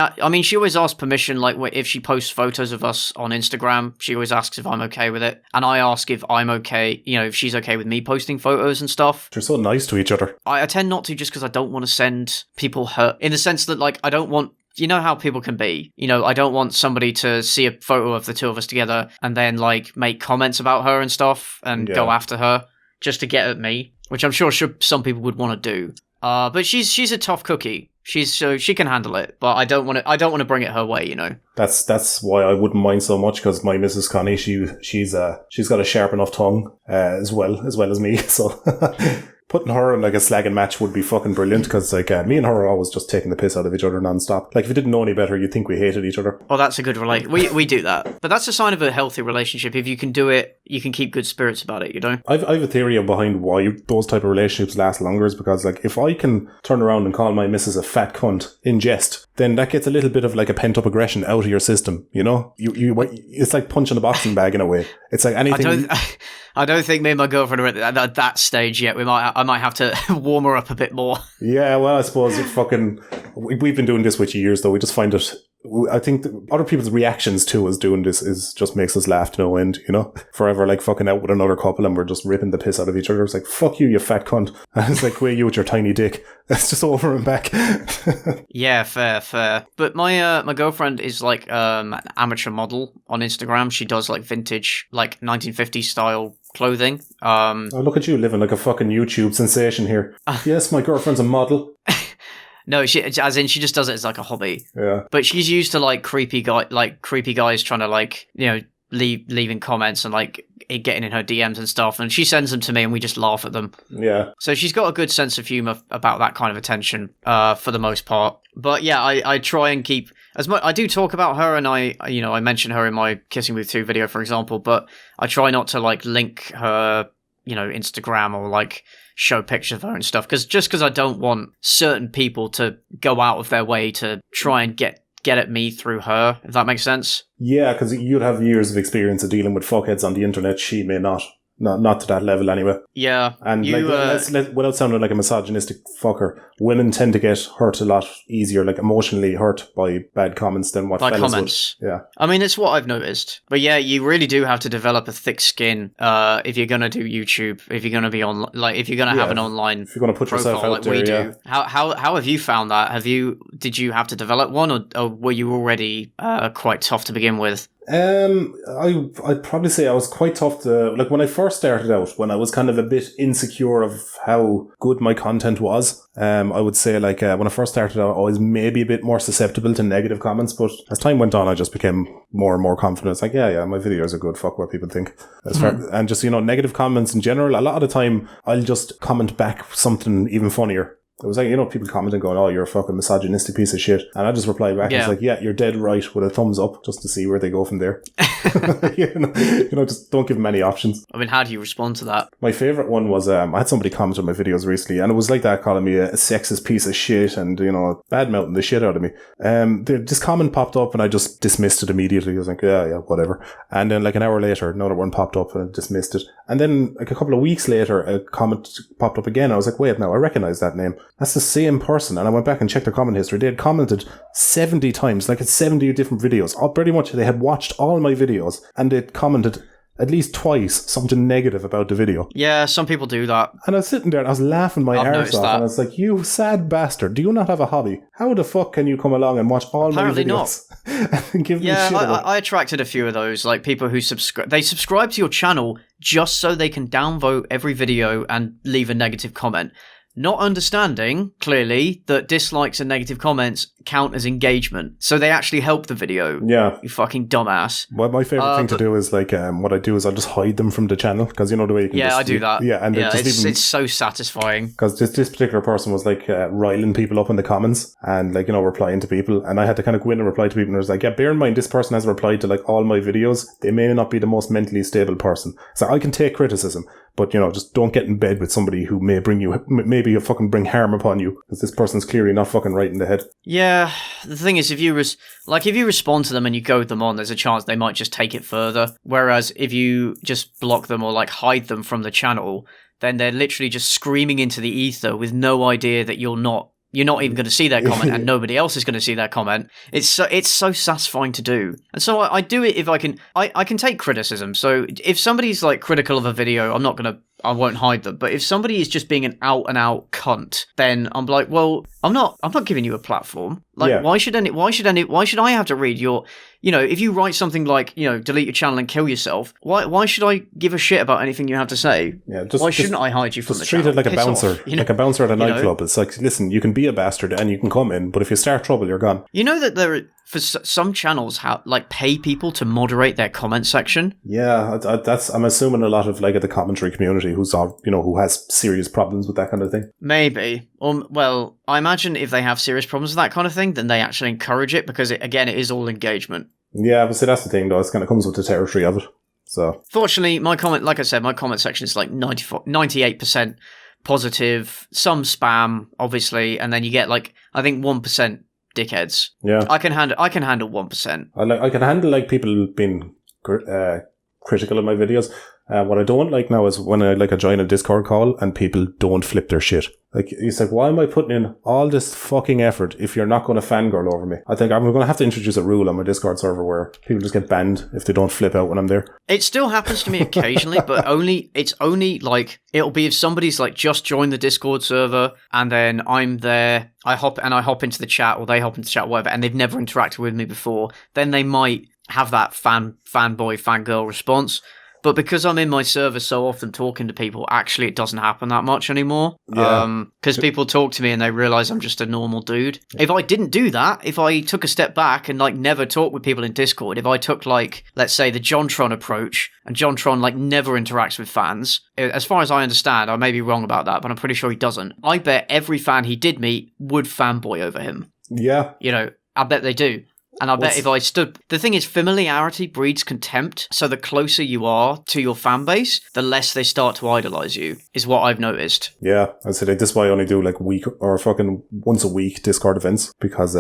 Speaker 2: always asks permission, like, if she posts photos of us on Instagram, she always asks if I'm okay with it. And I ask if I'm okay, if she's okay with me posting photos and stuff.
Speaker 1: They're so nice to each other.
Speaker 2: I tend not to just because I don't want to send people hurt. In the sense that, like, I don't want... You know how people can be. I don't want somebody to see a photo of the two of us together and then, like, make comments about her and stuff and go after her just to get at me. Which I'm sure some people would want to do. But she's a tough cookie. So she can handle it. But I don't want to bring it her way.
Speaker 1: That's why I wouldn't mind so much, because my Mrs. Connie, she's got a sharp enough tongue as well as me. So putting her in like a slagging match would be fucking brilliant, because like me and her are always just taking the piss out of each other non-stop. Like, if you didn't know any better, you'd think we hated each other.
Speaker 2: Oh, that's a good relation. We do that. But that's a sign of a healthy relationship. If you can do it, you can keep good spirits about it,
Speaker 1: I've a theory behind why those type of relationships last longer, is because, like, if I can turn around and call my missus a fat cunt in jest, then that gets a little bit of like a pent-up aggression out of your system, it's like punching a boxing bag in a way. It's like anything...
Speaker 2: I don't think me and my girlfriend are at that stage yet. I might have to warm her up a bit more. Yeah,
Speaker 1: well, I suppose we've been doing this with years, though. We just find it... I think other people's reactions to us doing this is just makes us laugh to no end, Forever, like, fucking out with another couple and we're just ripping the piss out of each other. It's like, fuck you fat cunt. And it's like, wait, you with your tiny dick. It's just over and back.
Speaker 2: Yeah, fair. But my girlfriend is like an amateur model on Instagram. She does like vintage, like 1950s style clothing.
Speaker 1: Oh, look at you living like a fucking YouTube sensation here. Yes, my girlfriend's a model.
Speaker 2: No, she just does it as like a hobby.
Speaker 1: Yeah.
Speaker 2: But she's used to like creepy guys trying to like, leaving comments and like getting in her DMs and stuff, and she sends them to me and we just laugh at them.
Speaker 1: Yeah.
Speaker 2: So she's got a good sense of humor about that kind of attention, for the most part. But yeah, I try and keep as much. I do talk about her, and I mention her in my Kissing Booth 2 video, for example. But I try not to like link her, Instagram or like show pictures of her and stuff, because I don't want certain people to go out of their way to try and get get at me through her, if that makes sense.
Speaker 1: Yeah, because you'd have years of experience of dealing with fuckheads on the internet. She may not. Not to that level anyway.
Speaker 2: Yeah.
Speaker 1: And without sounding like a misogynistic fucker, women tend to get hurt a lot easier, like emotionally hurt by bad comments than what fellas
Speaker 2: comments.
Speaker 1: would. Yeah.
Speaker 2: I mean, it's what I've noticed. But yeah, you really do have to develop a thick skin if you're going to do YouTube, if you're going to be on, like, if you're going to have an online
Speaker 1: if you're going to put yourself out
Speaker 2: like
Speaker 1: there,
Speaker 2: we do. How have you found that? Did you have to develop one, or were you already quite tough to begin with?
Speaker 1: I'd probably say I was quite tough to, like, when I first started out, when I was kind of a bit insecure of how good my content was, I would say, like, when I first started out, I was maybe a bit more susceptible to negative comments, but as time went on, I just became more and more confident. It's like, yeah, my videos are good, fuck what people think. And just, negative comments in general, a lot of the time, I'll just comment back something even funnier. It was like, people commenting going, oh, you're a fucking misogynistic piece of shit. And I just reply back, It's like, yeah, you're dead right, with a thumbs up, just to see where they go from there. Just don't give them any options.
Speaker 2: I mean, how do you respond to that?
Speaker 1: My favourite one was, I had somebody comment on my videos recently, and it was like that, calling me a sexist piece of shit and, bad-mouthing the shit out of me. This comment popped up and I just dismissed it immediately. I was like, yeah, whatever. And then like an hour later, another one popped up and I dismissed it. And then like a couple of weeks later, a comment popped up again. I was like, wait, now I recognise that name. That's the same person. And I went back and checked their comment history. They had commented 70 times, like it's 70 different videos. Pretty much they had watched all my videos and they'd commented at least twice something negative about the video.
Speaker 2: Yeah, some people do that.
Speaker 1: And I was sitting there and I was laughing my arse off. And I was like, you sad bastard, do you not have a hobby? How the fuck can you come along and watch all
Speaker 2: Apparently
Speaker 1: my videos?
Speaker 2: Not.
Speaker 1: And give me shit about
Speaker 2: I attracted a few of those, like people who subscribe to your channel just so they can downvote every video and leave a negative comment. Not understanding, clearly, that dislikes and negative comments count as engagement. So they actually help the video.
Speaker 1: Yeah.
Speaker 2: You fucking dumbass.
Speaker 1: Well, my favourite thing to do is, like, what I do is I'll just hide them from the channel. Because the way you can
Speaker 2: I do that.
Speaker 1: Yeah, and
Speaker 2: it's so satisfying.
Speaker 1: Because this particular person was, like, riling people up in the comments and, like, replying to people. And I had to kind of go in and reply to people. And I was like, yeah, bear in mind, this person has replied to, like, all my videos. They may not be the most mentally stable person. So I can take criticism. But, just don't get in bed with somebody who may maybe fucking bring harm upon you. Because this person's clearly not fucking right in the head.
Speaker 2: Yeah, the thing is, if you respond to them and you goad them on, there's a chance they might just take it further. Whereas if you just block them or, like, hide them from the channel, then they're literally just screaming into the ether with no idea that you're not even going to see their comment and nobody else is going to see their comment. It's so satisfying to do. And so I do it if I can. I can take criticism. So if somebody's, like, critical of a video, I won't hide them. But if somebody is just being an out and out cunt, then I'm like, well, I'm not giving you a platform. Like, why should I have to read your, if you write something like, delete your channel and kill yourself, why should I give a shit about anything you have to say? Yeah, why shouldn't I hide you from the channel? Just treat it like a bouncer,
Speaker 1: like a bouncer at a nightclub. It's like, listen, you can be a bastard and you can come in, but if you start trouble, you're gone.
Speaker 2: You know that there are, for some channels, pay people to moderate their comment section.
Speaker 1: Yeah, I'm assuming a lot of, like, the commentary community who has serious problems with that kind of thing.
Speaker 2: Maybe. Well, I imagine if they have serious problems with that kind of thing, then they actually encourage it because, it is all engagement.
Speaker 1: Yeah, but see, that's the thing, though. It kind of comes with the territory of it. So,
Speaker 2: fortunately, my comment section is like 98% positive, some spam, obviously, and then you get, like, I think 1% dickheads.
Speaker 1: Yeah,
Speaker 2: I can handle 1%.
Speaker 1: I can handle, like, people being critical of my videos. What I don't like now is when I join a Discord call and people don't flip their shit. Like, it's like, why am I putting in all this fucking effort if you're not going to fangirl over me? I think I'm going to have to introduce a rule on my Discord server where people just get banned if they don't flip out when I'm there.
Speaker 2: It still happens to me occasionally, but it's only like, it'll be if somebody's, like, just joined the Discord server and then I'm there, I hop into the chat, or they hop into the chat, whatever, and they've never interacted with me before, then they might have that fanboy, fangirl response. But because I'm in my server so often talking to people, actually it doesn't happen that much anymore.
Speaker 1: Yeah.
Speaker 2: Because people talk to me and they realise I'm just a normal dude. If I didn't do that, if I took a step back and, like, never talk with people in Discord, if I took, like, let's say the JonTron approach, and JonTron, like, never interacts with fans, as far as I understand, I may be wrong about that, but I'm pretty sure he doesn't. I bet every fan he did meet would fanboy over him.
Speaker 1: Yeah.
Speaker 2: I bet they do. And I bet if I stood... The thing is, familiarity breeds contempt, so the closer you are to your fan base, the less they start to idolize you, is what I've noticed.
Speaker 1: Yeah, I said this is why I only do, like, week or fucking once a week Discord events, because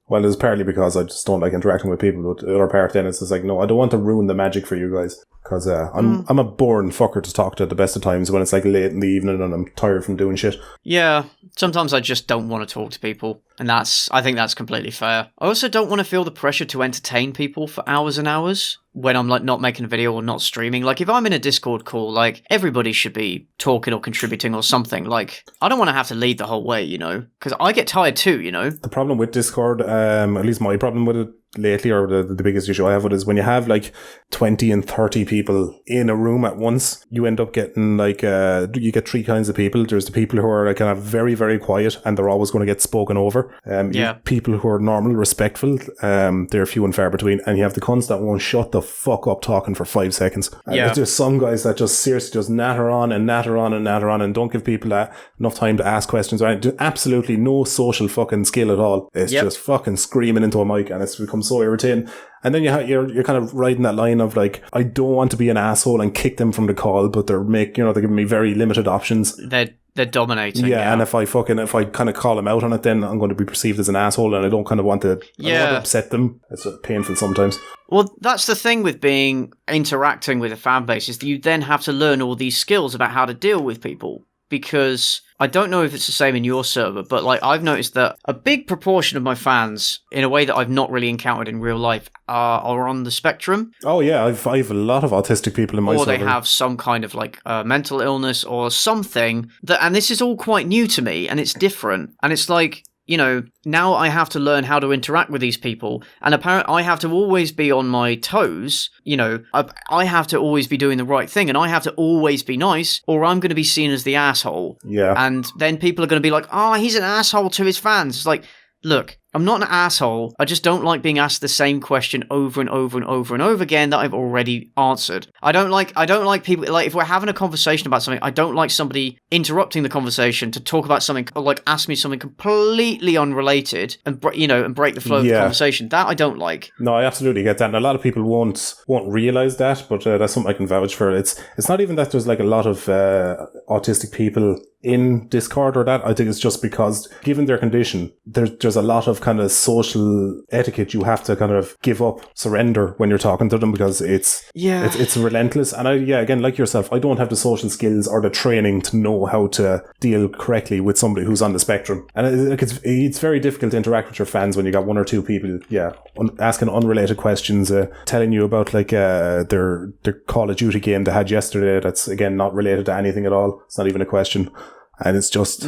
Speaker 1: Well, it's partly because I just don't like interacting with people, but the other part then it's just like, no, I don't want to ruin the magic for you guys. Because I'm a boring fucker to talk to at the best of times when it's like late in the evening and I'm tired from doing shit.
Speaker 2: Yeah, sometimes I just don't want to talk to people, and I think that's completely fair. I also don't want to feel the pressure to entertain people for hours and hours when I'm like not making a video or not streaming. Like if I'm in a Discord call, like everybody should be talking or contributing or something. Like I don't want to have to lead the whole way, you know, because I get tired too, you know.
Speaker 1: The problem with Discord, at least my problem with it lately, or the biggest issue I have with it, is when you have like 20 and 30 people in a room at once, you end up getting like you get three kinds of people. There's the people who are like kind of very, very quiet and they're always going to get spoken over. You have people who are normal, respectful, they're few and far between, and you have the cunts that won't shut the fuck up talking for 5 seconds. There's just some guys that just seriously just natter on and natter on and natter on and don't give people enough time to ask questions. Right? Absolutely no social fucking skill at all. It's just fucking screaming into a mic, and it's become so irritating. And then you're kind of riding that line of like, I don't want to be an asshole and kick them from the call, but they're giving me very limited options.
Speaker 2: They're dominating.
Speaker 1: Yeah, and if I kind of call them out on it, then I'm going to be perceived as an asshole, and I don't kind of want to, I don't want to upset them. It's painful sometimes.
Speaker 2: Well, that's the thing with interacting with a fan base, is that you then have to learn all these skills about how to deal with people. Because I don't know if it's the same in your server, but like I've noticed that a big proportion of my fans, in a way that I've not really encountered in real life, are on the spectrum.
Speaker 1: Oh yeah, I've a lot of autistic people in my server.
Speaker 2: Or they have some kind of like mental illness or something. And this is all quite new to me, and it's different. And it's like, you know, now I have to learn how to interact with these people, and apparently I have to always be on my toes. You know, I have to always be doing the right thing, and I have to always be nice, or I'm going to be seen as the asshole.
Speaker 1: Yeah.
Speaker 2: And then people are going to be like, oh, he's an asshole to his fans. It's like, look, I'm not an asshole. I just don't like being asked the same question over and over and over and over again that I've already answered. I don't like people, like if we're having a conversation about something, I don't like somebody interrupting the conversation to talk about something, or like ask me something completely unrelated and break the flow of the conversation. That I don't like.
Speaker 1: No, I absolutely get that. And a lot of people won't realize that, but that's something I can vouch for. It's not even that there's like a lot of autistic people in Discord or that. I think it's just because, given their condition, there's a lot of kind of social etiquette you have to kind of give up, surrender when you're talking to them, because it's relentless. And again, like yourself, I don't have the social skills or the training to know how to deal correctly with somebody who's on the spectrum. And it's very difficult to interact with your fans when you got one or two people, asking unrelated questions, telling you about like their Call of Duty game they had yesterday that's, again, not related to anything at all. It's not even a question. And it's just...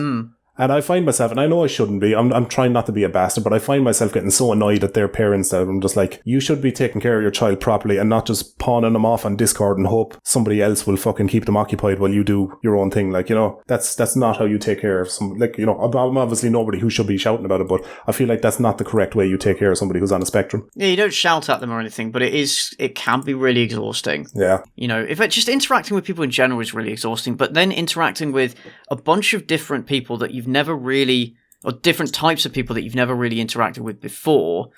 Speaker 1: And I find myself, and I know I shouldn't be, I'm trying not to be a bastard, but I find myself getting so annoyed at their parents that I'm just like, you should be taking care of your child properly and not just pawning them off on Discord and hope somebody else will fucking keep them occupied while you do your own thing. Like, you know, that's not how you take care of some, like, you know, I'm obviously nobody who should be shouting about it, but I feel like that's not the correct way you take care of somebody who's on a spectrum.
Speaker 2: Yeah, you don't shout at them or anything, but it can be really exhausting.
Speaker 1: Yeah.
Speaker 2: You know, if it's just interacting with people in general is really exhausting, but then interacting with a bunch of different people that you've never really, or different types of people that you've never really interacted with before,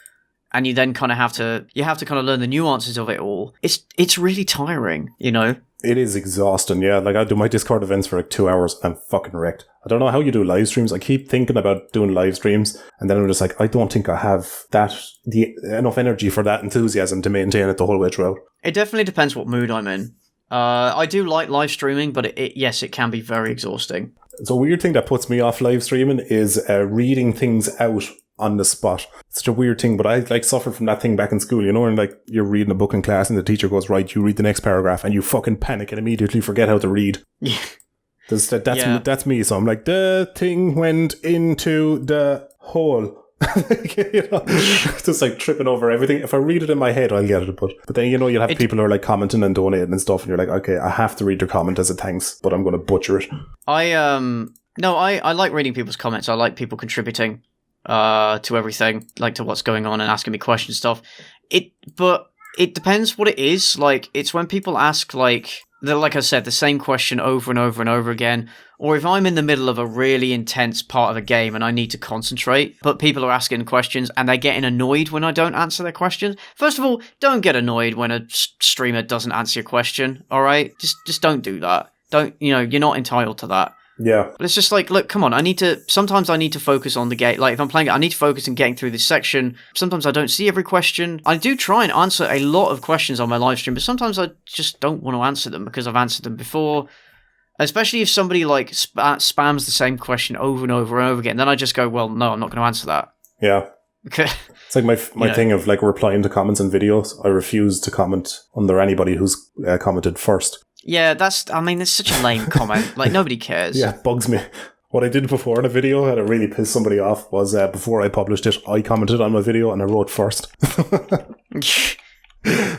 Speaker 2: and you then kind of have to kind of learn the nuances of it all. It's really tiring, you know?
Speaker 1: It is exhausting, yeah. Like, I do my Discord events for like 2 hours and I'm fucking wrecked. I don't know how you do live streams. I keep thinking about doing live streams, and then I'm just like, I don't think I have enough energy for that enthusiasm to maintain it the whole way throughout.
Speaker 2: It definitely depends what mood I'm in. I do like live streaming, but it can be very exhausting.
Speaker 1: So a weird thing that puts me off live streaming is reading things out on the spot. It's such a weird thing, but I like suffered from that thing back in school, you know, and like you're reading a book in class and the teacher goes, right, you read the next paragraph, and you fucking panic and immediately forget how to read.
Speaker 2: Yeah.
Speaker 1: That's me. So I'm like, the thing went into the hole. You know, just like tripping over everything. If I read it in my head, I'll get it, but then, you know, you'll have people who are like commenting and donating and stuff, and you're like, okay, I have to read their comment as a thanks, but I'm going to butcher it.
Speaker 2: I like reading people's comments. I like people contributing to everything, like to what's going on and asking me questions stuff. But it depends what it is. Like, it's when people ask, like I said, the same question over and over and over again, or if I'm in the middle of a really intense part of a game and I need to concentrate, but people are asking questions and they're getting annoyed when I don't answer their questions. First of all, don't get annoyed when a streamer doesn't answer your question, all right? Just don't do that. Don't, you know, you're not entitled to that.
Speaker 1: Yeah.
Speaker 2: But it's just like, look, come on, sometimes I need to focus on the game. Like, if I'm playing it, I need to focus on getting through this section. Sometimes I don't see every question. I do try and answer a lot of questions on my live stream, but sometimes I just don't want to answer them because I've answered them before. Especially if somebody, like, spams the same question over and over and over again. Then I just go, well, no, I'm not going to answer that.
Speaker 1: Yeah.
Speaker 2: Okay.
Speaker 1: It's like my thing of, like, replying to comments and videos. I refuse to comment under anybody who's commented first.
Speaker 2: Yeah, it's such a lame comment. Like, nobody cares.
Speaker 1: Yeah, it bugs me. What I did before in a video, and it really pissed somebody off, was before I published it, I commented on my video and I wrote first.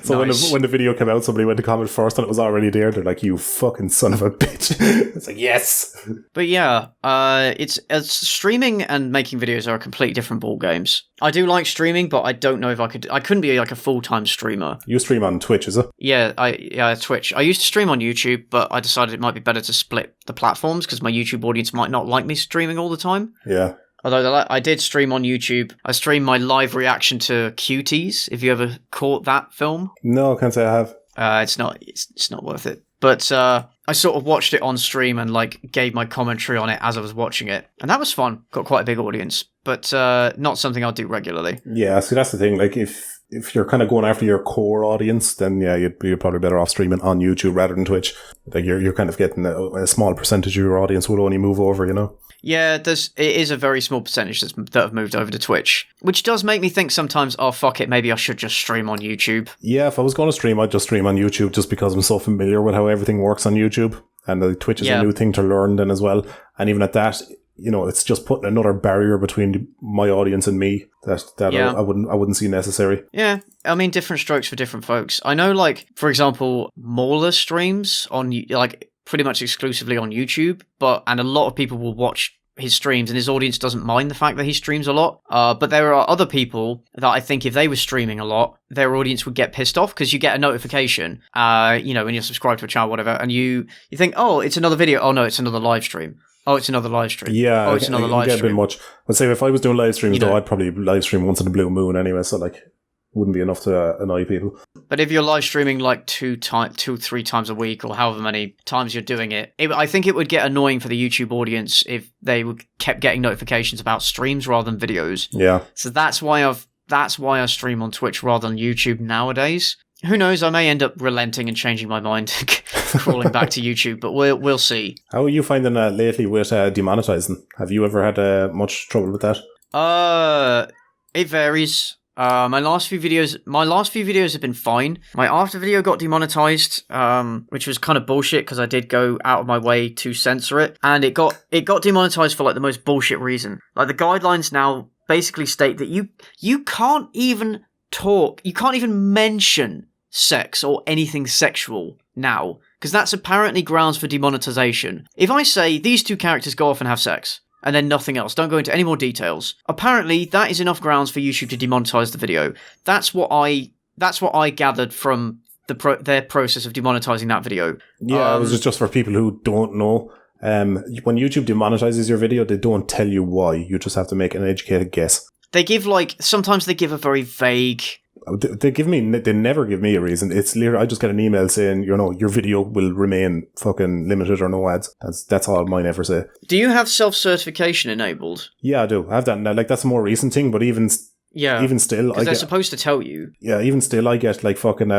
Speaker 1: So
Speaker 2: nice.
Speaker 1: when the video came out, somebody went to comment first and it was already there. They're like, you fucking son of a bitch. It's like, yes.
Speaker 2: But yeah, it's streaming and making videos are completely different ball games. I do like streaming, but I don't know if I couldn't be like a full-time streamer.
Speaker 1: You stream on Twitch, is it?
Speaker 2: Yeah, Twitch. I used to stream on YouTube, but I decided it might be better to split the platforms because my YouTube audience might not like me streaming all the time.
Speaker 1: Yeah.
Speaker 2: Although I did stream on YouTube. I streamed my live reaction to Cuties. If you ever caught that film?
Speaker 1: No, I can't say I have.
Speaker 2: It's not worth it. But I sort of watched it on stream and like gave my commentary on it as I was watching it. And that was fun. Got quite a big audience. But not something I'll do regularly.
Speaker 1: Yeah, see, that's the thing. Like, if you're kind of going after your core audience, then yeah, you're probably better off streaming on YouTube rather than Twitch. Like, you're kind of getting a small percentage of your audience would only move over, you know?
Speaker 2: Yeah, it is a very small percentage that have moved over to Twitch, which does make me think sometimes, oh, fuck it, maybe I should just stream on YouTube. Yeah,
Speaker 1: if I was going to stream, I'd just stream on YouTube just because I'm so familiar with how everything works on YouTube. And Twitch is a new thing to learn then as well. And even at that, you know, it's just putting another barrier between my audience and me that I wouldn't see necessary.
Speaker 2: Yeah, I mean, different strokes for different folks. I know, like, for example, Mauler streams on, like, pretty much exclusively on YouTube, and a lot of people will watch his streams and his audience doesn't mind the fact that he streams a lot. But there are other people that I think if they were streaming a lot, their audience would get pissed off because you get a notification, you know, when you're subscribed to a channel, whatever, and you think, oh, it's another video. Oh no, it's another live stream. Oh, it's another live stream.
Speaker 1: Yeah,
Speaker 2: oh, it's another live stream.
Speaker 1: Get a bit much. I'd say if I was doing live streams, though, I'd probably live stream once in a blue moon anyway, so like wouldn't be enough to annoy people.
Speaker 2: But if you're live streaming like 2-3 times a week or however many times you're doing it, I think it would get annoying for the YouTube audience if they kept getting notifications about streams rather than videos.
Speaker 1: Yeah.
Speaker 2: So that's why I stream on Twitch rather than YouTube nowadays. Who knows? I may end up relenting and changing my mind, crawling back to YouTube, but we'll see.
Speaker 1: How are you finding lately with demonetizing? Have you ever had much trouble with that?
Speaker 2: It varies. My last few videos have been fine. My after video got demonetized, which was kind of bullshit because I did go out of my way to censor it, and it got demonetized for like the most bullshit reason. Like the guidelines now basically state that you can't even mention sex or anything sexual now, because that's apparently grounds for demonetization. If I say these two characters go off and have sex, and then nothing else, don't go into any more details, apparently that is enough grounds for YouTube to demonetize the video. That's what I gathered from their process of demonetizing that video.
Speaker 1: Yeah, it was just for people who don't know. When YouTube demonetizes your video, they don't tell you why. You just have to make an educated guess.
Speaker 2: Sometimes they give a very vague...
Speaker 1: They never give me a reason. It's literally, I just get an email saying, you know, your video will remain fucking limited or no ads. That's all mine ever say.
Speaker 2: Do you have self-certification enabled?
Speaker 1: Yeah, I do. I have that now. Like, that's a more recent thing, but even still,
Speaker 2: because they're supposed to tell you.
Speaker 1: Yeah, even still, I get like fucking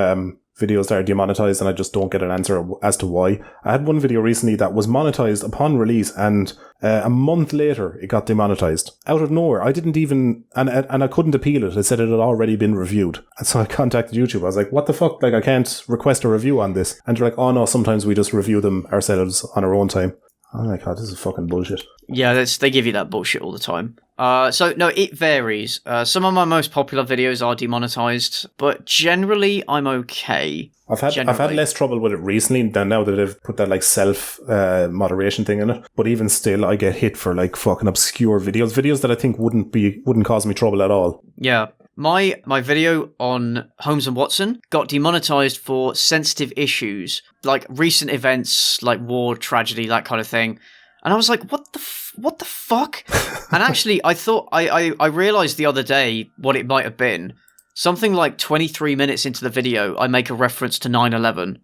Speaker 1: videos that are demonetized and I just don't get an answer as to why. I had one video recently that was monetized upon release and a month later it got demonetized out of nowhere. I didn't even and I couldn't appeal it. It said it had already been reviewed, and so I contacted YouTube. I was like, what the fuck, like I can't request a review on this, and they're like, oh no, sometimes we just review them ourselves on our own time. Oh my god, this is fucking bullshit.
Speaker 2: Yeah, they give you that bullshit all the time. So no, it varies. Some of my most popular videos are demonetized, but generally I'm okay.
Speaker 1: I've had less trouble with it recently than now that they've put that like self moderation thing in it. But even still, I get hit for like fucking obscure videos that I think wouldn't cause me trouble at all.
Speaker 2: Yeah. My video on Holmes and Watson got demonetized for sensitive issues, like recent events, like war, tragedy, that kind of thing. And I was like, what the fuck? And actually, I thought, I realized the other day what it might have been. Something like 23 minutes into the video, I make a reference to 9/11.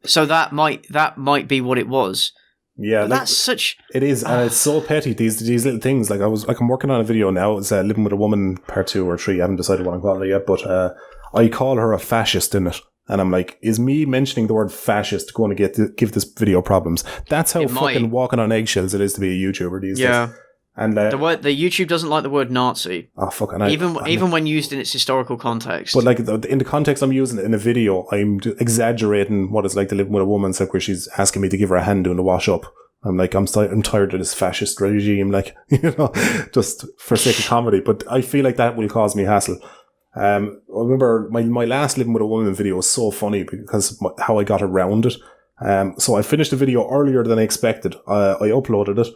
Speaker 2: So that might be what it was.
Speaker 1: Yeah,
Speaker 2: But
Speaker 1: like,
Speaker 2: that's such...
Speaker 1: it is, and it's so petty, these little things. Like, I'm working on a video now. It's Living with a Woman part 2 or 3. I haven't decided what I'm calling it yet, but I call her a fascist in it. And I'm like, is me mentioning the word fascist going to give this video problems? That's how fucking walking on eggshells it is to be a YouTuber these days. And the
Speaker 2: YouTube doesn't like the word Nazi.
Speaker 1: Oh fuck!
Speaker 2: Even when used in its historical context.
Speaker 1: But like in the context I'm using it in a video, I'm exaggerating what it's like to live with a woman. Like where she's asking me to give her a hand doing the wash up. I'm like, I'm tired of this fascist regime. Like, you know, just for sake of comedy. But I feel like that will cause me hassle. I remember my last Living with a Woman video was so funny because how I got around it. So I finished the video earlier than I expected. I uploaded it.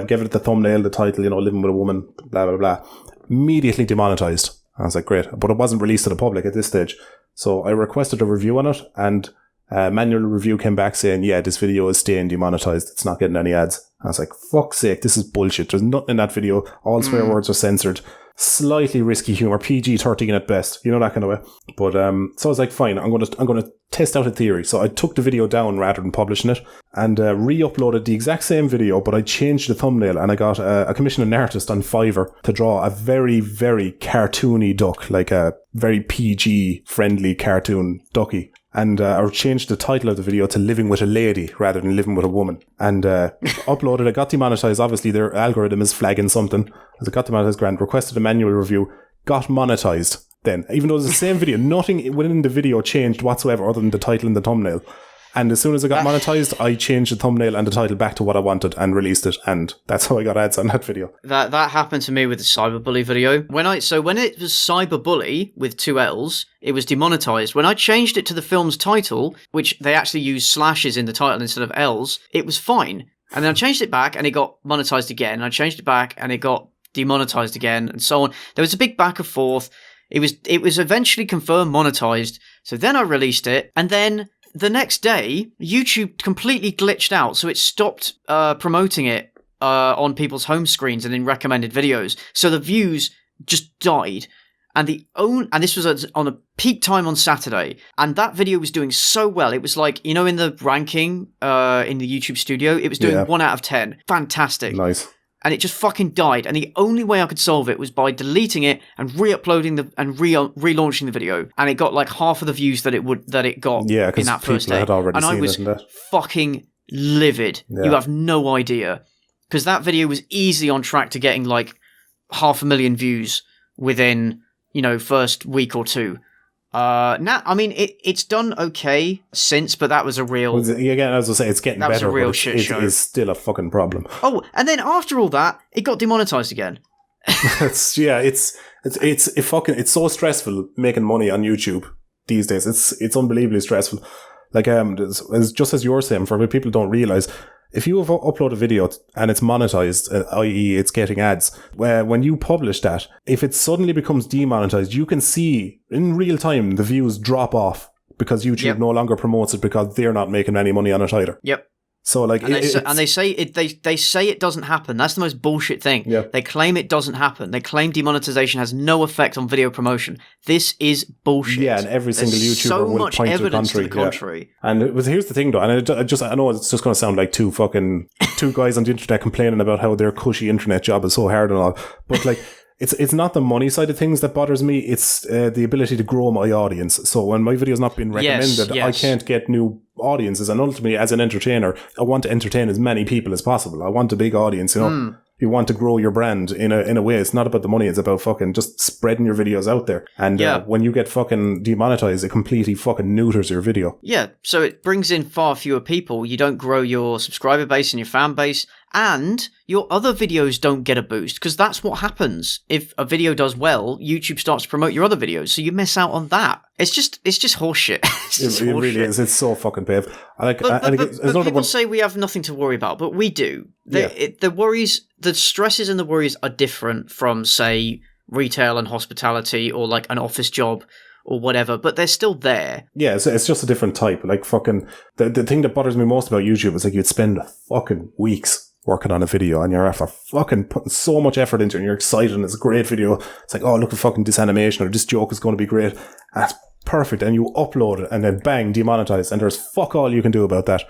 Speaker 1: Gave it the thumbnail, the title, you know, Living with a Woman, blah, blah, blah. Immediately demonetized. I was like, great. But it wasn't released to the public at this stage. So I requested a review on it, and manual review came back saying, yeah, this video is staying demonetized. It's not getting any ads. I was like, fuck's sake, this is bullshit. There's nothing in that video. All swear words are censored. Slightly risky humor, PG-13 at best, you know, that kind of way. But so I was like, fine, I'm gonna test out a theory. So I took the video down rather than publishing it, and re-uploaded the exact same video, but I changed the thumbnail, and I got I commissioned an artist on Fiverr to draw a very, very cartoony duck, like a very PG-friendly cartoon ducky. And I changed the title of the video to Living with a Lady rather than Living with a Woman. And uploaded it, got demonetized. Obviously, their algorithm is flagging something. As it got demonetized, grand, requested a manual review, got monetized then. Even though it was the same video, nothing within the video changed whatsoever other than the title and the thumbnail. And as soon as it got monetized, I changed the thumbnail and the title back to what I wanted and released it. And that's how I got ads on that video.
Speaker 2: That happened to me with the Cyberbully video. When it was Cyberbully with 2 L's, it was demonetized. When I changed it to the film's title, which they actually used slashes in the title instead of L's, it was fine. And then I changed it back and it got monetized again. And I changed it back and it got demonetized again, and so on. There was a big back and forth. It was eventually confirmed monetized. So then I released it, and then the next day, YouTube completely glitched out, so it stopped promoting it on people's home screens and in recommended videos. So the views just died. And this was on a peak time on Saturday, and that video was doing so well. It was like, you know, in the ranking in the YouTube studio, it was doing 1 out of 10. Fantastic.
Speaker 1: Nice.
Speaker 2: And it just fucking died. And the only way I could solve it was by deleting it and re-uploading relaunching the video. And it got like half of the views that it got in that first day. And I was fucking livid. Yeah. You have no idea. Because that video was easily on track to getting like 500,000 views within, you know, first week or two. Now, I mean, it's done okay since, but that was a real...
Speaker 1: Again, as I say, it's getting better,
Speaker 2: was a real shit show.
Speaker 1: It is still a fucking problem.
Speaker 2: Oh, and then after all that, it got demonetized again.
Speaker 1: It's so stressful making money on YouTube these days. It's unbelievably stressful. Like, just as you're saying, for people don't realize, if you upload a video and it's monetized, i.e. it's getting ads, when you publish that, if it suddenly becomes demonetized, you can see in real time the views drop off because YouTube no longer promotes it because they're not making any money on it either.
Speaker 2: Yep.
Speaker 1: So like,
Speaker 2: they say it doesn't happen. That's the most bullshit thing.
Speaker 1: Yeah.
Speaker 2: They claim it doesn't happen. They claim demonetization has no effect on video promotion. This is bullshit.
Speaker 1: Yeah, and every single YouTuber will point to the contrary. Yeah. And here's the thing though, and I know it's just going to sound like two guys on the internet complaining about how their cushy internet job is so hard and all, but like. It's not the money side of things that bothers me. It's the ability to grow my audience. So when my video's not being recommended, I can't get new audiences. And ultimately, as an entertainer, I want to entertain as many people as possible. I want a big audience, you know. You want to grow your brand in a way. It's not about the money. It's about fucking just spreading your videos out there. And when you get fucking demonetized, it completely fucking neuters your video.
Speaker 2: Yeah. So it brings in far fewer people. You don't grow your subscriber base and your fan base. And your other videos don't get a boost, because that's what happens. If a video does well, YouTube starts to promote your other videos, so you miss out on that. It's just horseshit.
Speaker 1: It really is. It's so fucking paved.
Speaker 2: But people say we have nothing to worry about, but we do. The worries, the stresses and the worries are different from, say, retail and hospitality or like an office job or whatever, but they're still there. Yeah,
Speaker 1: it's just a different type. Like fucking, the thing that bothers me most about YouTube is like you'd spend fucking weeks working on a video and you're after fucking putting so much effort into it and you're excited and it's a great video. It's like, oh, look at fucking this animation or this joke is going to be great. That's perfect. And you upload it and then bang, demonetized, and there's fuck all you can do about that.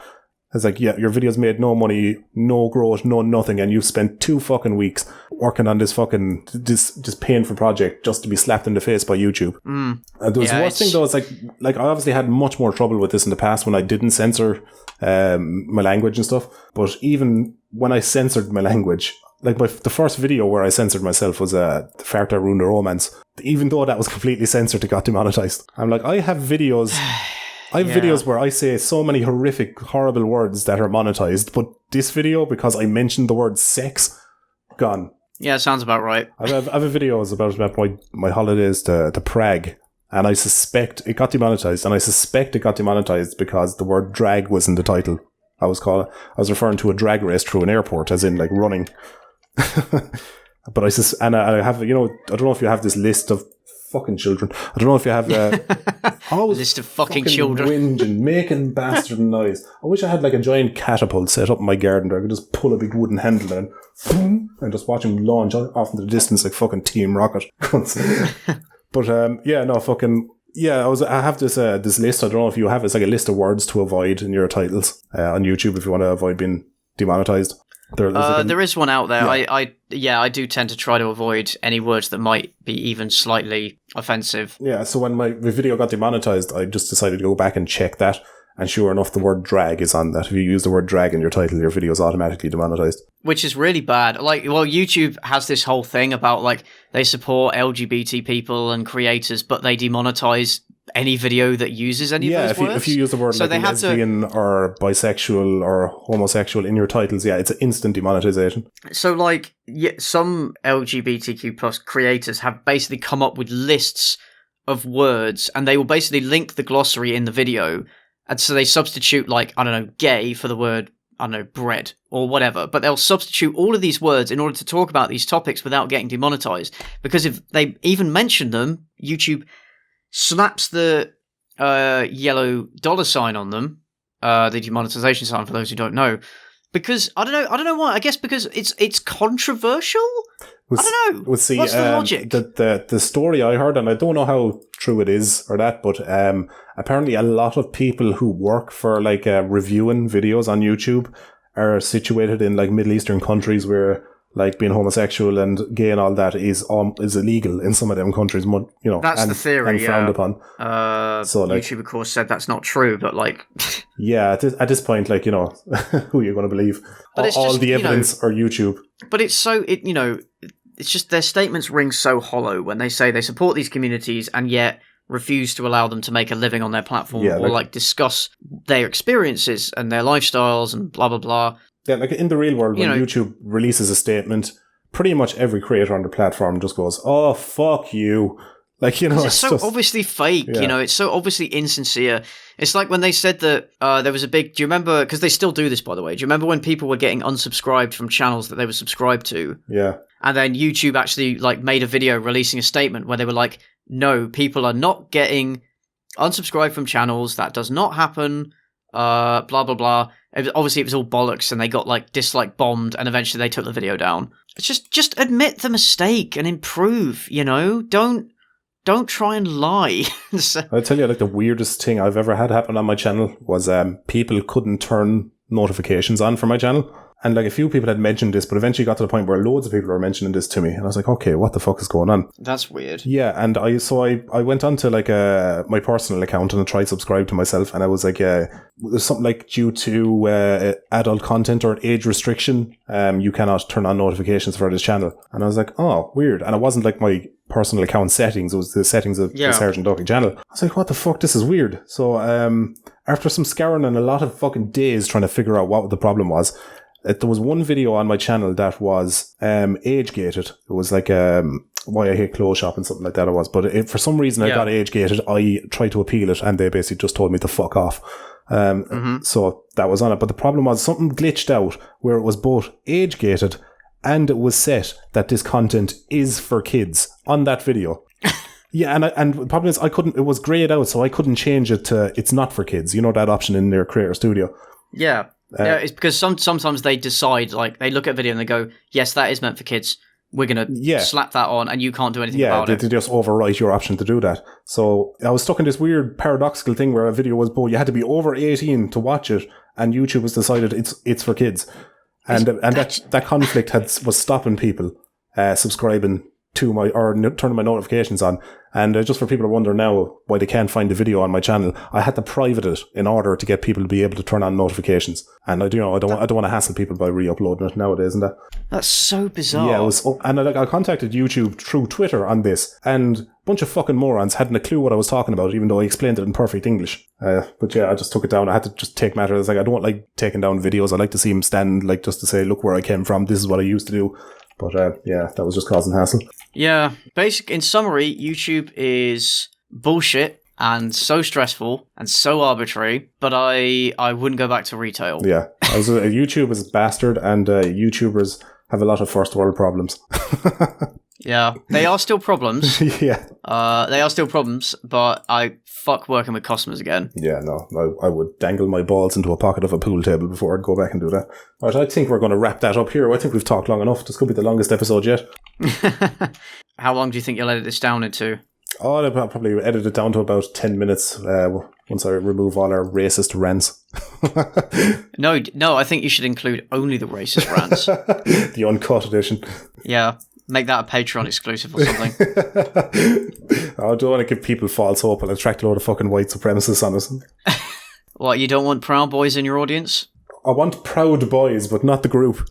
Speaker 1: It's like, yeah, your videos made no money, no growth, no nothing, and you've spent 2 fucking weeks working on this fucking, this painful project just to be slapped in the face by YouTube. And the worst thing though is like I obviously had much more trouble with this in the past when I didn't censor my language and stuff. But even when I censored my language, like the first video where I censored myself was the fart that ruined the romance. Even though that was completely censored, it got demonetized. I'm like, I have videos where I say so many horrific, horrible words that are monetized, but this video, because I mentioned the word sex, gone.
Speaker 2: Yeah, sounds about right.
Speaker 1: I have a video about my holidays to Prague, and I suspect it got demonetized, and I suspect it got demonetized because the word drag was in the title. I was referring to a drag race through an airport, as in like running. But I have, you know, I don't know if you have this list of fucking children. I don't know if you have
Speaker 2: list of fucking children
Speaker 1: whinging, making bastard noise. I wish I had like a giant catapult set up in my garden there. I could just pull a big wooden handle and boom, and just watch them launch off into the distance like fucking Team Rocket. But I have this list. I don't know if you have. It's like a list of words to avoid in your titles on YouTube if you want to avoid being demonetized.
Speaker 2: There is one out there.
Speaker 1: Yeah.
Speaker 2: I do tend to try to avoid any words that might be even slightly offensive.
Speaker 1: Yeah, so when my video got demonetized, I just decided to go back and check that. And sure enough, the word drag is on that. If you use the word drag in your title, your video is automatically demonetized. Which
Speaker 2: is really bad. Like, well, YouTube has this whole thing about, like, they support LGBT people and creators, but they demonetize any video that uses any of those words. If
Speaker 1: you use the word like lesbian or bisexual or homosexual in your titles, yeah, it's an instant demonetization.
Speaker 2: So, like, some LGBTQ plus creators have basically come up with lists of words, and they will basically link the glossary in the video, and so they substitute, like, I don't know, gay for the word, I don't know, bread or whatever, but they'll substitute all of these words in order to talk about these topics without getting demonetized, because if they even mention them, YouTube slaps the yellow $sign on them, the demonetization sign for those who don't know, because I don't know why. I guess because it's controversial. I don't know. What's the logic?
Speaker 1: The story I heard, and I don't know how true it is or that, but apparently a lot of people who work for like reviewing videos on YouTube are situated in like Middle Eastern countries where like being homosexual and gay and all that is illegal in some of them countries, you know.
Speaker 2: That's the theory,
Speaker 1: and frowned upon.
Speaker 2: So like, YouTube, of course, said that's not true, but like,
Speaker 1: yeah, at this point, like, you know, who are you going to believe? But all the evidence or YouTube.
Speaker 2: But it's so it's just their statements ring so hollow when they say they support these communities and yet refuse to allow them to make a living on their platform or like discuss their experiences and their lifestyles and blah blah blah.
Speaker 1: Yeah, like in the real world, when YouTube releases a statement, pretty much every creator on the platform just goes, "Oh, fuck you." Like, you know,
Speaker 2: it's so obviously fake, you know, it's so obviously insincere. It's like when they said that there was a big, do you remember, because they still do this, by the way, do you remember when people were getting unsubscribed from channels that they were subscribed to?
Speaker 1: Yeah.
Speaker 2: And then YouTube actually like made a video releasing a statement where they were like, no, people are not getting unsubscribed from channels, that does not happen, blah, blah, blah. Obviously, it was all bollocks, and they got like dislike bombed, and eventually they took the video down. It's just admit the mistake and improve. You know, don't try and lie.
Speaker 1: I'll tell you, like the weirdest thing I've ever had happen on my channel was people couldn't turn notifications on for my channel. And like a few people had mentioned this, but eventually got to the point where loads of people were mentioning this to me. And I was like, okay, what the fuck is going on?
Speaker 2: That's weird.
Speaker 1: Yeah, and I went on to like my personal account and I tried to subscribe to myself. And I was like, there's something like due to adult content or age restriction, you cannot turn on notifications for this channel. And I was like, oh, weird. And it wasn't like my personal account settings. It was the settings of the Sergeant Ducky channel. I was like, what the fuck? This is weird. So after some scouring and a lot of fucking days trying to figure out what the problem was, there was one video on my channel that was age gated. It was like why I hate clothes shop and something like that it was. But for some reason I got age gated. I tried to appeal it and they basically just told me to fuck off. So that was on it. But the problem was something glitched out where it was both age gated and it was set that this content is for kids on that video. Yeah, and the problem is it was grayed out, so I couldn't change it to it's not for kids. You know that option in their Creator Studio.
Speaker 2: Yeah. It's because sometimes they decide, like, they look at a video and they go, yes, that is meant for kids. We're going to slap that on and you can't do anything about it.
Speaker 1: Yeah, they just overwrite your option to do that. So I was stuck in this weird paradoxical thing where a video was both, you had to be over 18 to watch it and YouTube has decided it's for kids. And that conflict was stopping people subscribing to turning my notifications on. And just for people who wonder now why they can't find the video on my channel, I had to private it in order to get people to be able to turn on notifications. And I don't want to hassle people by re-uploading it nowadays, isn't that?
Speaker 2: That's so bizarre.
Speaker 1: Yeah, and I contacted YouTube through Twitter on this, and a bunch of fucking morons hadn't a clue what I was talking about, even though I explained it in perfect English. But yeah, I just took it down. I had to just take matters. Like, I don't like taking down videos. I like to see them stand, like, just to say, look where I came from. This is what I used to do. But yeah, that was just causing hassle.
Speaker 2: Yeah, in summary, YouTube is bullshit and so stressful and so arbitrary, but I wouldn't go back to retail.
Speaker 1: Yeah, YouTube is a bastard, and YouTubers have a lot of first world problems.
Speaker 2: Yeah, they are still problems.
Speaker 1: Yeah.
Speaker 2: They are still problems, but I fuck working with customers again.
Speaker 1: Yeah, no, I would dangle my balls into a pocket of a pool table before I'd go back and do that. All right, I think we're going to wrap that up here. I think we've talked long enough. This could be the longest episode yet.
Speaker 2: How long do you think you'll edit this down into?
Speaker 1: Oh, I'll probably edit it down to about 10 minutes once I remove all our racist rants.
Speaker 2: No, I think you should include only the racist rants.
Speaker 1: The uncut edition.
Speaker 2: Yeah. Make that a Patreon exclusive or something.
Speaker 1: I don't want to give people false hope and attract a load of fucking white supremacists on us.
Speaker 2: What, you don't want Proud Boys in your audience?
Speaker 1: I want Proud Boys, but not the group.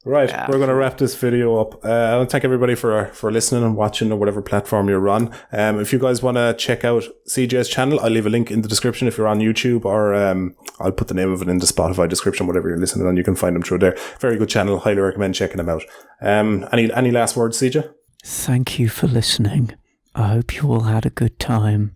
Speaker 1: Right, yeah. We're going to wrap this video up. I want to thank everybody for listening and watching or whatever platform you're on. If you guys want to check out CJ's channel, I'll leave a link in the description if you're on YouTube, or I'll put the name of it in the Spotify description, whatever you're listening on. You can find them through there. Very good channel. Highly recommend checking them out. Any last words, CJ?
Speaker 3: Thank you for listening. I hope you all had a good time.